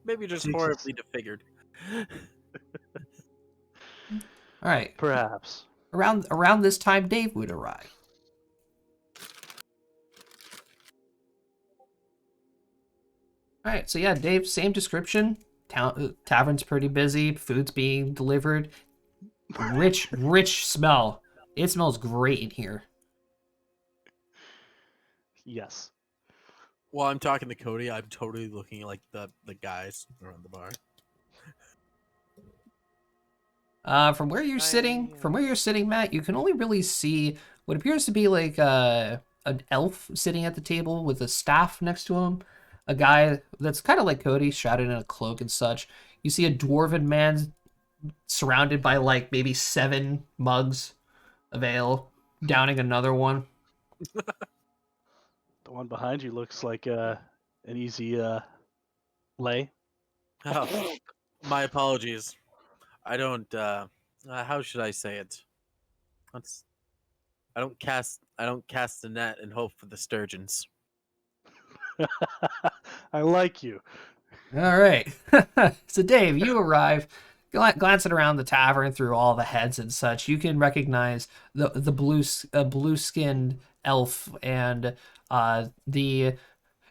Maybe just Jesus. horribly disfigured. All right. Perhaps. Around this time, Dave would arrive. All right. So yeah, Dave, same description. Tavern's pretty busy. Food's being delivered. Rich smell. It smells great in here. Yes. While I'm talking to Cody, I'm totally looking like the guys around the bar. From where you're sitting, Matt, you can only really see what appears to be like an elf sitting at the table with a staff next to him. A guy that's kind of like Cody, shrouded in a cloak and such. You see a dwarven man surrounded by like maybe 7 mugs of ale, downing another one. The one behind you looks like an easy lay. Oh, my apologies. I don't. How should I say it? I don't cast the net and hope for the sturgeons. I like you. All right. So, Dave, you arrive, glancing around the tavern through all the heads and such. You can recognize the blue-skinned elf and the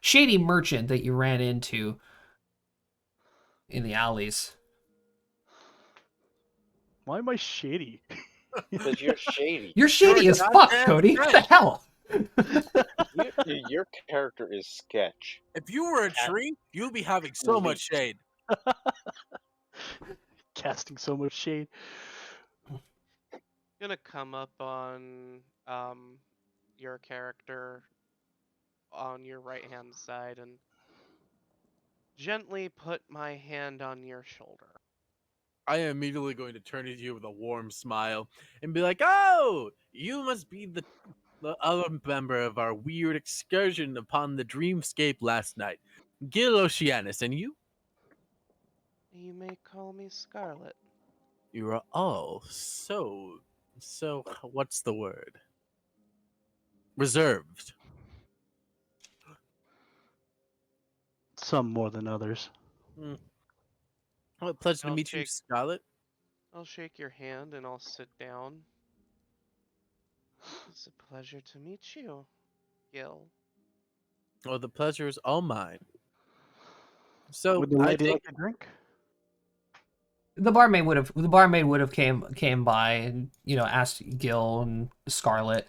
shady merchant that you ran into in the alleys. Why am I shady? Because you're shady. You're shady You're as fuck, goddamn Cody. What the sketch. hell? Your character is sketch. If you were a tree, you'd be having so much shade. Casting so much shade. Gonna come up on your character on your right hand side and gently put my hand on your shoulder. I am immediately going to turn to you with a warm smile and be like, "Oh, you must be the other member of our weird excursion upon the dreamscape last night, Gil Oceanus, and you?" You may call me Scarlet. You are all so. What's the word? Reserved. Some more than others. Hmm. Well, pleasure to I'll meet you, shake Scarlet. I'll shake your hand and I'll sit down. It's a pleasure to meet you, Gil. Well, the pleasure is all mine. So Would the I lady take like a drink? The barmaid would have came by and asked Gil and Scarlet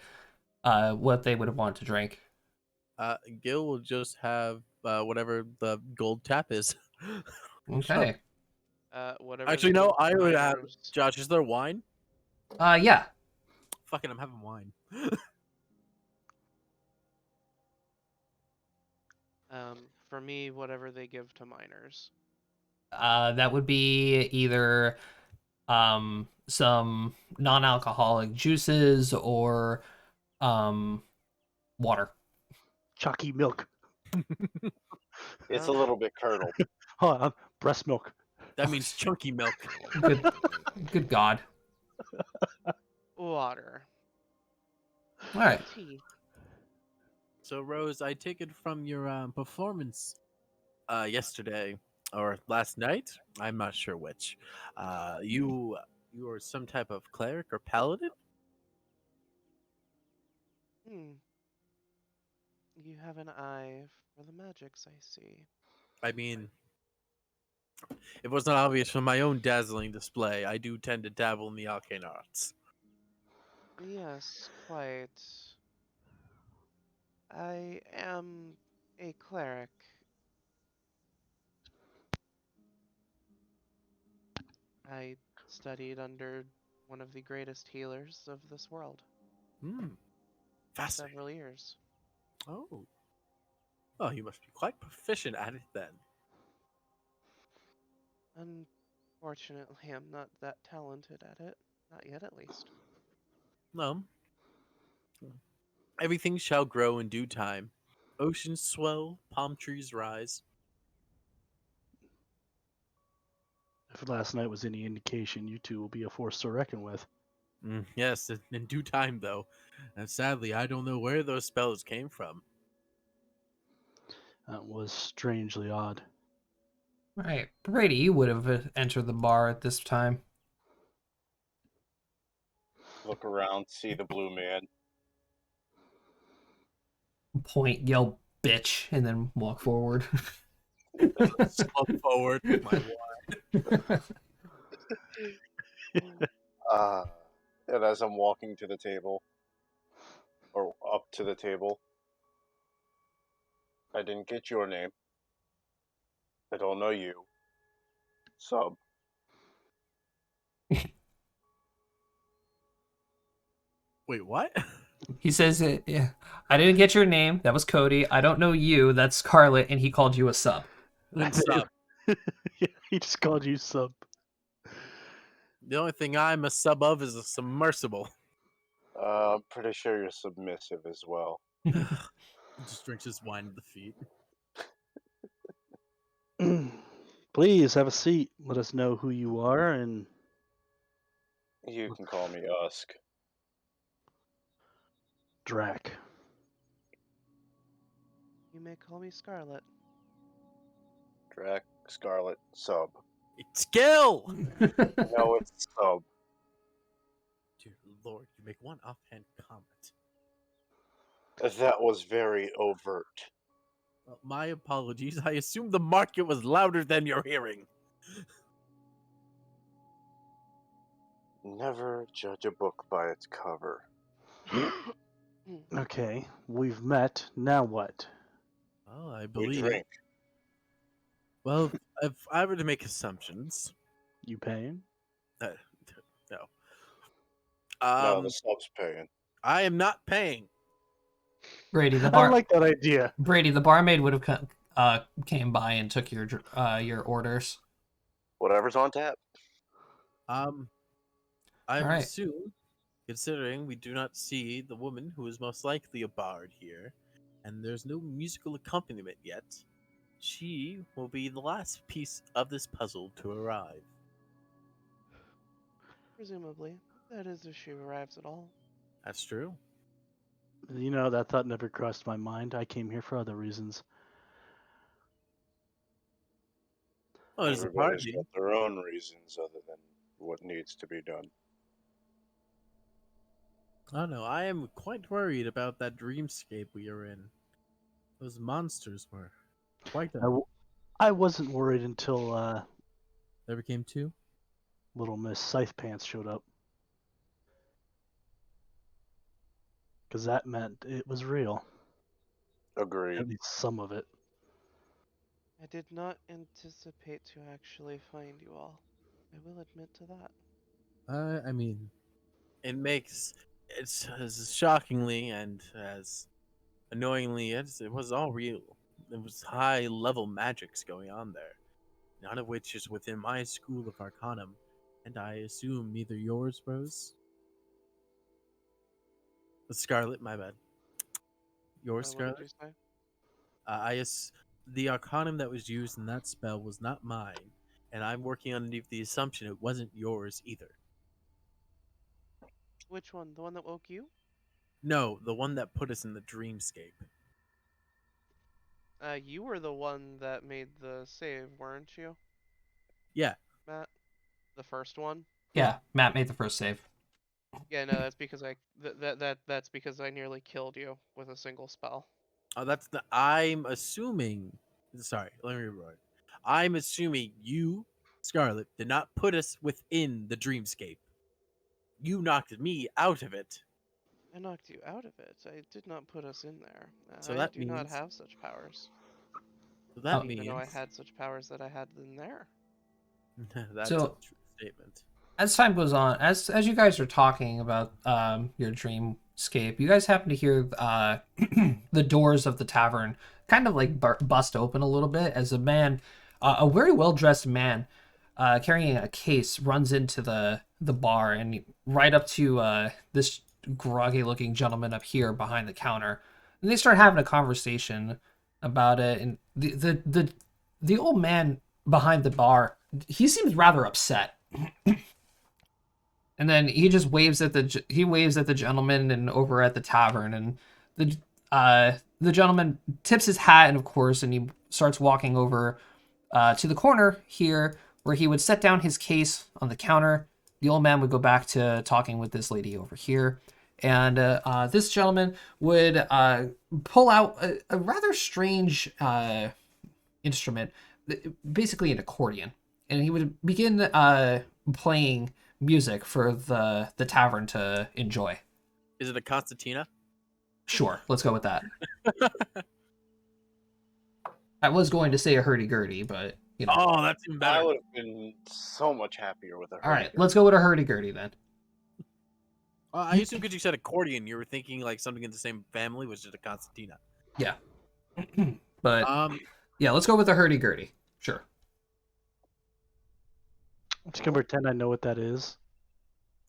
what they would have wanted to drink. Gil will just have whatever the gold tap is. Okay. Whatever they Actually, no, give I to would have. minors. Josh, is there wine? Yeah. Fucking, I'm having wine. For me, whatever they give to minors. That would be either some non-alcoholic juices or water. Chalky milk. It's a Um, little bit curdled. Hold on, breast milk. That means chunky milk. Good God. Water. All right. Tea. So, Rose, I take it from your performance yesterday or last night. I'm not sure which. You are some type of cleric or paladin. Hmm. You have an eye for the magics, I see. I mean, if it was not obvious from my own dazzling display, I do tend to dabble in the arcane arts. Yes, quite. I am a cleric. I studied under one of the greatest healers of this world Hmm, for fascinating. several years. Oh, well, you must be quite proficient at it then. Unfortunately, I'm not that talented at it. Not yet, at least. No, everything shall grow in due time. Oceans swell, palm trees rise. If last night was any indication, you two will be a force to reckon with. Yes, in due time, though. And sadly, I don't know where those spells came from. That was strangely odd. All right. Brady, you would have entered the bar at this time. Look around, see the blue man. Point, yell, bitch, and then walk forward. Slump forward with my wine. Uh, and as I'm walking to the table, or up to the table, I didn't get your name. I don't know you. Sub. Wait, what? He says, yeah, I didn't get your name. That was Cody. I don't know you. That's Scarlet. And he called you a sub. That's sub. Yeah, he just called you sub. The only thing I'm a sub of is a submersible. I'm pretty sure you're submissive as well. Just drinks his wine at the feet. Please have a seat. Let us know who you are and You can call me Usk. Drac. You may call me Scarlet. Drac, Scarlet, Sub. It's Gil! No, it's Sub. Dear Lord, you make one offhand comment. That was very overt. My apologies. I assumed the market was louder than your hearing. Never judge a book by its cover. Okay, we've met. Now what? Well, I We believe. drink. Well, if I were to make assumptions, You paying? no. No, the sub's paying. I am not paying. Brady, the I bar. like that idea. Brady, the barmaid would have came by and took your orders. Whatever's on tap. I All would right. assume, considering we do not see the woman who is most likely a bard here, and there's no musical accompaniment yet, she will be the last piece of this puzzle to arrive. Presumably. That is if she arrives at all. That's true. You know, that thought never crossed my mind. I came here for other reasons. Oh, there's a Everybody's party. got their own reasons other than what needs to be done. I don't know. I am quite worried about that dreamscape we are in. Those monsters were quite I wasn't worried until There became two. little Miss Scythe Pants showed up. Because that meant it was real. Agreed. At least some of it. I did not anticipate to actually find you all. I will admit to that. I mean, it's as shockingly and as annoyingly as it was all real. There was high level magics going on there, none of which is within my school of Arcanum, and I assume neither yours, Rose. Scarlet, my bad. Yours, What did Scarlet. you say? The Arcanum that was used in that spell was not mine, and I'm working underneath the assumption it wasn't yours either. Which one? The one that woke you? No, the one that put us in the dreamscape. You were the one that made the save, weren't you, Yeah. Matt? The first one? Yeah, Matt made the first save. Yeah, no, that's because that's because I nearly killed you with a single spell. Oh, I'm assuming. Sorry, let me reword. I'm assuming you, Scarlet, did not put us within the dreamscape. You knocked me out of it. I knocked you out of it. I did not put us in there. So I that do not means. have such powers. So I that Oh. didn't even know I means. had such powers that I had in there. That's So- a true statement. As time goes on, as you guys are talking about your dreamscape, you guys happen to hear the doors of the tavern kind of like bust open a little bit as a man, a very well dressed man, carrying a case, runs into the bar and right up to this groggy looking gentleman up here behind the counter, and they start having a conversation about it. And the old man behind the bar, he seems rather upset. And then he just waves at the gentleman and over at the tavern, and the gentleman tips his hat, and of course, and he starts walking over to the corner here where he would set down his case on the counter. The old man would go back to talking with this lady over here, and this gentleman would pull out a rather strange instrument, basically an accordion, and he would begin playing music for the tavern to enjoy. Is it a concertina? Sure, let's go with that. I was going to say a hurdy-gurdy, but you know. Oh, that's even better. I would have been so much happier with a All right, hurdy-gurdy. let's go with a hurdy-gurdy then. I assume because you said accordion, you were thinking like something in the same family, which is a concertina. Yeah. But Um, yeah, let's go with a hurdy-gurdy. Sure. I'm just gonna pretend I know what that is.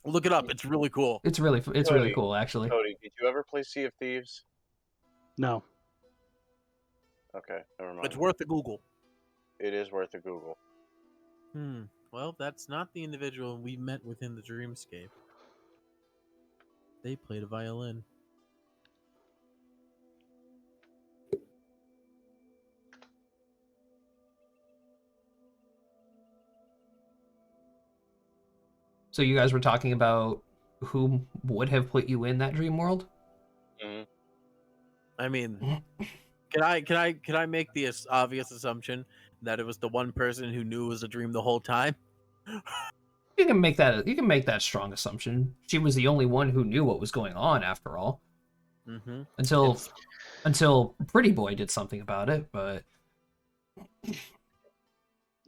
look it up. It's really cool. It's really Cody. cool actually. Cody, did you ever play Sea of Thieves? No. Okay, never mind. It's worth a Google. It is worth a Google. Well, that's not the individual we met within the dreamscape. They played a violin. So you guys were talking about who would have put you in that dream world? Mm-hmm. I mean, can I make the obvious assumption that it was the one person who knew it was a dream the whole time? You can make that strong assumption. She was the only one who knew what was going on after all. Mm-hmm. Until Pretty Boy did something about it, but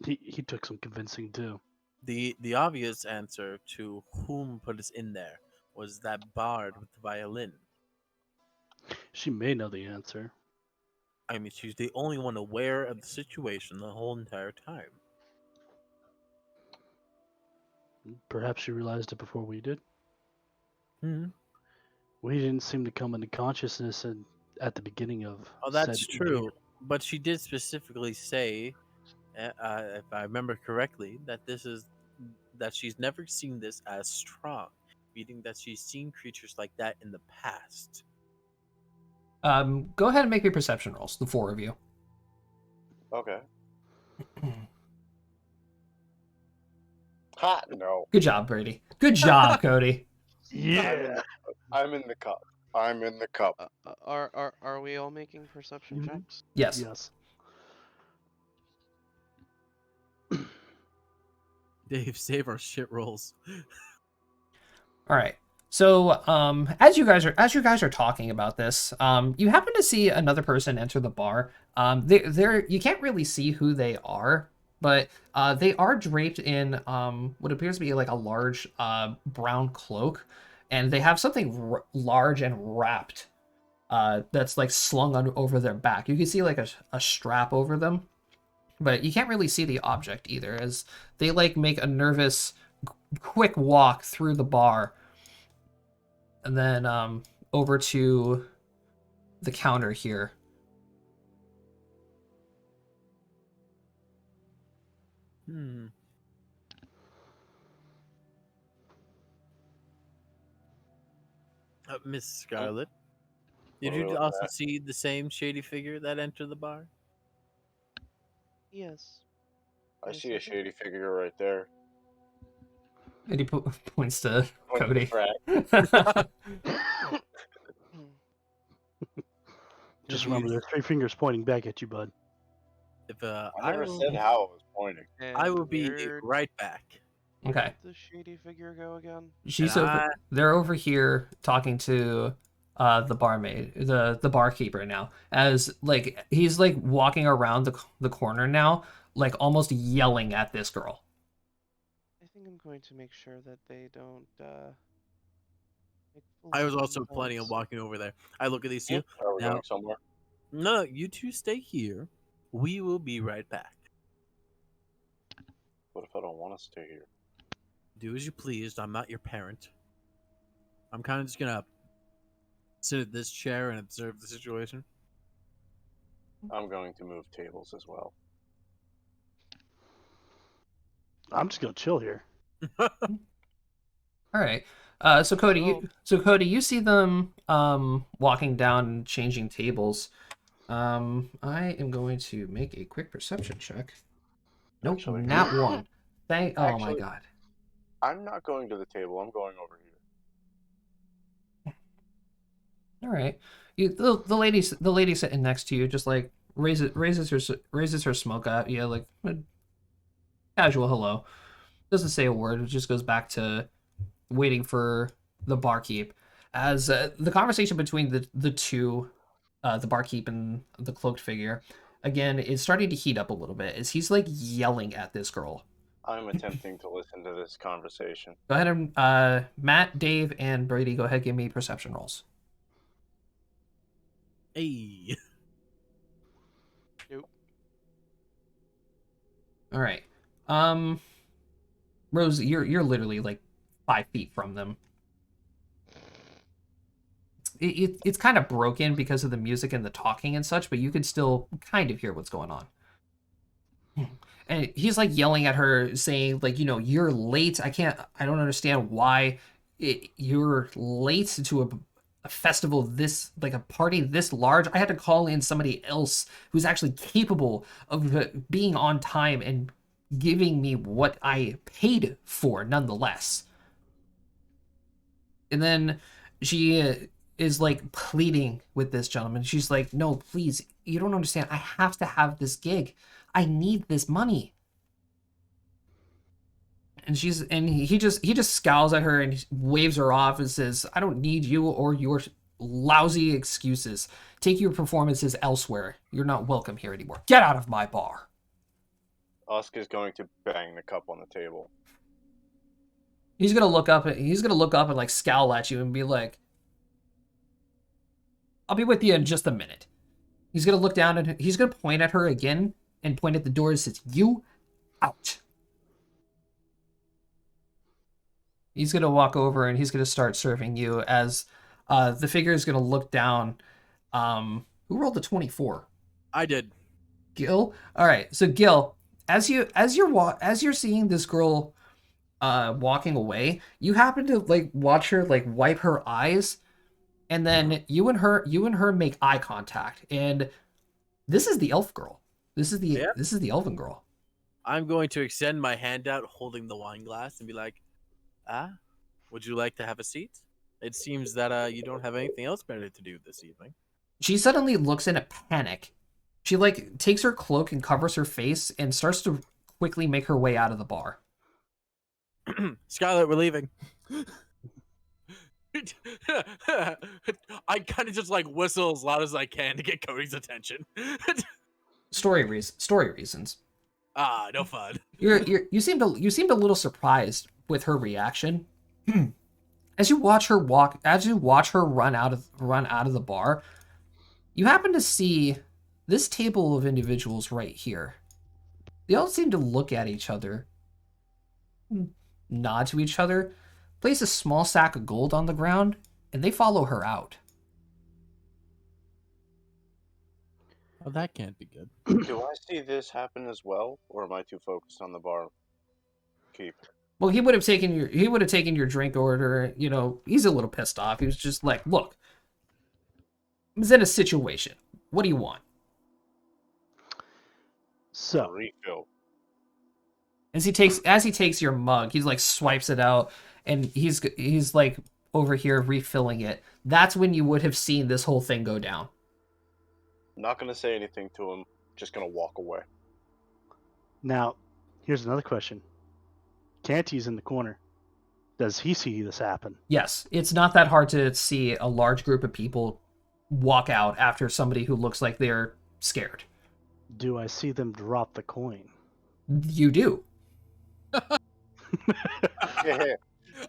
He took some convincing too. The obvious answer to whom put us in there was that bard with the violin. She may know the answer. I mean, she's the only one aware of the situation the whole entire time. Perhaps she realized it before we did. Hmm. We didn't seem to come into consciousness at the beginning of. Oh, that's said true. But she did specifically say, if I remember correctly, that she's never seen this as strong, meaning that she's seen creatures like that in the past. Go ahead and make your perception rolls, the four of you. Okay. Ha! No. Good job, Brady. Good job, Cody. Yeah. I'm in the cup. I'm in the cup. Are we all making perception Mhm. checks? Yes. Yes. Dave, save our shit rolls. All right. So, as you guys are talking about this, you happen to see another person enter the bar. They're you can't really see who they are, but they are draped in what appears to be like a large brown cloak, and they have something large and wrapped that's like slung over their back. You can see like a strap over them, but you can't really see the object either, as they like make a nervous, quick walk through the bar and then over to the counter here. Miss Scarlet, did What are we you looking also at? see the same shady figure that entered the bar? Yes. I Yes, see I a did. shady figure right there. And he points to Points Cody. to Just If remember, you- there's 3 fingers pointing back at you, bud. If I I never will, said how I was pointing. I And will be where right back. Okay. did the shady figure go again? She's And over. They're over here talking to the barmaid, the barkeeper now. As like he's like walking around the corner now, like almost yelling at this girl. I think I'm going to make sure that they don't make fools I was of also planning on themselves. walking over there. I look at these two. Are we Now, going somewhere? no, you two stay here. We will be right back. What if I don't want to stay here? Do as you please. I'm not your parent. I'm kind of just gonna sit at this chair and observe the situation. I'm going to move tables as well. I'm just gonna chill here. All right. So Cody, Oh. you see them walking down and changing tables. I am going to make a quick perception check. Nope, Actually- not one. Oh my Actually- god. I'm not going to the table. I'm going over here. All right. The lady sitting next to you just like raises her smoke at you like a casual hello. Doesn't say a word. It just goes back to waiting for the barkeep. As the conversation between the two, the barkeep and the cloaked figure, again is starting to heat up a little bit. As he's like yelling at this girl. I'm attempting to listen to this conversation. Go ahead and Matt, Dave, and Brady. Go ahead, give me perception rolls. Hey. Nope. All right. Rose, you're literally like 5 feet from them. It's kind of broken because of the music and the talking and such, but you can still kind of hear what's going on. And he's like yelling at her, saying like, you're late. I don't understand why you're late to a festival this, like a party this large. I had to call in somebody else who's actually capable of being on time and giving me what I paid for nonetheless. And then she is like pleading with this gentleman. She's like, no, please, you don't understand. I have to have this gig. I need this money. And he just scowls at her and waves her off and says, I don't need you or your lousy excuses. Take your performances elsewhere. You're not welcome here anymore. Get out of my bar. Oscar's going to bang the cup on the table. He's gonna look up and like scowl at you and be like, I'll be with you in just a minute. He's gonna look down and he's gonna point at her again and point at the door and says, you out. He's gonna walk over and he's gonna start serving you as the figure is gonna look down. Who rolled the 24? I did. Gil. All right. So Gil, as you're seeing this girl walking away, you happen to like watch her like wipe her eyes, and then you and her make eye contact, and this is the elf girl. Yeah. This is the elven girl. I'm going to extend my hand out holding the wine glass and be like, would you like to have a seat? It seems that you don't have anything else better to do this evening. She suddenly looks in a panic. She like takes her cloak and covers her face and starts to quickly make her way out of the bar. Scarlet, we're leaving. I kind of just like whistle as loud as I can to get Cody's attention. Story reasons. No fun. You seemed a little surprised with her reaction. As you watch her run out of the bar, you happen to see this table of individuals right here. They all seem to look at each other, nod to each other, place a small sack of gold on the ground, and they follow her out. Oh, that can't be good. Do I see this happen as well, or am I too focused on the bar keep? Well, he would have taken your drink order. You know, he's a little pissed off. He was just like, "Look, I was in a situation. What do you want?" So Refill. As he takes your mug, he's like swipes it out, and he's like over here refilling it. That's when you would have seen this whole thing go down. Not gonna say anything to him. Just gonna walk away. now, here's another question. Canty's in the corner. Does he see this happen? Yes, it's not that hard to see a large group of people walk out after somebody who looks like they're scared. Do I see them drop the coin? You do. Yeah.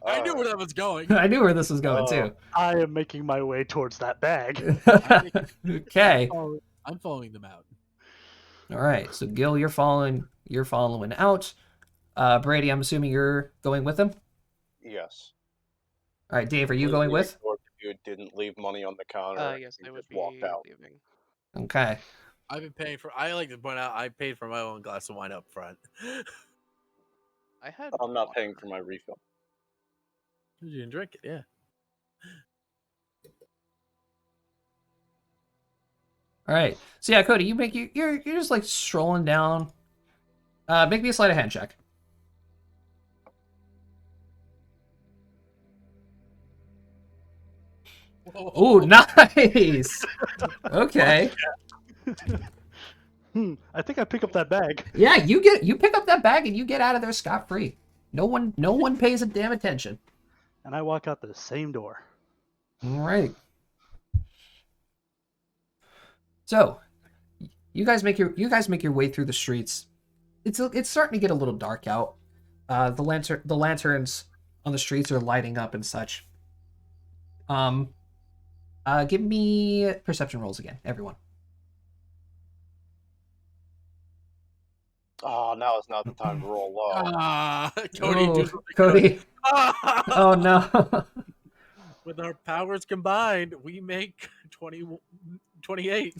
I knew where that was going. I knew where this was going too. I am making my way towards that bag. Okay. I'm following them out. All right. So Gil, you're following out. Brady, I'm assuming you're going with him. Yes. All right, Dave, are you going with? Dude didn't leave money on the counter. Yes, and I would just be walked out. leaving. Okay. I've been paying for. I like to point out. I paid for my own glass of wine up front. I had. I'm not water. paying for my refill. You didn't drink it, yeah. All right. So yeah, Cody, you're just like strolling down. Make me a sleight of hand check. Oh, nice. Okay. I think I pick up that bag. Yeah, you pick up that bag and you get out of there scot free. No one pays a damn attention. And I walk out the same door. All right. So, you guys make your way through the streets. It's starting to get a little dark out. The lanterns on the streets are lighting up and such. Give me perception rolls again, everyone. Oh, now is not the time to roll low. Cody, Oh, do something Cody. good. Oh no. With our powers combined, we make 28.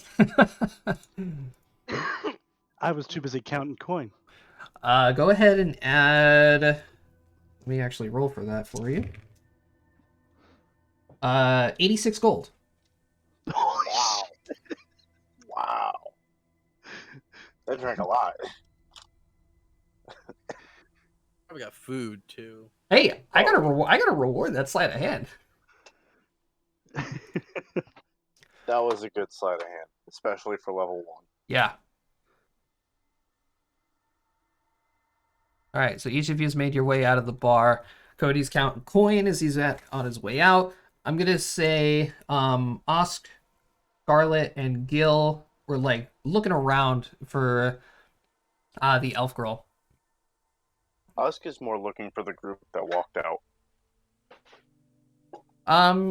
I was too busy counting coin. Go ahead and add. Let me actually roll for that for you. 86 gold. Wow. Wow. They drank a lot. We got food too. Hey, I gotta reward that sleight of hand. That was a good sleight of hand, especially for level 1. Yeah. All right, so each of you has made your way out of the bar. Cody's counting coin as he's on his way out. I'm gonna say, Osk, Scarlet, and Gil were like looking around for the elf girl. Usk is more looking for the group that walked out.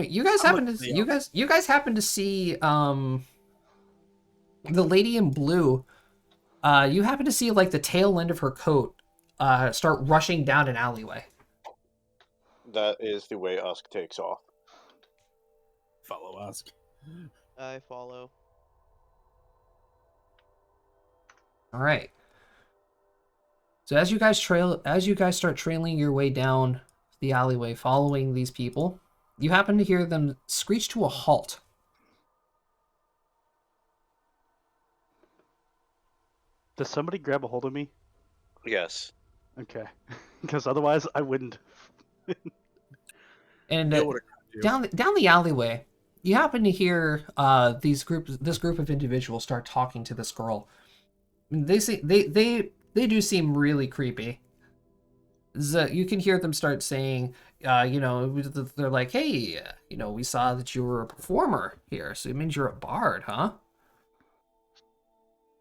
You guys happen to see the lady in blue. You happen to see like the tail end of her coat start rushing down an alleyway. That is the way Usk takes off. Follow Osk. I follow. All right. So as you guys start trailing your way down the alleyway, following these people, you happen to hear them screech to a halt. Does somebody grab a hold of me? Yes. Okay, because otherwise I wouldn't. And It would've grabbed you. down the alleyway, you happen to hear this group of individuals start talking to this girl. They do seem really creepy. So you can hear them start saying, they're like, "Hey, we saw that you were a performer here, so it means you're a bard, huh?"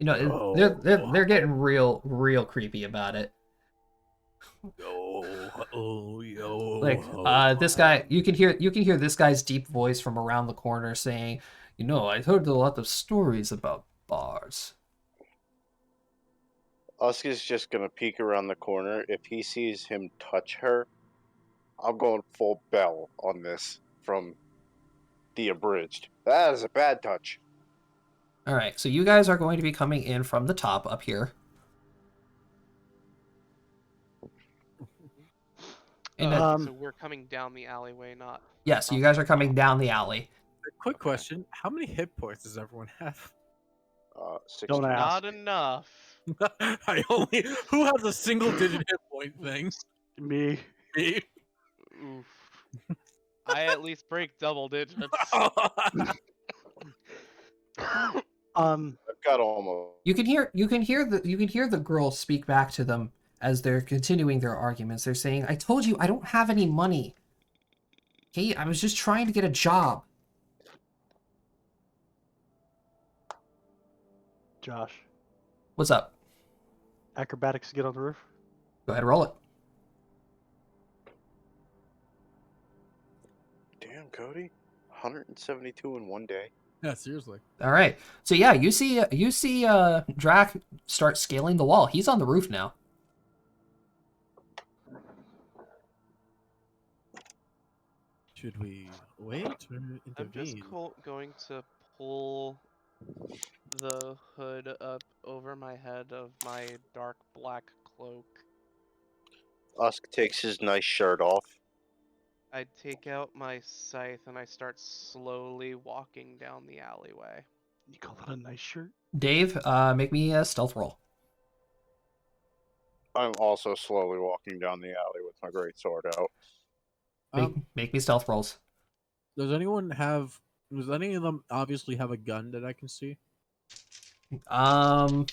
They're getting real creepy about it. Like this guy, you can hear this guy's deep voice from around the corner saying, "I heard a lot of stories about bars." Usk is just gonna peek around the corner. If he sees him touch her, I'm going full bell on this from the abridged. That is a bad touch. All right, so you guys are going to be coming in from the top up here. And So we're coming down the alleyway, not. yes, you guys are coming down the alley. Quick question: how many hit points does everyone have? 16. Don't ask. Not enough. Who has a single digit hit point thing? Me. Me. Oof. I at least break double digits. Um, I've got almost. You can hear the girl speak back to them as they're continuing their arguments. They're saying, "I told you I don't have any money. Hey, I was just trying to get a job." Josh, What's up? acrobatics to get on the roof. Go ahead, roll it. Damn, Cody. 172 in one day. Yeah, seriously. All right. So yeah, you see Drac start scaling the wall. He's on the roof now. Should we wait or intervene? I'm just going to pull the hood up over my head of my dark black cloak. Usk takes his nice shirt off. I take out my scythe and I start slowly walking down the alleyway. You call that a nice shirt? Dave, make me a stealth roll. I'm also slowly walking down the alley with my great sword out. Make me stealth rolls. Does any of them obviously have a gun that I can see? From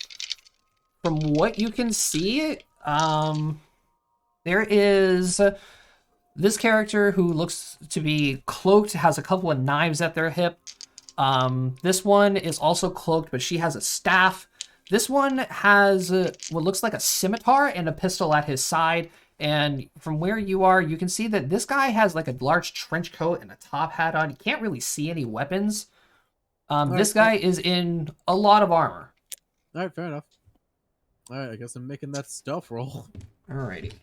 what you can see, there is this character who looks to be cloaked, has a couple of knives at their hip. This one is also cloaked, but she has a staff. This one has what looks like a scimitar and a pistol at his side. And from where you are, you can see that this guy has like a large trench coat and a top hat on. You can't really see any weapons. This guy is in a lot of armor. All right, fair enough. All right, I guess I'm making that stealth roll. Alrighty.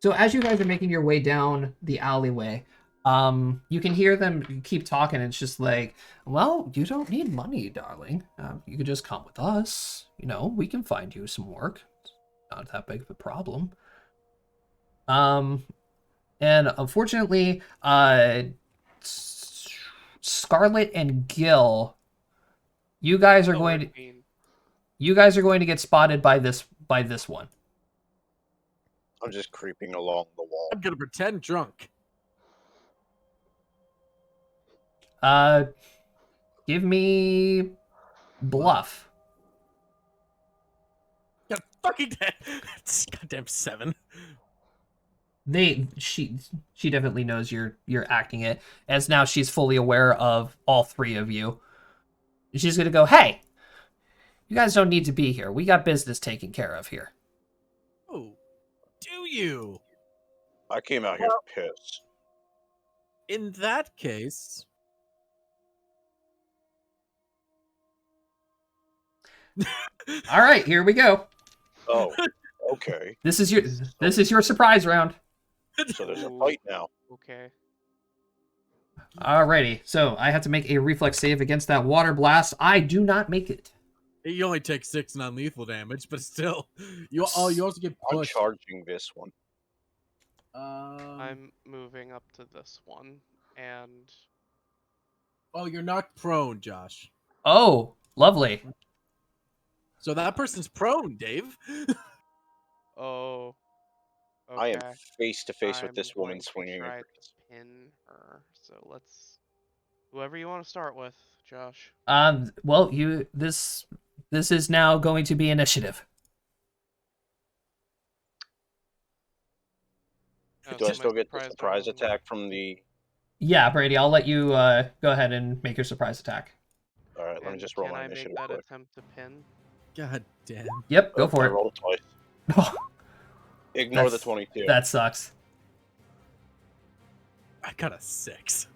So as you guys are making your way down the alleyway, you can hear them keep talking. It's just like, "Well, you don't need money, darling. You could just come with us. We can find you some work. It's not that big of a problem." And unfortunately, Scarlet and Gil, you guys are going to get spotted by this one. I'm just creeping along the wall. I'm gonna pretend drunk. Give me bluff. God fucking dead. It's goddamn 7. She definitely knows you're acting it, as now she's fully aware of all three of you. She's gonna go, "Hey, you guys don't need to be here. We got business taken care of here." Oh, do you? I came out here pissed. In that case, All right, here we go. Oh, okay. This is your surprise round. So there's a fight now. Okay. Alrighty, so I have to make a reflex save against that water blast. I do not make it. You only take 6 non-lethal damage, but still, you also get I'm pushed. charging this one. I'm moving up to this one, and Oh, you're knocked prone, Josh. Oh, lovely. So that person's prone, Dave. oh, I am okay. face to face with I'm this going woman to swinging try her. to pin her. So let's, whoever you want to start with, Josh. Well, this is now going to be initiative. Oh, Do I so still my get the surprise surprise round attack from the? Yeah, Brady, I'll let you go ahead and make your surprise attack. All right, let me And just roll can my I make initiative that quick. attempt to pin? God damn. Yep, go Oh, for I it. rolled it twice. Ignore the That's- 22. That sucks. I got a 6.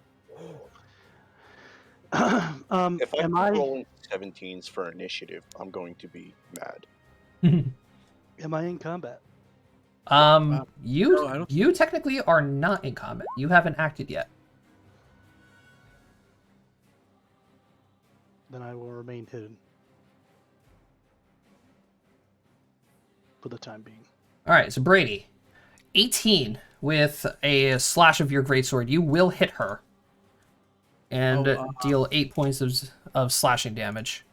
If I am keep I rolling 17s for initiative, I'm going to be mad. am I in combat? You No, I don't- you technically are not in combat. You haven't acted yet. Then I will remain hidden for the time being. All right, so Brady, 18 with a slash of your greatsword. You will hit her and deal 8 points of slashing damage.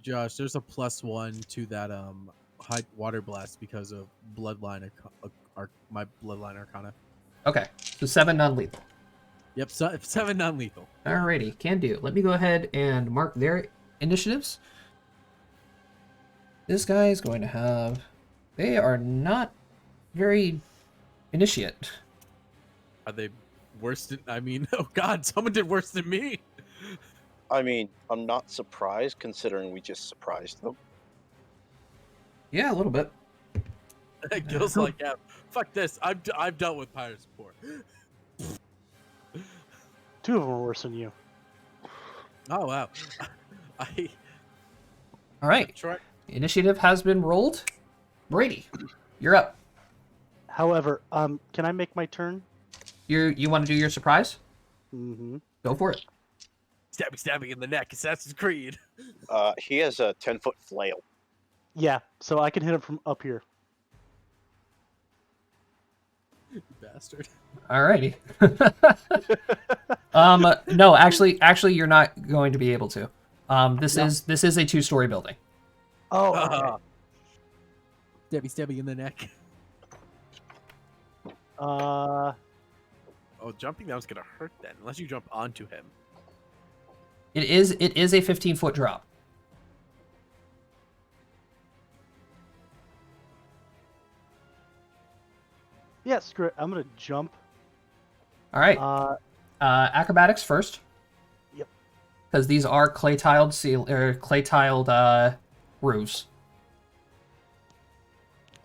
Josh, there's a +1 to that high water blast because of bloodline my bloodline arcana. Okay, so 7 non-lethal. Yep, 7 non-lethal. Alrighty, can do. Let me go ahead and mark their initiatives. This guy is going to have... They are not very initiate. Are they worse than? I mean, oh God, someone did worse than me. I mean, I'm not surprised considering we just surprised them. Yeah, a little bit. Gil's like, yeah, fuck this. I've dealt with pirates before. 2 of them are worse than you. Oh wow. I All right, try. initiative has been rolled. Brady, you're up. However, can I make my turn? You want to do your surprise? Mm-hmm. Go for it. Stabbing in the neck. Assassin's Creed. He has a 10-foot flail. Yeah, so I can hit him from up here. You bastard. Alrighty. No, actually, you're not going to be able to. This No. is a 2-story building. Oh, okay. Stabbing in the neck. Uh, Oh, jumping down's gonna hurt then, unless you jump onto him. It is a 15-foot drop. yeah, screw it. I'm gonna jump. All right. Acrobatics first. Yep. Because these are clay tiled roofs.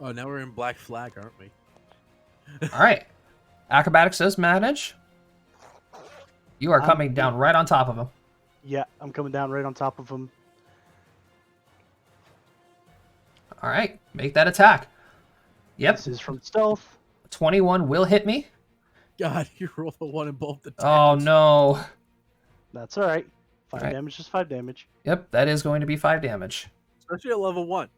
Oh, now we're in Black Flag, aren't we? All right. Acrobatics does manage. You are coming down right on top of him. Yeah, I'm coming down right on top of him. All right. Make that attack. Yep. This is from stealth. 21 will hit me. God, you rolled a 1 in both the Oh attacks. no. That's all right. 5 Alright. damage is 5 damage. Yep, that is going to be 5 damage. Especially at level 1.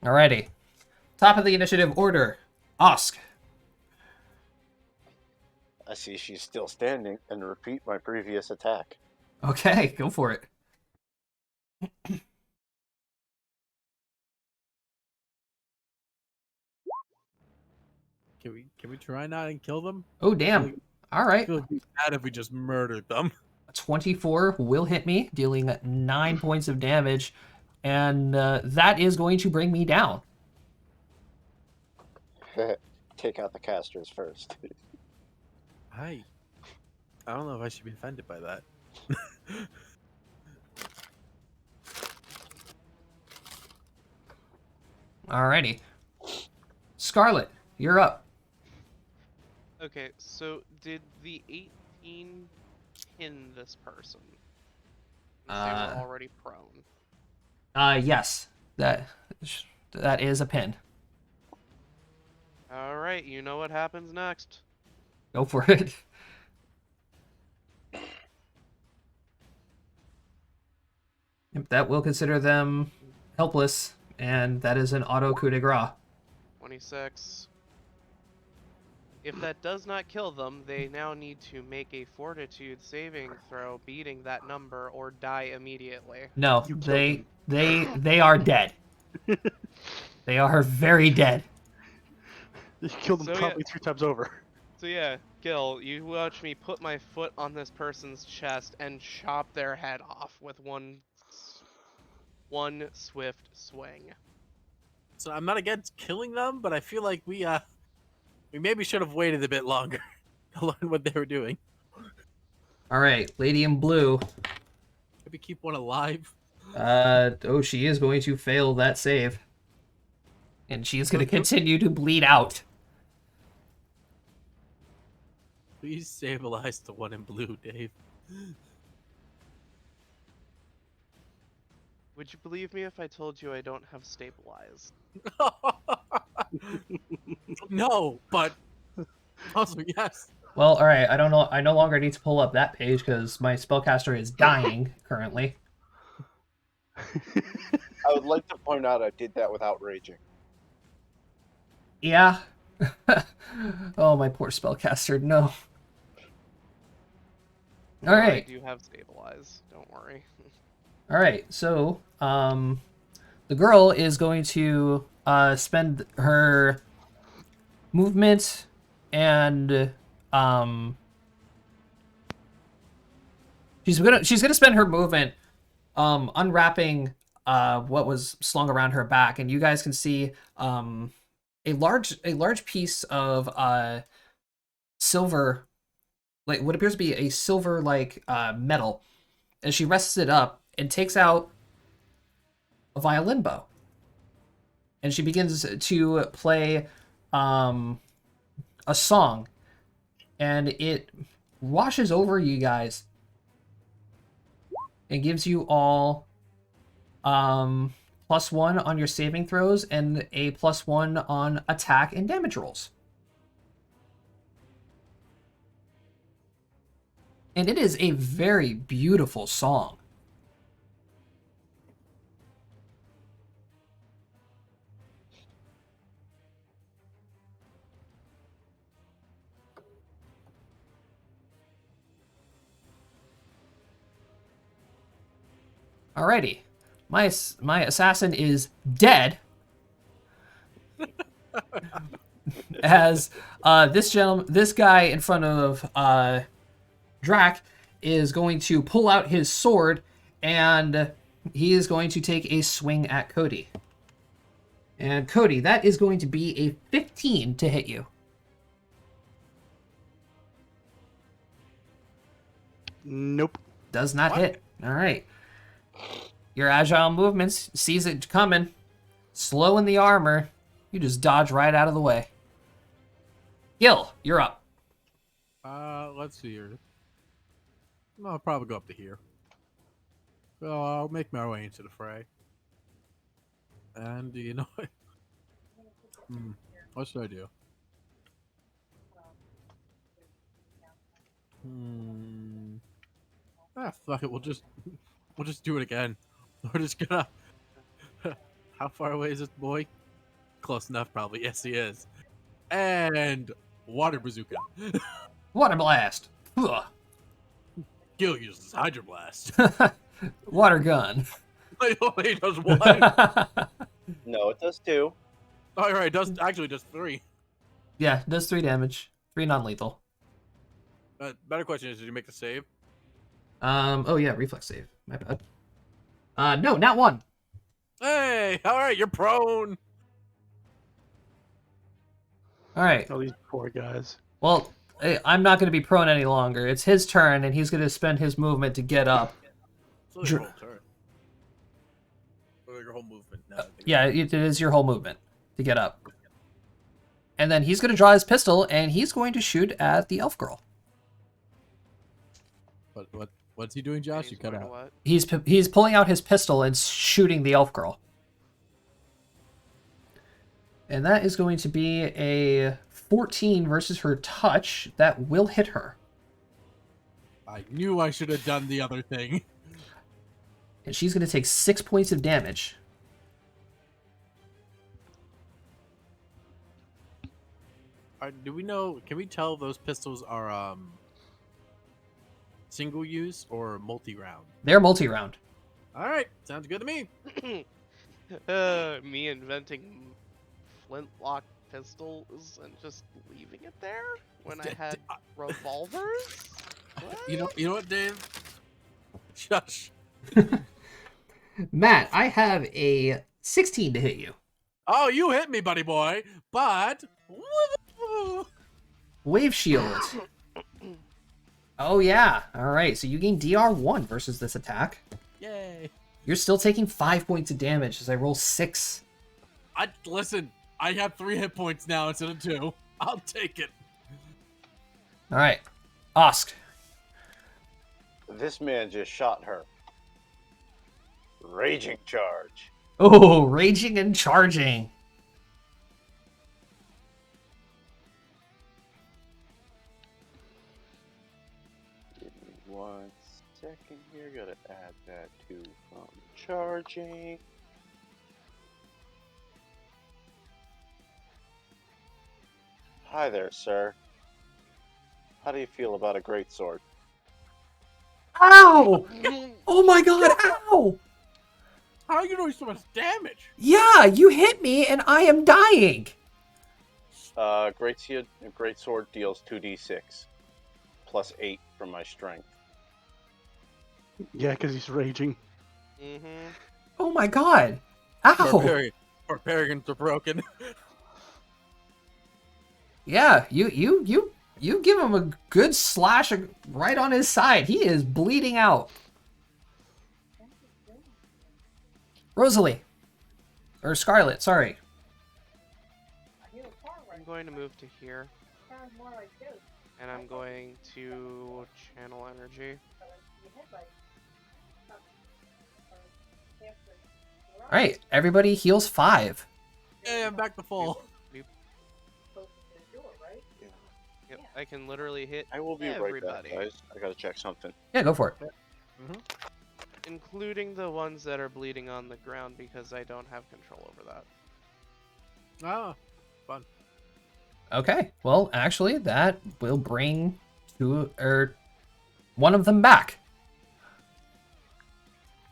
Alrighty. Top of the initiative order. Osk. I see she's still standing and repeat my previous attack. Okay, go for it. Can we try not and kill them? Oh damn. All I right. feel like it'd be bad if we just murdered them. 24 will hit me, dealing 9 points of damage, and that is going to bring me down. Take out the casters first. I don't know if I should be offended by that. Alrighty. Scarlet, you're up. Okay, so did the 18 pin this person? Since they were already prone. Yes. That is a pin. Alright, you know what happens next. Go for it. That will consider them helpless, and that is an auto coup de grace. 26. If that does not kill them, they now need to make a fortitude saving throw beating that number or die immediately. No, You killed they are dead. They are very dead. You killed them So, yeah. probably 3 times over. So yeah, Gil, you watch me put my foot on this person's chest and chop their head off with one swift swing. So I'm not against killing them, but I feel like we maybe should have waited a bit longer to learn what they were doing. All right, Lady in Blue. Maybe keep one alive. Oh, she is going to fail that save. And she is going to continue to bleed out. Please stabilize the one in blue, Dave. Would you believe me if I told you I don't have stabilize? No, but also yes. Well, all right. I don't know. I no longer need to pull up that page because my spellcaster is dying currently. I would like to point out I did that without raging. Yeah. Oh, my poor spellcaster. No. All right. I do have stabilize. Don't worry. All right. So, the girl is going to spend her movement and she's gonna spend her movement unwrapping what was slung around her back, and you guys can see a large piece of silver, like what appears to be a silver like metal, and she rests it up and takes out a violin bow, and she begins to play a song, and it washes over you guys and gives you all +1 on your saving throws and a +1 on attack and damage rolls. And it is a very beautiful song. Alrighty. My assassin is dead. As this guy in front of Drac is going to pull out his sword, and he is going to take a swing at Cody. And Cody, that is going to be a 15 to hit you. Nope. Does not What? hit. All right. Your agile movements sees it coming. Slow in the armor. You just dodge right out of the way. Gil, you're up. Let's see here. No, I'll probably go up to here. So I'll make my way into the fray. And you know what? What should I do? Fuck it. We'll just do it again. We're just gonna. How far away is this boy? Close enough, probably. Yes, he is. And water bazooka. Water blast. Ugh. Gil uses hydro blast. Water gun. He only does one. No, it does 2. All right, does 3. Yeah, does 3 damage. 3 non-lethal. Better question is, did you make the save? Oh yeah, reflex save. My bad. No, not 1. Hey, all right, you're prone. All right. Oh, these poor guys. Well, I'm not going to be prone any longer. It's his turn, and he's going to spend his movement to get up. So your whole turn. Or your whole movement. Now. Yeah, it is your whole movement to get up. And then he's going to draw his pistol, and he's going to shoot at the elf girl. What's he doing, Josh? He's You cut going out. what? He's pulling out his pistol and shooting the elf girl. And that is going to be a 14 versus her touch. That will hit her. I knew I should have done the other thing. and she's going to take 6 points of damage. Do we know? Can we tell those pistols are single use or multi-round? They're multi-round. All right, sounds good to me. Me inventing flintlock pistols and just leaving it there when I had revolvers? What? You know what, Dave? Shush. Matt, I have a 16 to hit you. Oh, you hit me, buddy boy. But Wave shield. Oh yeah. All right. So you gain DR1 versus this attack. yay! You're still taking 5 points of damage as I roll 6. Listen. I have 3 hit points now instead of 2. I'll take it. All right. Osk. This man just shot her. Raging charge. Oh, raging and charging. Give me 1 second here. Gotta add that to charging. Hi there, sir. How do you feel about a greatsword? Ow! Oh my god, ow! How are you doing so much damage? Yeah, you hit me and I am dying. Greatsword deals 2d6 plus 8 from my strength. Yeah, because he's raging. Mm-hmm. Oh my god. Ow! Barbarians are broken. Yeah, you give him a good slash right on his side. He is bleeding out. Rosalie. Or Scarlet, sorry. I'm going to move to here. And I'm going to channel energy. Alright, everybody heals 5. Hey, I'm back to full. Yep, I can literally hit I will be everybody, right back, guys. I gotta check something. Yeah, go for it. including the ones that are bleeding on the ground because I don't have control over that. Ah, fun. Okay, well, actually, that will bring one of them back.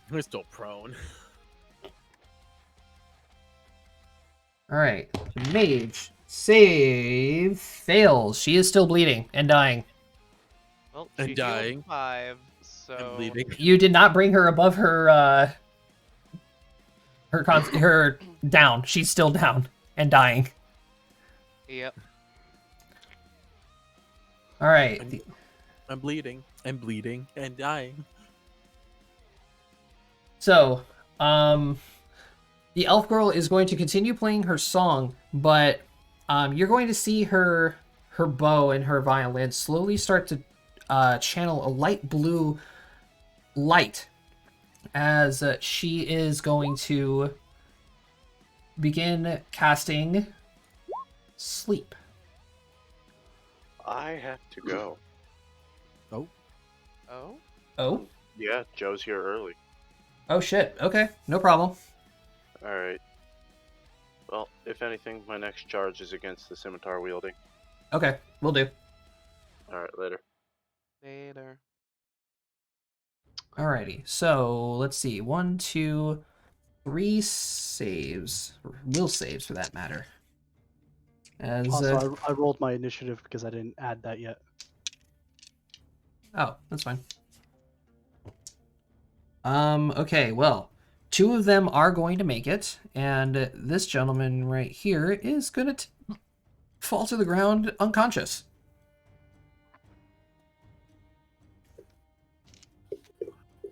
We're still prone. Alright, the mage save fails. She is still bleeding and dying. Well, And she healed dying. 5, so I'm leaving. You did not bring her above her her down. She's still down and dying. Yep. All right. I'm bleeding. I'm bleeding and dying. So, the elf girl is going to continue playing her song, but you're going to see her bow and her violin slowly start to channel a light blue light as she is going to begin casting sleep. I have to go. Oh? Oh? Yeah, Joe's here early. Oh shit. Okay, no problem. Alright. Well, if anything, my next charge is against the scimitar wielding. Okay, we'll do. Alright, later. Later. Alrighty, so let's see. 1, 2, 3 saves. Or will saves for that matter. As Also, I rolled my initiative because I didn't add that yet. oh, that's fine. Okay, well, 2 of them are going to make it, and this gentleman right here is gonna fall to the ground unconscious.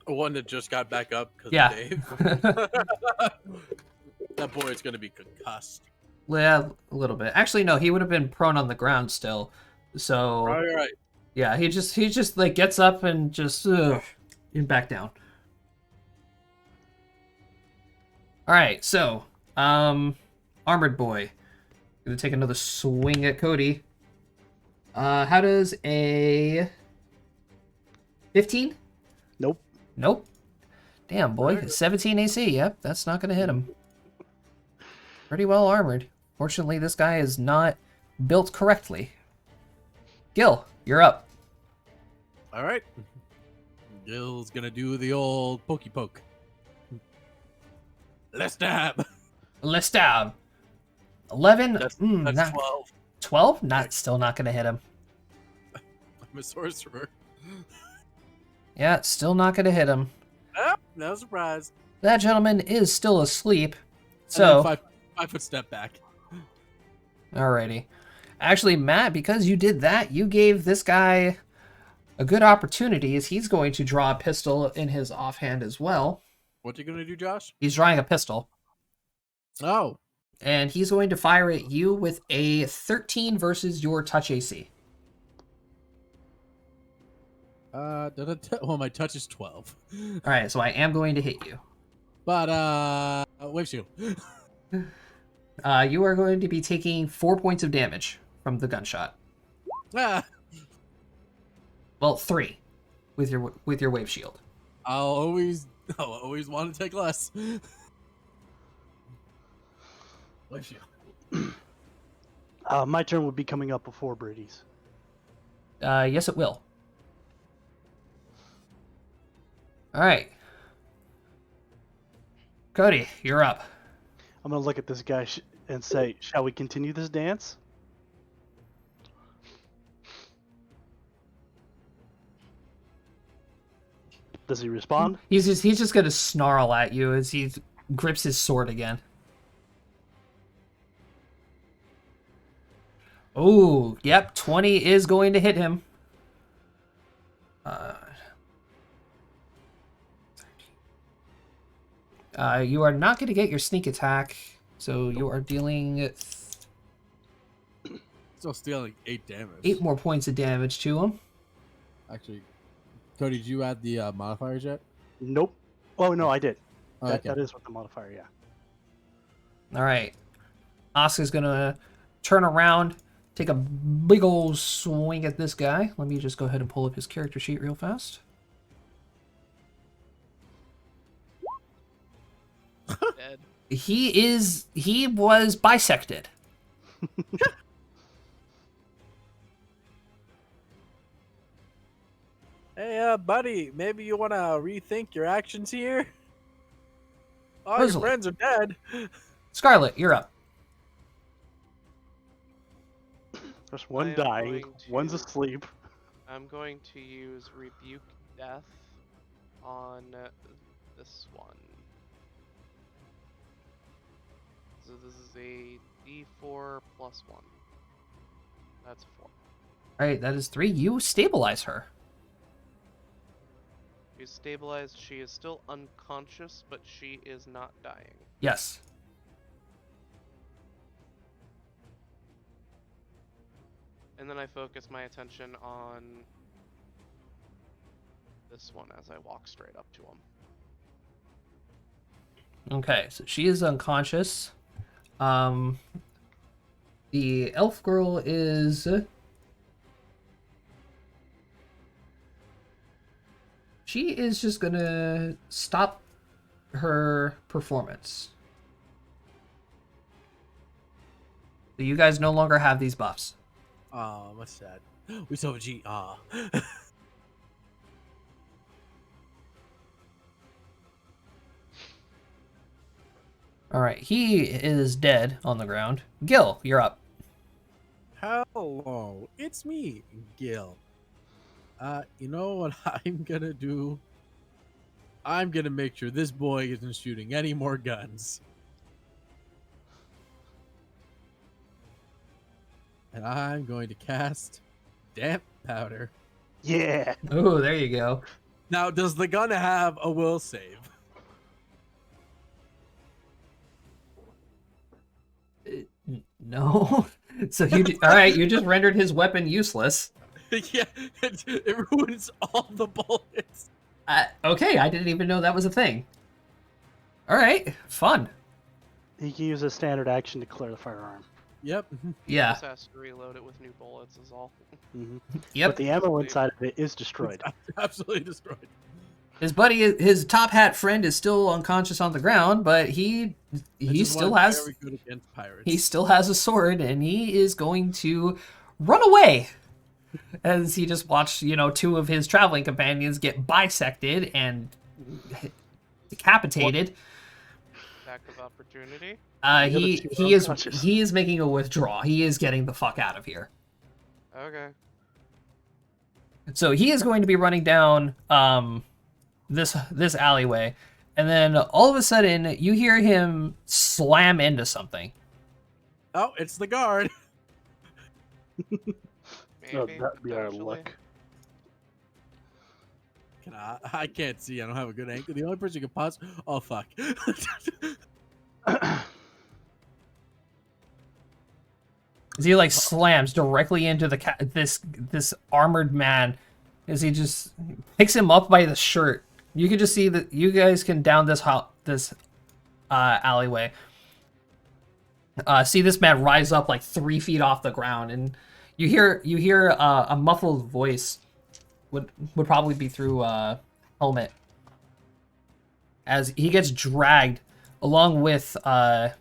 One that just got back up because Yeah. of Dave. That boy is going to be concussed. Yeah, a little bit. Actually, no, he would have been prone on the ground still. So Right. yeah, he just like gets up and just and back down. All right, so armored boy gonna take another swing at Cody. How does a 15? Nope. Nope. Damn, boy. 17 AC. Yep, that's not going to hit him. Pretty well armored. Fortunately, this guy is not built correctly. Gil, you're up. All right. Gil's gonna do the old pokey poke. Let's stab. Let's stab. 11. That's Not 12. 12? Still not going to hit him. I'm a sorcerer. Yeah, still not going to hit him. Oh, no surprise. That gentleman is still asleep. And So, then 5 foot step back. alrighty. Actually, Matt, because you did that, you gave this guy a good opportunity as he's going to draw a pistol in his offhand as well. What you gonna do, Josh? He's drawing a pistol. Oh, And he's going to fire at you with a 13 versus your touch AC. well, my touch is 12. Alright, so I am going to hit you. But, wave shield. You are going to be taking 4 points of damage from the gunshot. Ah, Well, 3 with your wave shield. I'll always want to take less. Wave shield. My turn would be coming up before Brady's. Yes, it will. All right, Cody, you're up. I'm gonna look at this guy and say, "Shall we continue this dance?" Does he respond? He's just gonna snarl at you as he grips his sword again. Oh, yep, 20 is going to hit him. You are not going to get your sneak attack, so you are dealing Still stealing 8 damage. 8 more points of damage to him. Actually, Cody, did you add the modifiers yet? Nope. Oh no, I did. Oh, That, okay. that is with the modifier, yeah. All right, Oscar's going to turn around, take a big old swing at this guy. Let me just go ahead and pull up his character sheet real fast. Dead. He was bisected. Hey, buddy, maybe you want to rethink your actions here? All Rosalie. your friends are dead. Scarlet, you're up. There's I one am dying, going one's to- asleep. I'm going to use Rebuke Death on this one. So this is a D4 plus 1. That's 4. All right, that is 3. You stabilize her. She's stabilized. She is still unconscious, but she is not dying. Yes. And then I focus my attention on this one as I walk straight up to him. Okay, so she is unconscious. The elf girl is... She is just gonna stop her performance. So you guys no longer have these buffs. Oh, what's sad. We still have a G. Ah. Alright, he is dead on the ground. Gil, you're up. Hello, it's me, Gil. You know what I'm gonna do? I'm gonna make sure this boy isn't shooting any more guns. And I'm going to cast Damp Powder. Yeah. Oh, there you go. Now, does the gun have a will save? No. So alright, you just rendered his weapon useless. Yeah, it ruins all the bullets. Okay, I didn't even know that was a thing. Alright, fun. He can use a standard action to clear the firearm. Yep. Yeah, Just has to reload it with new bullets is all. Hmm yep. But the ammo inside of it is destroyed. Absolutely destroyed. His buddy, his top hat friend, is still unconscious on the ground, but he still has very good against pirates. he still has a sword, and he is going to run away as he just watched, two of his traveling companions get bisected and decapitated. Attack of opportunity. He is making a withdrawal. He is getting the fuck out of here. Okay. So he is going to be running down this alleyway, and then all of a sudden you hear him slam into something. Oh, it's the guard. Oh, Maybe, that'd be our potentially. luck. I can't see. I don't have a good angle. The only person who can possibly. Oh fuck. As he like slams directly into this armored man, as he just picks him up by the shirt. You can just see that you guys can down this alleyway. See this man rise up like 3 feet off the ground, and you hear a muffled voice. Would probably be through helmet, as he gets dragged along with the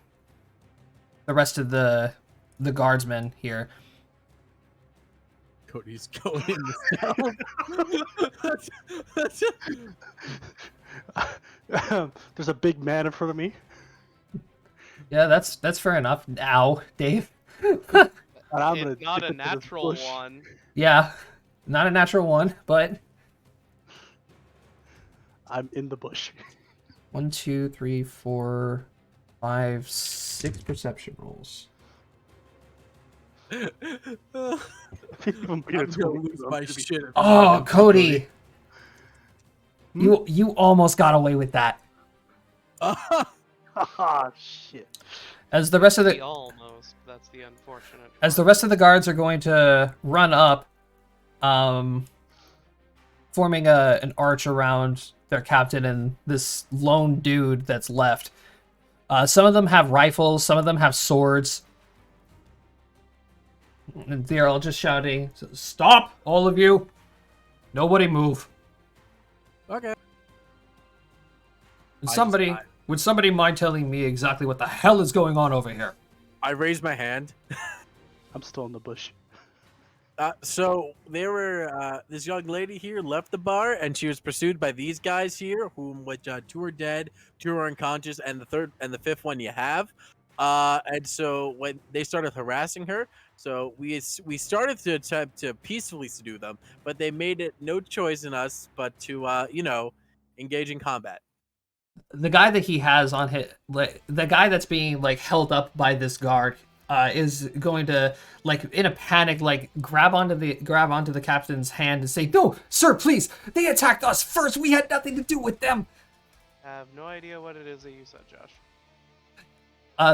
rest of the guardsmen here. Cody's going in the There's a big man in front of me. Yeah, that's fair enough. Ow, Dave. And I'm gonna It's not dip a into this natural bush. one. Yeah, not a natural one, but I'm in the bush. 1, 2, 3, 4, 5, 6 perception rolls. Even I'm weirder, gonna it's lose my shit. Oh, Cody, Hmm? you almost got away with that. Ah, shit. As the rest of The the almost. That's the unfortunate. as the part. rest of the guards are going to run up, forming an arch around their captain and this lone dude that's left. Some of them have rifles, some of them have swords. And they're all just shouting, "Stop, all of you! Nobody move!" Okay. And I- would somebody mind telling me exactly what the hell is going on over here? I raised my hand. I'm still in the bush. So there were this young lady here left the bar, and she was pursued by these guys here, which 2 are dead, 2 are unconscious, and the fifth one you have. And so when they started harassing her, so we started to attempt to peacefully subdue them, but they made it no choice in us but to engage in combat. The guy that he has on his, the guy that's being like held up by this guard, is going to, like, in a panic, like grab onto the captain's hand and say, "No, sir, please! They attacked us first. We had nothing to do with them." I have no idea what it is that you said, Josh.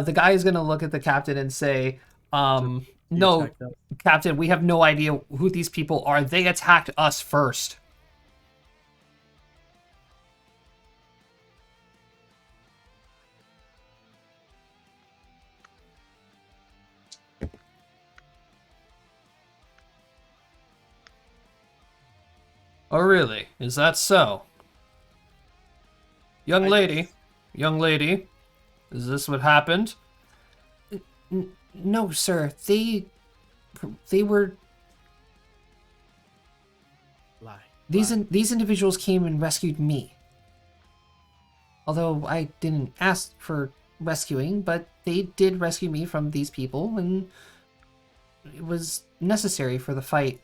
The guy is going to look at the captain and say, You "No, attacked us. Captain, we have no idea who these people are. They attacked us first." Oh, really? Is that so? Young lady, is this what happened? No, sir. They were... Lie. These individuals came and rescued me. Although I didn't ask for rescuing, but they did rescue me from these people, and it was necessary for the fight.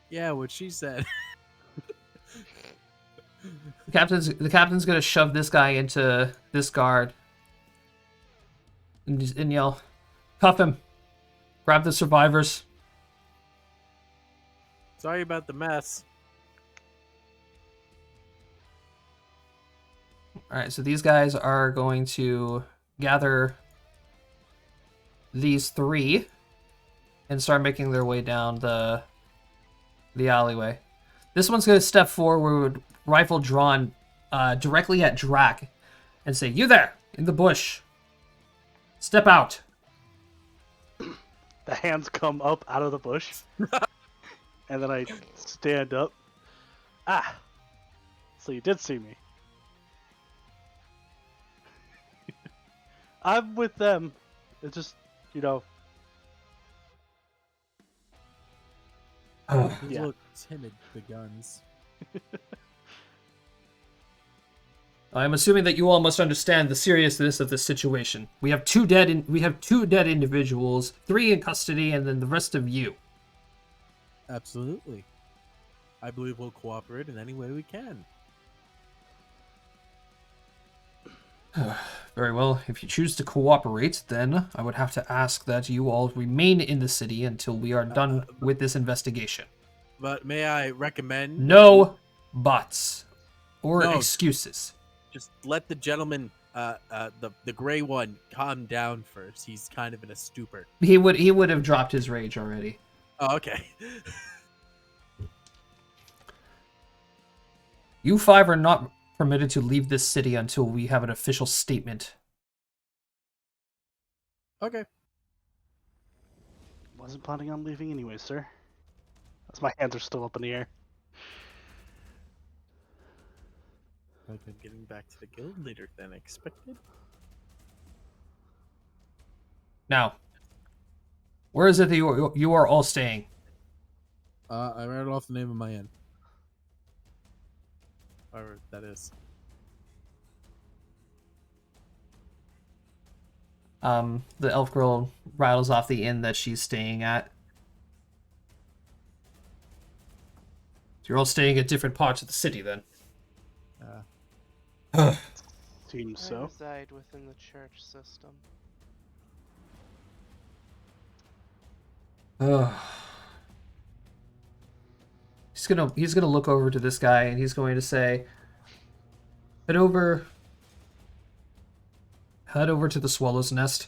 Yeah, what she said. The captain's gonna shove this guy into this guard and yell, "Cuff him! Grab the survivors!" Sorry about the mess. All right, so these guys are going to gather these 3 and start making their way down the alleyway. This one's going to step forward, rifle drawn, directly at Drac, and say, "You there, in the bush. Step out." The hands come up out of the bush, and then I stand up. Ah, so you did see me. I'm with them. It's just, you know, He's Yeah. a little timid, the guns. I'm assuming that you all must understand the seriousness of this situation. We have two dead individuals, 3 in custody, and then the rest of you. Absolutely. I believe we'll cooperate in any way we can. Very well. If you choose to cooperate, then I would have to ask that you all remain in the city until we are done with this investigation. But may I recommend... No buts or No. excuses. Just let the gentleman, the gray one, calm down first. He's kind of in a stupor. He would have dropped his rage already. Oh, okay. You 5 are not permitted to leave this city until we have an official statement. Okay. wasn't planning on leaving anyway, sir. As my hands are still up in the air. I've been getting back to the guild later than expected. Now, where is it that you are all staying? I read off the name of my inn. Whatever that is. The elf girl rattles off the inn that she's staying at. So you're all staying at different parts of the city, then? Seems I so. reside within the church system. He's gonna look over to this guy and he's going to say, head over to the Swallow's Nest.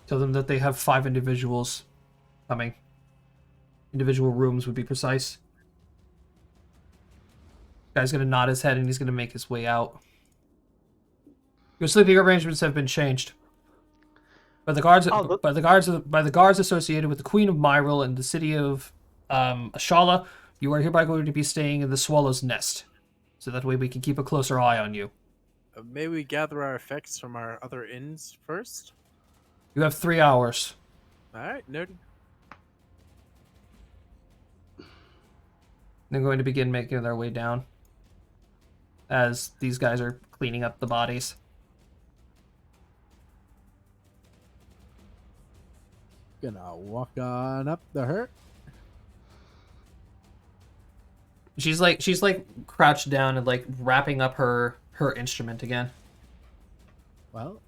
Tell them that they have 5 individuals coming. Individual rooms would be precise. Guy's gonna nod his head and he's gonna make his way out. Your sleeping arrangements have been changed. By the guards associated with the Queen of Myril and the city of Ashala, you are hereby going to be staying in the Swallow's Nest. So that way we can keep a closer eye on you. May we gather our effects from our other inns first? You have 3 hours. Alright, noted. They're going to begin making their way down as these guys are cleaning up the bodies. Gonna walk on up the hurt. She's like crouched down and like wrapping up her instrument again. Well,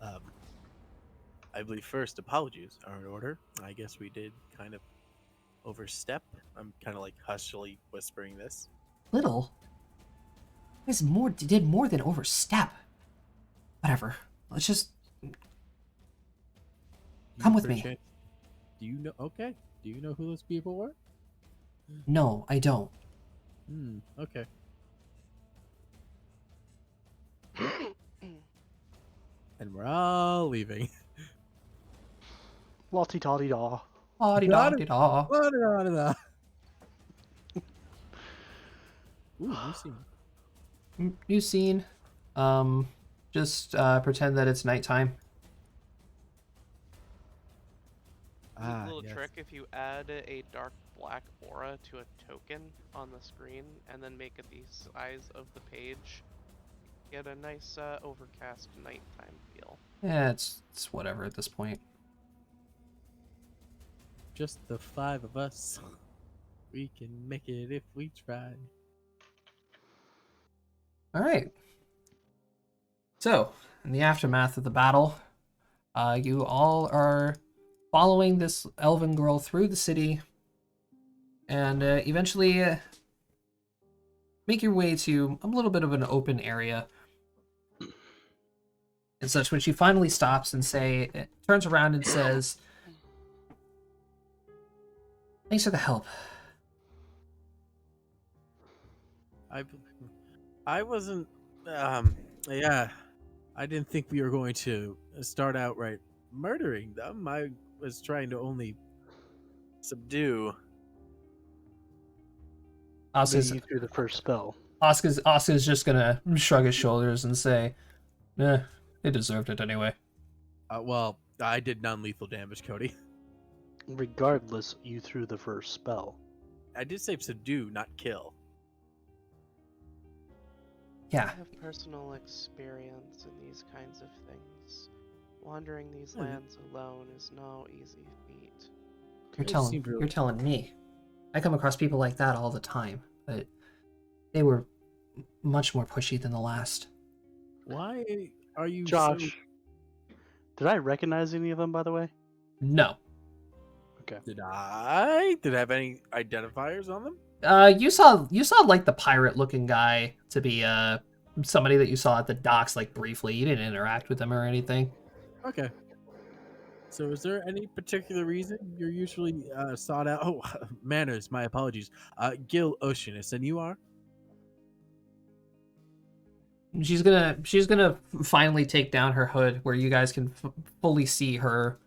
I believe first apologies are in order. I guess we did kind of overstep. I'm kind of like hushily whispering this. Little. You guys did more than overstep. Whatever. Let's just come with me. Do you know? Okay. Do you know who those people were? No, I don't. Okay. And we're all leaving. La-ti-da-di-da. La-di-da-di-da. La-da-da-da-da. Ooh, new scene. New scene. Just pretend that it's nighttime. A little Yes. trick: if you add a dark black aura to a token on the screen and then make it the size of the page, get a nice overcast nighttime feel. Yeah, it's whatever at this point. Just the 5 of us. We can make it if we try. All right. So, in the aftermath of the battle, you all are following this elven girl through the city, and eventually make your way to a little bit of an open area. And such, when she finally stops and turns around and says, "Thanks for the help." I wasn't. Yeah. I didn't think we were going to start outright murdering them. I was trying to only subdue. Oscar's, Maybe you threw the first spell. Oscar's just gonna shrug his shoulders and say, "Eh, they deserved it anyway." Well, I did non-lethal damage, Cody. Regardless, you threw the first spell. I did say subdue, not kill. Yeah, I have personal experience in these kinds of things. Wandering these Hmm. lands alone is no easy feat. you're telling me. I come across people like that all the time, but they were much more pushy than the last. Why are you Josh, did I recognize any of them, by the way? No. Okay. Did I have any identifiers on them? You saw like the pirate looking guy to be somebody that you saw at the docks like briefly. You didn't interact with him or anything. Okay. So is there any particular reason you're usually sought out? Oh, manners, my apologies. Gil Oceanus, and you are? She's gonna finally take down her hood where you guys can fully see her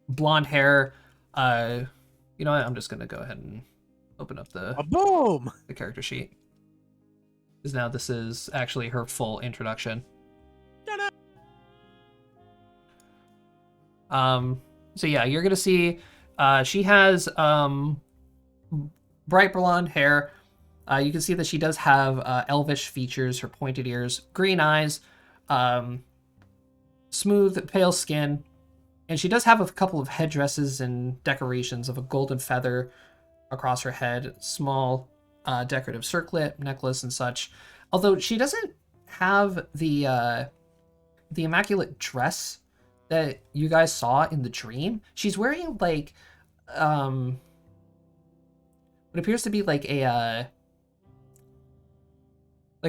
blonde hair. You know what? I'm just gonna go ahead and open up A boom! the character sheet. Because now this is actually her full introduction. Ta-da! So yeah, you're gonna see she has bright blonde hair. You can see that she does have elvish features, her pointed ears, green eyes, smooth, pale skin, and she does have a couple of headdresses and decorations of a golden feather across her head, small decorative circlet, necklace, and such. Although she doesn't have the immaculate dress that you guys saw in the dream. She's wearing like what appears to be like a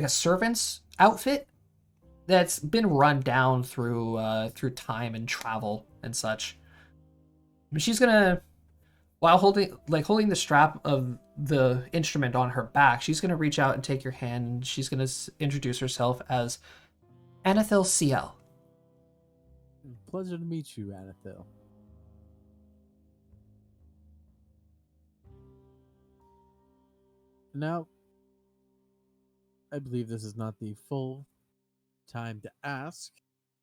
servant's outfit that's been run down through time and travel and such. She's gonna, while holding the strap of the instrument on her back, she's gonna reach out and take your hand, and she's gonna introduce herself as Anathil CL. Pleasure to meet you, Anathil. Now, I believe this is not the full time to ask.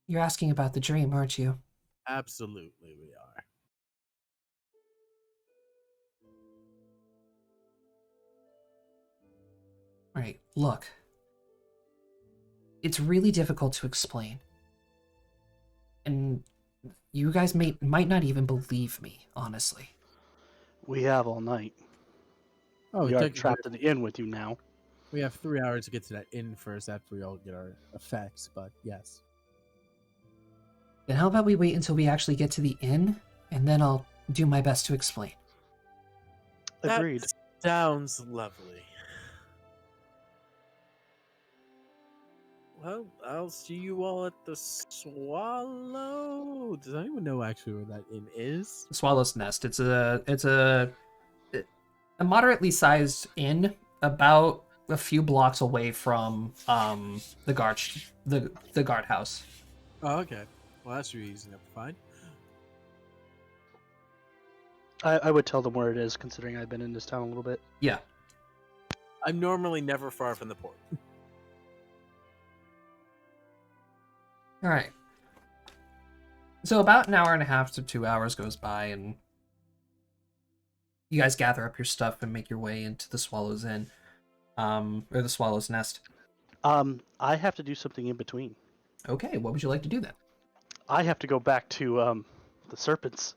You're asking about the dream, aren't you? Absolutely, we are. Right, look. It's really difficult to explain. And you guys might not even believe me, honestly. We have all night. Oh, We are technically, trapped in the inn with you now. we have 3 hours to get to that inn first after we all get our effects, but yes. Then how about we wait until we actually get to the inn, and then I'll do my best to explain. Agreed. That sounds lovely. Well, I'll see you all at the Swallow. Does anyone know actually where that inn is? The Swallow's Nest. It's a moderately sized inn, about a few blocks away from the guardhouse. Oh, okay. Well, that's really easy enough to find. I would tell them where it is, considering I've been in this town a little bit. Yeah. I'm normally never far from the port. All right. So about an hour and a half to 2 hours goes by, and you guys gather up your stuff and make your way into the Swallow's Inn, or the Swallow's Nest. I have to do something in between. Okay, what would you like to do then? I have to go back to the serpents.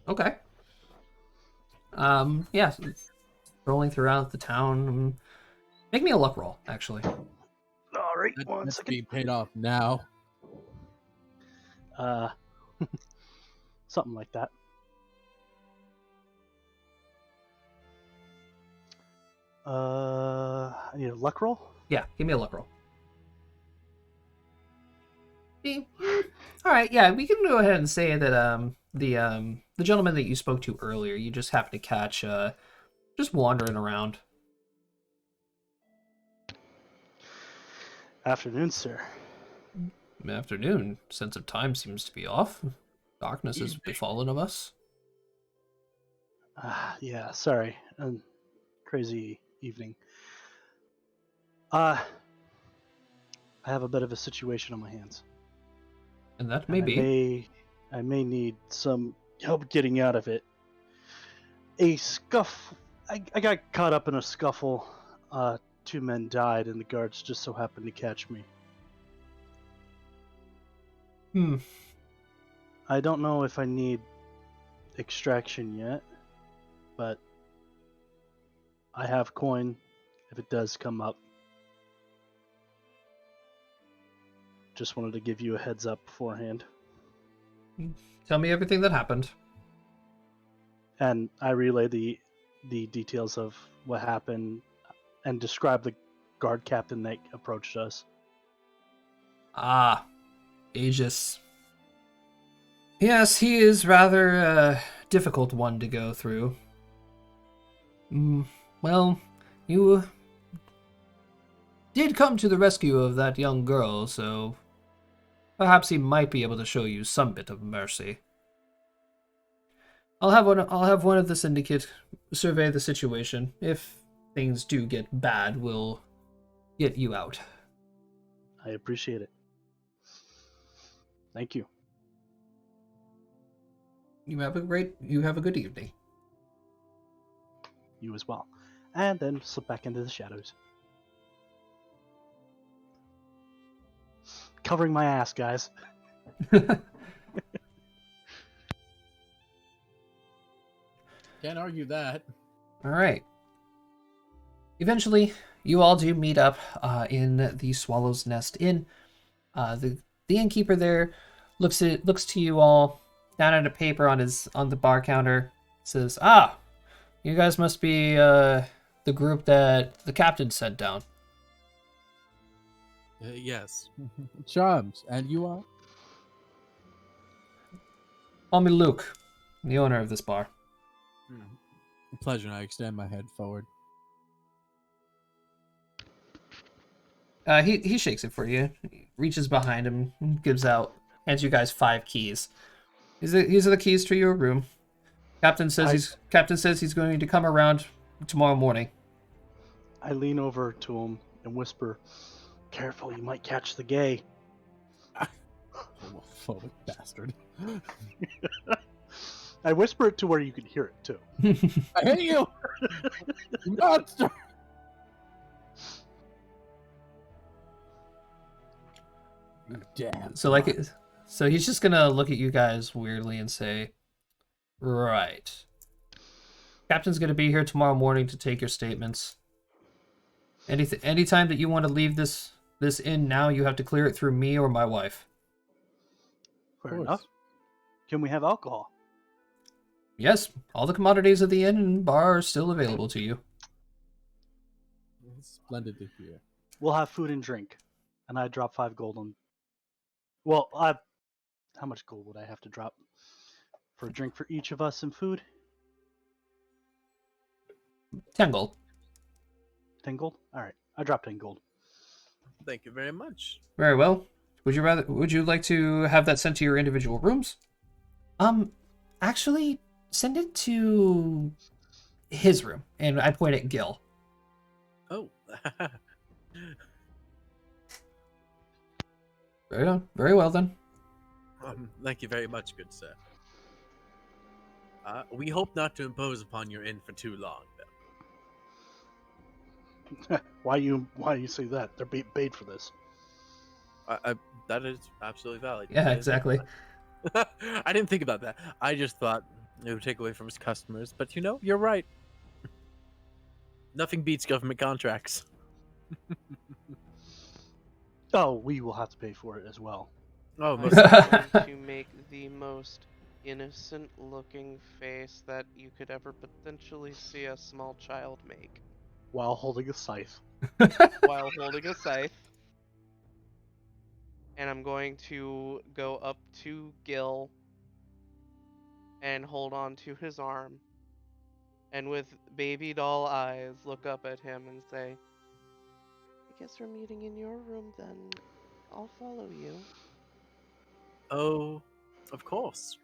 Okay. Yeah. Rolling throughout the town. Make me a luck roll, actually. All right, one That's second. being paid off now. Something like that. I need a luck roll. Yeah, give me a luck roll. All right, yeah, we can go ahead and say that the gentleman that you spoke to earlier, you just happened to catch just wandering around. Afternoon, sir. Afternoon. Sense of time seems to be off. Darkness has befallen of us. Yeah, sorry. Crazy evening. I have a bit of a situation on my hands. And that And may be. I may need some help getting out of it. I got caught up in a scuffle. 2 men died, and the guards just so happened to catch me. I don't know if I need extraction yet, but I have coin if it does come up. Just wanted to give you a heads up beforehand. Tell me everything that happened. And I relay the details of what happened and describe the guard captain that approached us. Ah, Aegis. Yes, he is rather a difficult one to go through. Well, you did come to the rescue of that young girl, so perhaps he might be able to show you some bit of mercy. I'll have one of the syndicate survey the situation. If things do get bad, we'll get you out. I appreciate it. Thank you. You have a good evening. You as well. And then slip back into the shadows. Covering my ass, guys. Can't argue that. All right. Eventually, you all do meet up in the Swallow's Nest Inn. The innkeeper there looks to you all down at a paper on the bar counter. Says, "Ah, you guys must be the group that the captain sent down." Yes. Charms. And you are? Call me Luke, the owner of this bar. Pleasure, and I extend my head forward. He shakes it for you. He reaches behind him, hands you guys 5 keys. These are the keys to your room. Captain says he's going to come around tomorrow morning. I lean over to him and whisper, "Careful, you might catch the gay." Homophobic bastard. I whisper it to where you can hear it too. I hate you! You monster! You damn. So he's just gonna look at you guys weirdly and say, "Right. Captain's gonna be here tomorrow morning to take your statements. Anytime that you want to leave this inn now, you have to clear it through me or my wife." Fair enough. Can we have alcohol? Yes, all the commodities of the inn and bar are still available to you. Splendid to hear. We'll have food and drink. And I drop 5 gold on. Well, how much gold would I have to drop for a drink for each of us and food? 10 gold. 10 gold? All right, I dropped 10 gold. Thank you very much. Very well. Would you like to have that sent to your individual rooms? Actually, send it to his room, and I point at Gil. Oh. Very well then. Thank you very much, good sir. We hope not to impose upon your inn for too long, though. Why you say that? They're being paid for this. That is absolutely valid. Yeah, exactly. I didn't think about that. I just thought it would take away from his customers. But you're right. Nothing beats government contracts. Oh, we will have to pay for it as well. Oh, I'm most going to make the most innocent-looking face that you could ever potentially see a small child make While holding a scythe. while holding a scythe. And I'm going to go up to Gil and hold on to his arm. And with baby doll eyes, look up at him and say, "I guess we're meeting in your room then. I'll follow you." Oh, Of course.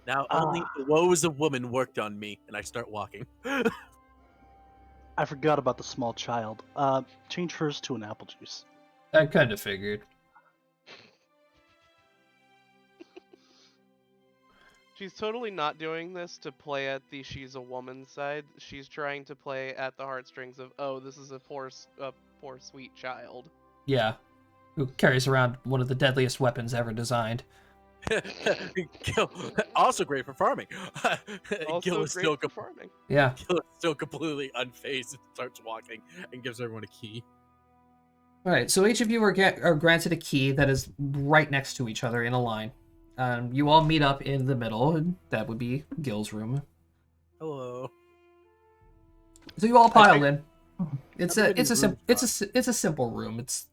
Now only the woes of woman worked on me, and I start walking. I forgot about the small child. Change hers to an apple juice. I kind of figured. She's totally not doing this to play at the she's a woman side. She's trying to play at the heartstrings of, oh, this is a poor sweet child. Yeah. Who carries around one of the deadliest weapons ever designed. Gil, also great for farming. Also Gil is great still for farming. Yeah. Gil is still completely unfazed and starts walking and gives everyone a key. All right, so each of you are granted a key that is right next to each other in a line. You all meet up in the middle, and that would be Gil's room. Hello. So you all pile in. It's a It's a simple room. It's,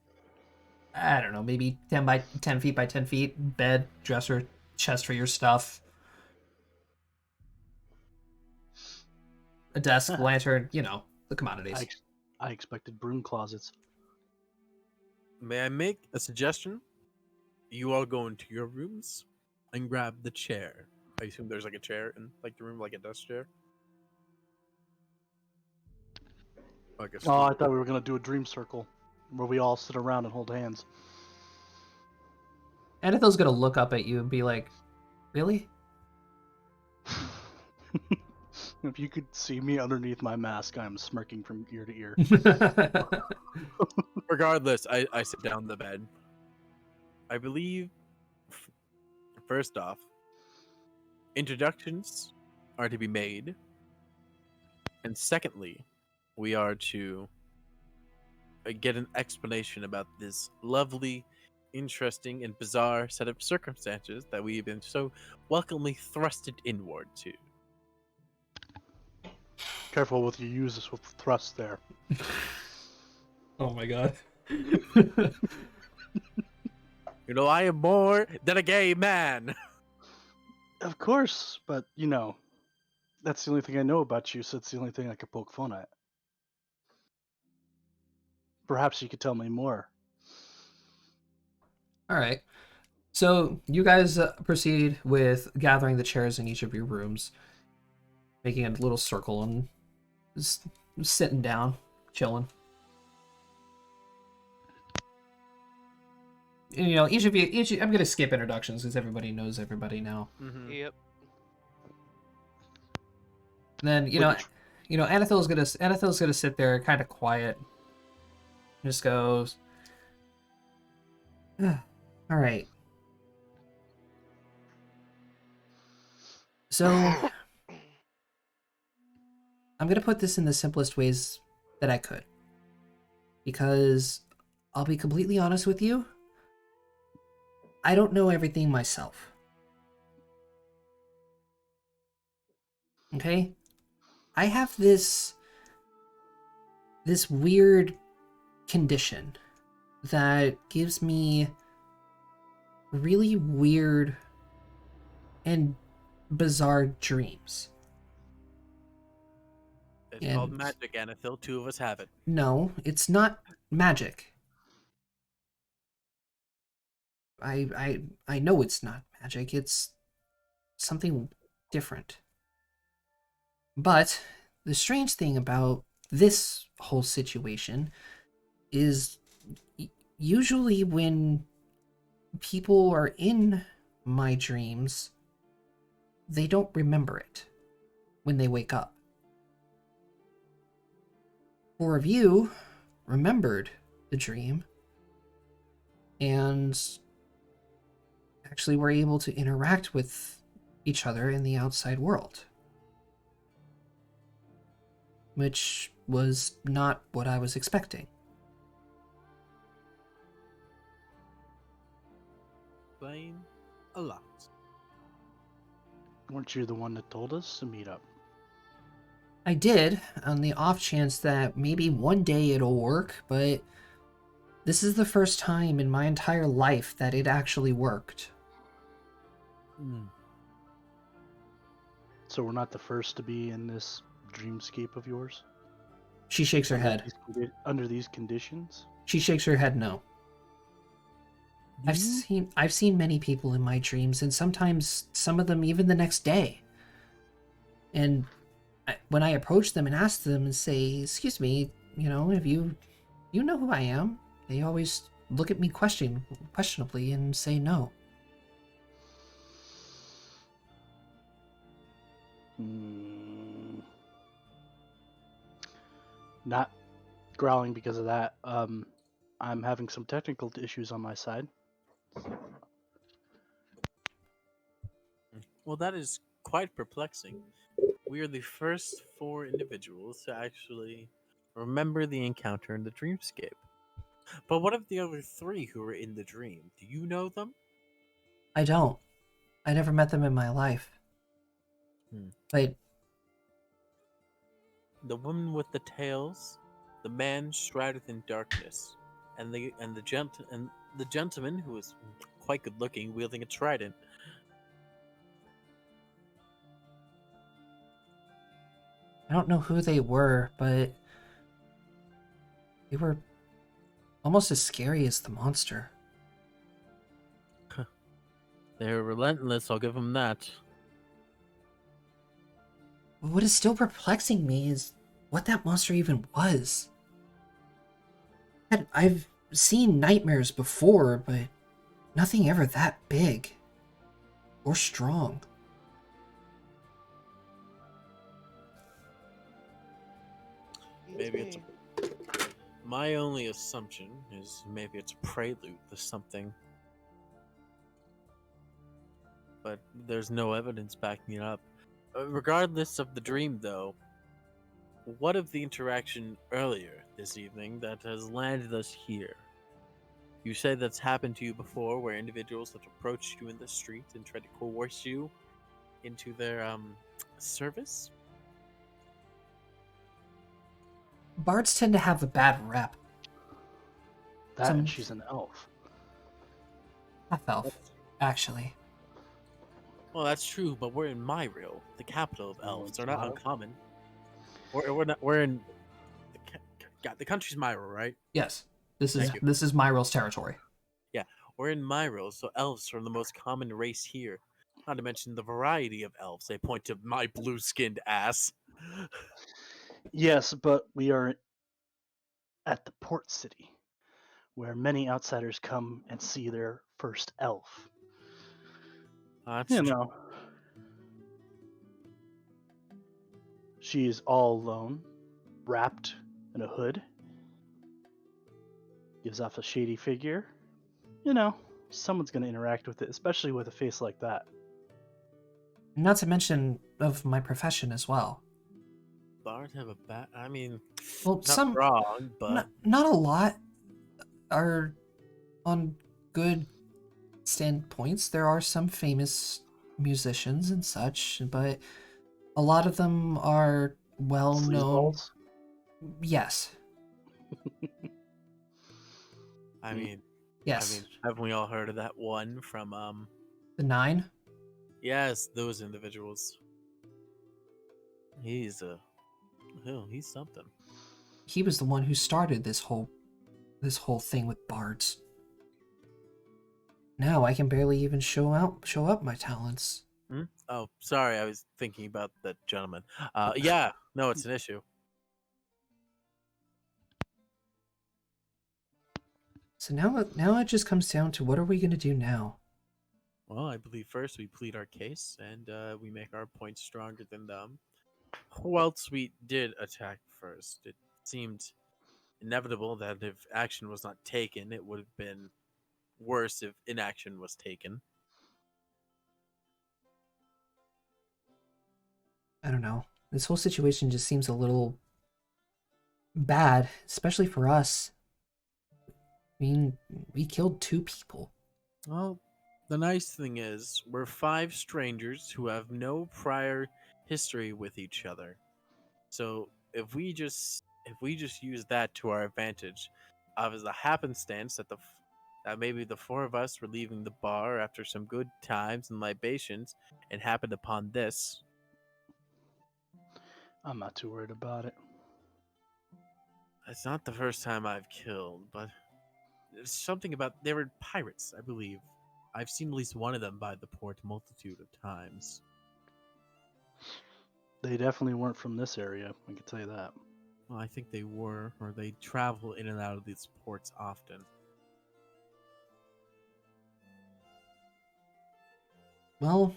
I don't know, maybe 10 by 10 feet by 10 feet. Bed, dresser, chest for your stuff, a desk, lantern. You know, the commodities. I expected broom closets. May I make a suggestion? You all go into your rooms and grab the chair. I assume there's like a chair in like the room, like a desk chair. Like a Oh, stool. I thought we were gonna do a dream circle where we all sit around and hold hands. Anathel's gonna look up at you and be like, "Really?" If you could see me underneath my mask, I'm smirking from ear to ear. Regardless, I sit down on the bed. I believe, first off, introductions are to be made. And secondly, we are to get an explanation about this lovely, interesting, and bizarre set of circumstances that we've been so welcomely thrusted inward to. Careful with your uses with thrust there. Oh my god. You know, I am more than a gay man. Of course, but you know, that's the only thing I know about you, so it's the only thing I could poke fun at. Perhaps you could tell me more. All right. So you guys proceed with gathering the chairs in each of your rooms, making a little circle and just sitting down, chilling. And, you know, I'm gonna skip introductions because everybody knows everybody now. Mm-hmm. Yep. And then Anathel's gonna sit there, kind of quiet. Just goes, all right. So I'm gonna put this in the simplest ways that I could, because I'll be completely honest with you. I don't know everything myself. Okay? I have this weird condition that gives me really weird and bizarre dreams. It's called magic, Anathil. Two of us have it. No, it's not magic. I know it's not magic. It's something different. But the strange thing about this whole situation is usually when people are in my dreams, they don't remember it when they wake up. 4 of you remembered the dream and actually were able to interact with each other in the outside world, which was not what I was expecting. Explain a lot. Weren't you the one that told us to meet up? I did, on the off chance that maybe one day it'll work, but this is the first time in my entire life that it actually worked. So we're not the first to be in this dreamscape of yours? She shakes her head. Under these conditions? She shakes her head no. I've seen many people in my dreams, and sometimes some of them even the next day. And when I approach them and ask them and say, "Excuse me, if you know who I am," they always look at me questionably and say no. Hmm. Not growling because of that. I'm having some technical issues on my side. Well, that is quite perplexing. We are the first 4 individuals to actually remember the encounter in the dreamscape. But what of the other 3 who were in the dream? Do you know them? I don't. I never met them in my life. Hmm. But The woman with the tails, the man shrouded in darkness, and the gentleman who was quite good looking, wielding a trident. I don't know who they were, but they were almost as scary as the monster. They're relentless, I'll give them that. What is still perplexing me is what that monster even was. I've seen nightmares before, but nothing ever that big or strong. Maybe it's my only assumption is maybe it's a prelude to something. But there's no evidence backing it up. Regardless of the dream, though, what of the interaction earlier this evening that has landed us here? You said that's happened to you before, where individuals have approached you in the street and tried to coerce you into their service. Bards tend to have a bad rep. That and she's an elf. Half elf, actually. Well, that's true, but we're in Myril, the capital of elves. it's They're not Myril. uncommon. We're in the country's Myril, right? Yes, Thank you. this is Myril's territory. Yeah, we're in Myril, so elves are the most common race here. Not to mention the variety of elves. They point to my blue-skinned ass. Yes, but we are at the port city, where many outsiders come and see their first elf. That's You true. know, she's all alone, wrapped in a hood, gives off a shady figure. You know, someone's going to interact with it, especially with a face like that. Not to mention of my profession as well. Bards have a bad. I mean, Well, not some wrong, but not a lot are on good standpoints. There are some famous musicians and such, but a lot of them are well known. Sleazeballs? Yes. I mean, Yes. haven't we all heard of that one from The 9? Yes, those individuals. He's something. He was the one who started this whole thing with bards. Now I can barely even show up my talents. Hmm? Oh, sorry, I was thinking about that gentleman. Yeah, no, it's an issue. So now it just comes down to what are we going to do now? Well, I believe first we plead our case and we make our points stronger than them. Who else we did attack first? It seemed inevitable that if action was not taken, it would have been worse if inaction was taken. I don't know. This whole situation just seems a little bad, especially for us. I mean, we killed 2 people. Well, the nice thing is, we're 5 strangers who have no prior history with each other. So if we just use that to our advantage, as a happenstance that maybe the 4 of us were leaving the bar after some good times and libations and happened upon this. I'm not too worried about it. It's not the first time I've killed, but There's something about they were pirates, I believe. I've seen at least one of them by the port a multitude of times. They definitely weren't from this area. I can tell you that. Well, I think they were, or they travel in and out of these ports often. Well,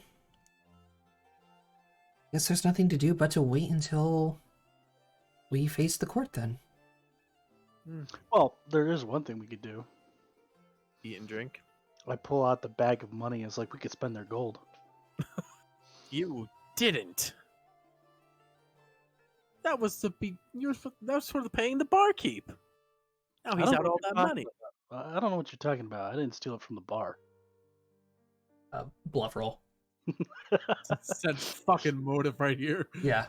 guess there's nothing to do but to wait until we face the court then. Well, there is one thing we could do. Eat and drink. I pull out the bag of money. It's like we could spend their gold. You didn't. That was to be. That was for the paying the barkeep. Now I he's don't out know all what you're that talking money. about. I don't know what you're talking about. I didn't steal it from the bar. Bluff roll. Said fucking motive right here. Yeah.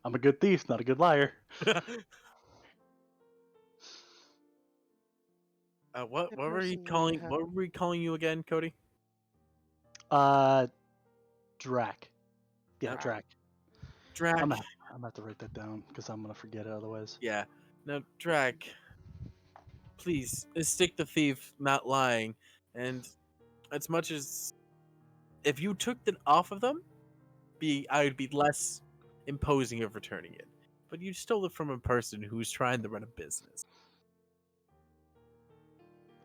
I'm a good thief, not a good liar. What The were we person calling? you have- What were we calling you again, Cody? Drac. Yeah, Yep. Drac. Drac. I'm gonna have to write that down because I'm gonna forget it otherwise. Yeah. Now, Drac, please stick the thief, not lying. And as much as if you took it off of them, I would be less imposing of returning it. But you stole it from a person who's trying to run a business.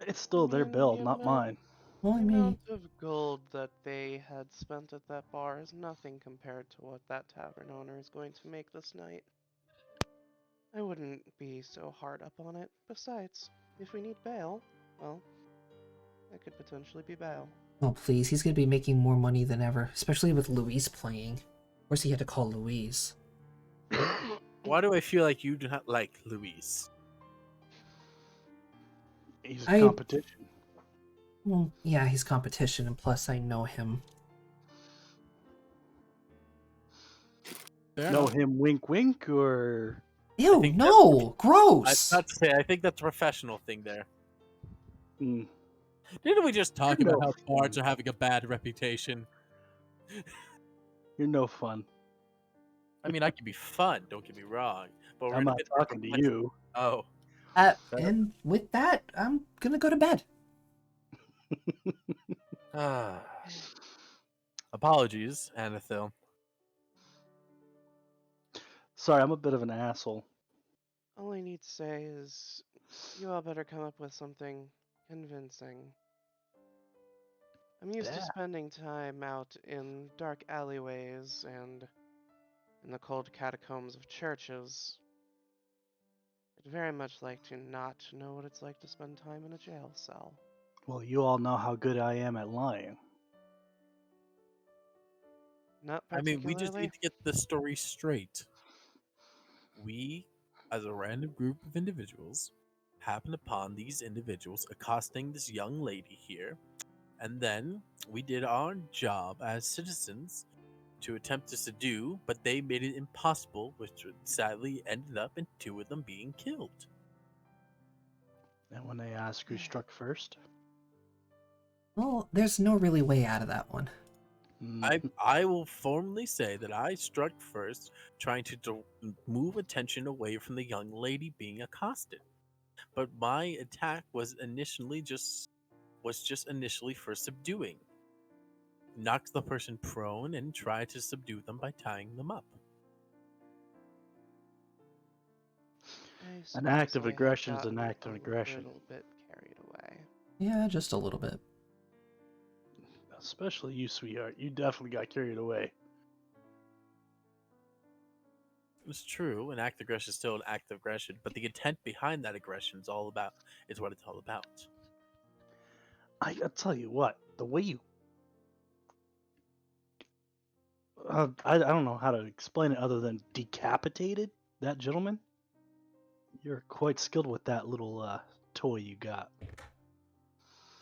It's still their mean, bill, the not amount- mine. Well, I The mean, amount of gold that they had spent at that bar is nothing compared to what that tavern owner is going to make this night. I wouldn't be so hard up on it. Besides, if we need bail, well, that could potentially be bail. oh please, he's gonna be making more money than ever, especially with Louise playing. Of course, he had to call Louise. Why do I feel like you do not like Luis? He's I- competition. Well, yeah, he's competition, and plus I know him. Fair Know enough. him wink wink or Ew, think no! I Gross! was about to say, I think that's a professional thing there. mm, Didn't we just talk You're about no how bards fun. are having a bad reputation? you're no fun. I mean, I can be fun. Don't get me wrong. But we're I'm in a not bit talking to different- you. Oh, And with that, I'm gonna go to bed. apologies, Anathil. Sorry, I'm a bit of an asshole. All I need to say is, you all better come up with something convincing. I'm used to Yeah. spending time out in dark alleyways and in the cold catacombs of churches. I'd very much like to not know what it's like to spend time in a jail cell. Well, you all know how good I am at lying. Not I mean, we particularly. just need to get the story straight. We, as a random group of individuals, happened upon these individuals accosting this young lady here, and then we did our job as citizens to attempt to subdue, but they made it impossible, which sadly ended up in two of them being killed. And when they ask who struck first, Well, there's no really way out of that one. I will formally say that I struck first, trying to move attention away from the young lady being accosted. But my attack was just initially for subduing. Knocked the person prone and tried to subdue them by tying them up. An act of suppose I had aggression is an gotten act of a aggression. little bit carried away. Yeah, just a little bit. Especially you, sweetheart. You definitely got carried away. It's true, an act of aggression is still an act of aggression, but the intent behind that aggression is what it's all about. I'll tell you what, the way you. I don't know how to explain it other than decapitated that gentleman. You're quite skilled with that little toy you got.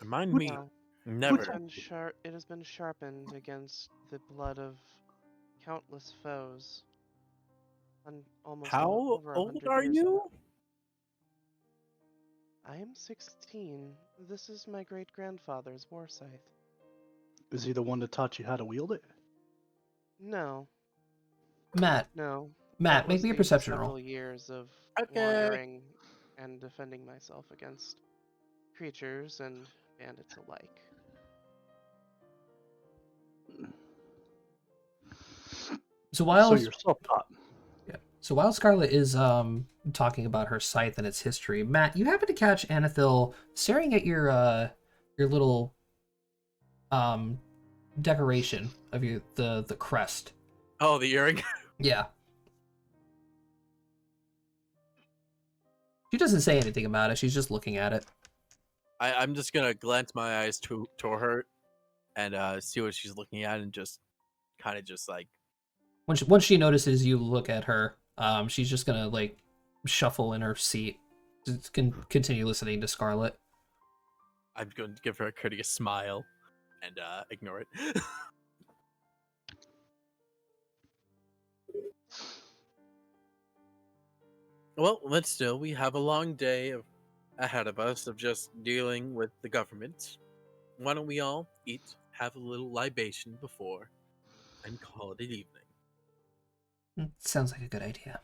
Remind Who me, Well, never. it has been sharpened against the blood of countless foes. Almost How over old 100 are years you? now. I am 16. This is my great grandfather's war scythe. Is he the one to taught you how to wield it? No, Matt, no. Matt, That make was me a the perception several roll. years of Okay. wandering and defending myself against creatures and bandits alike. So while So you're self-taught. yeah, so while Scarlet is talking about her scythe and its history, Matt, you happen to catch Anathil staring at your little decoration of the crest. Oh, the earring. Yeah. She doesn't say anything about it. She's just looking at it. I'm just gonna glance my eyes toward her and see what she's looking at, and just kind of just like Once she notices you look at her, she's just gonna like shuffle in her seat, just continue listening to Scarlet. I'm going to give her a courteous smile and ignore it. Well, let's still. We have a long day ahead of us of just dealing with the government. Why don't we all eat, have a little libation before, and call it an evening? Sounds like a good idea.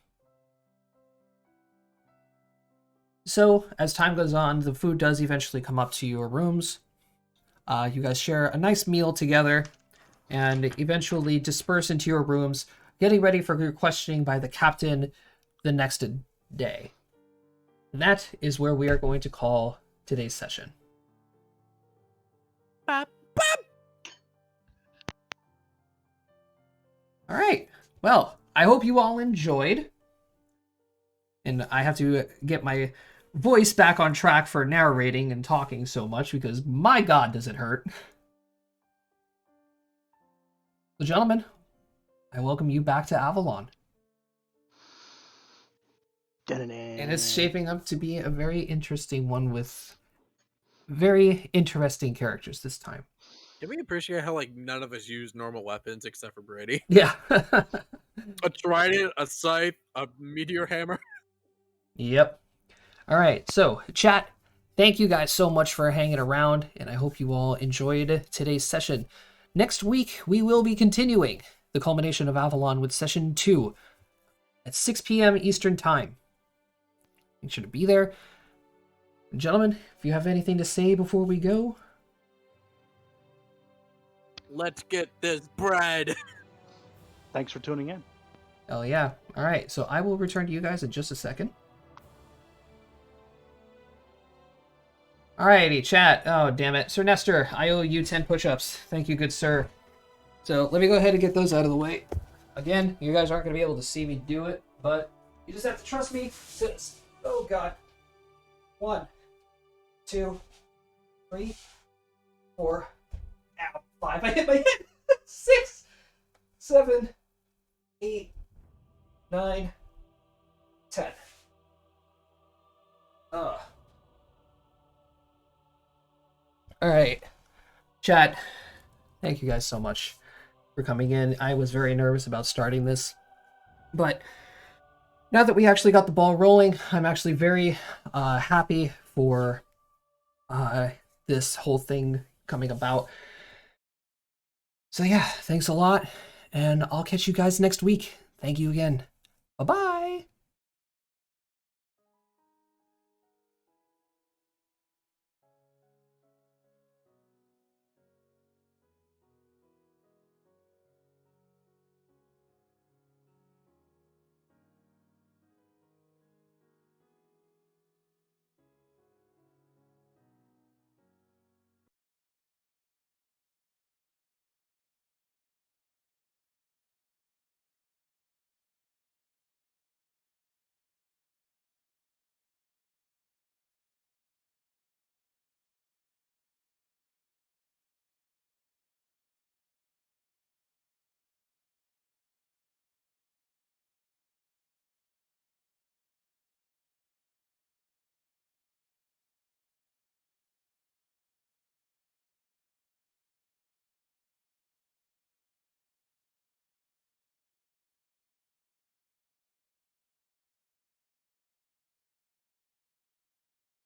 So, as time goes on, the food does eventually come up to your rooms. You guys share a nice meal together and eventually disperse into your rooms, getting ready for your questioning by the captain the next day. And that is where we are going to call today's session. Bop, bop. All right. Well, I hope you all enjoyed. And I have to get my voice back on track for narrating and talking so much because my God, does it hurt. So, gentlemen, I welcome you back to Avalon. And it's shaping up to be a very interesting one with very interesting characters this time. Can we appreciate how like none of us use normal weapons except for Brady? Yeah. A trident, a scythe, a meteor hammer. Yep. All right. So, chat, thank you guys so much for hanging around, and I hope you all enjoyed today's session. Next week, we will be continuing the culmination of Avalon with session 2 at 6 p.m. Eastern Time. Make sure to be there. Gentlemen, if you have anything to say before we go. Let's get this bread. Thanks for tuning in. Oh, yeah. All right. So I will return to you guys in just a second. Alrighty, chat. Oh, damn it. Sir Nestor, I owe you 10 push-ups. Thank you, good sir. So let me go ahead and get those out of the way. Again, you guys aren't going to be able to see me do it, but you just have to trust me. Oh, God. 1, 2, 3, 4, ow, 5. I hit my head. 6, 7, 8, 9, 10. All right, chat, thank you guys so much for coming in. I was very nervous about starting this, but now that we actually got the ball rolling, I'm actually very happy for this whole thing coming about. So yeah, thanks a lot, and I'll catch you guys next week. Thank you again. Bye-bye.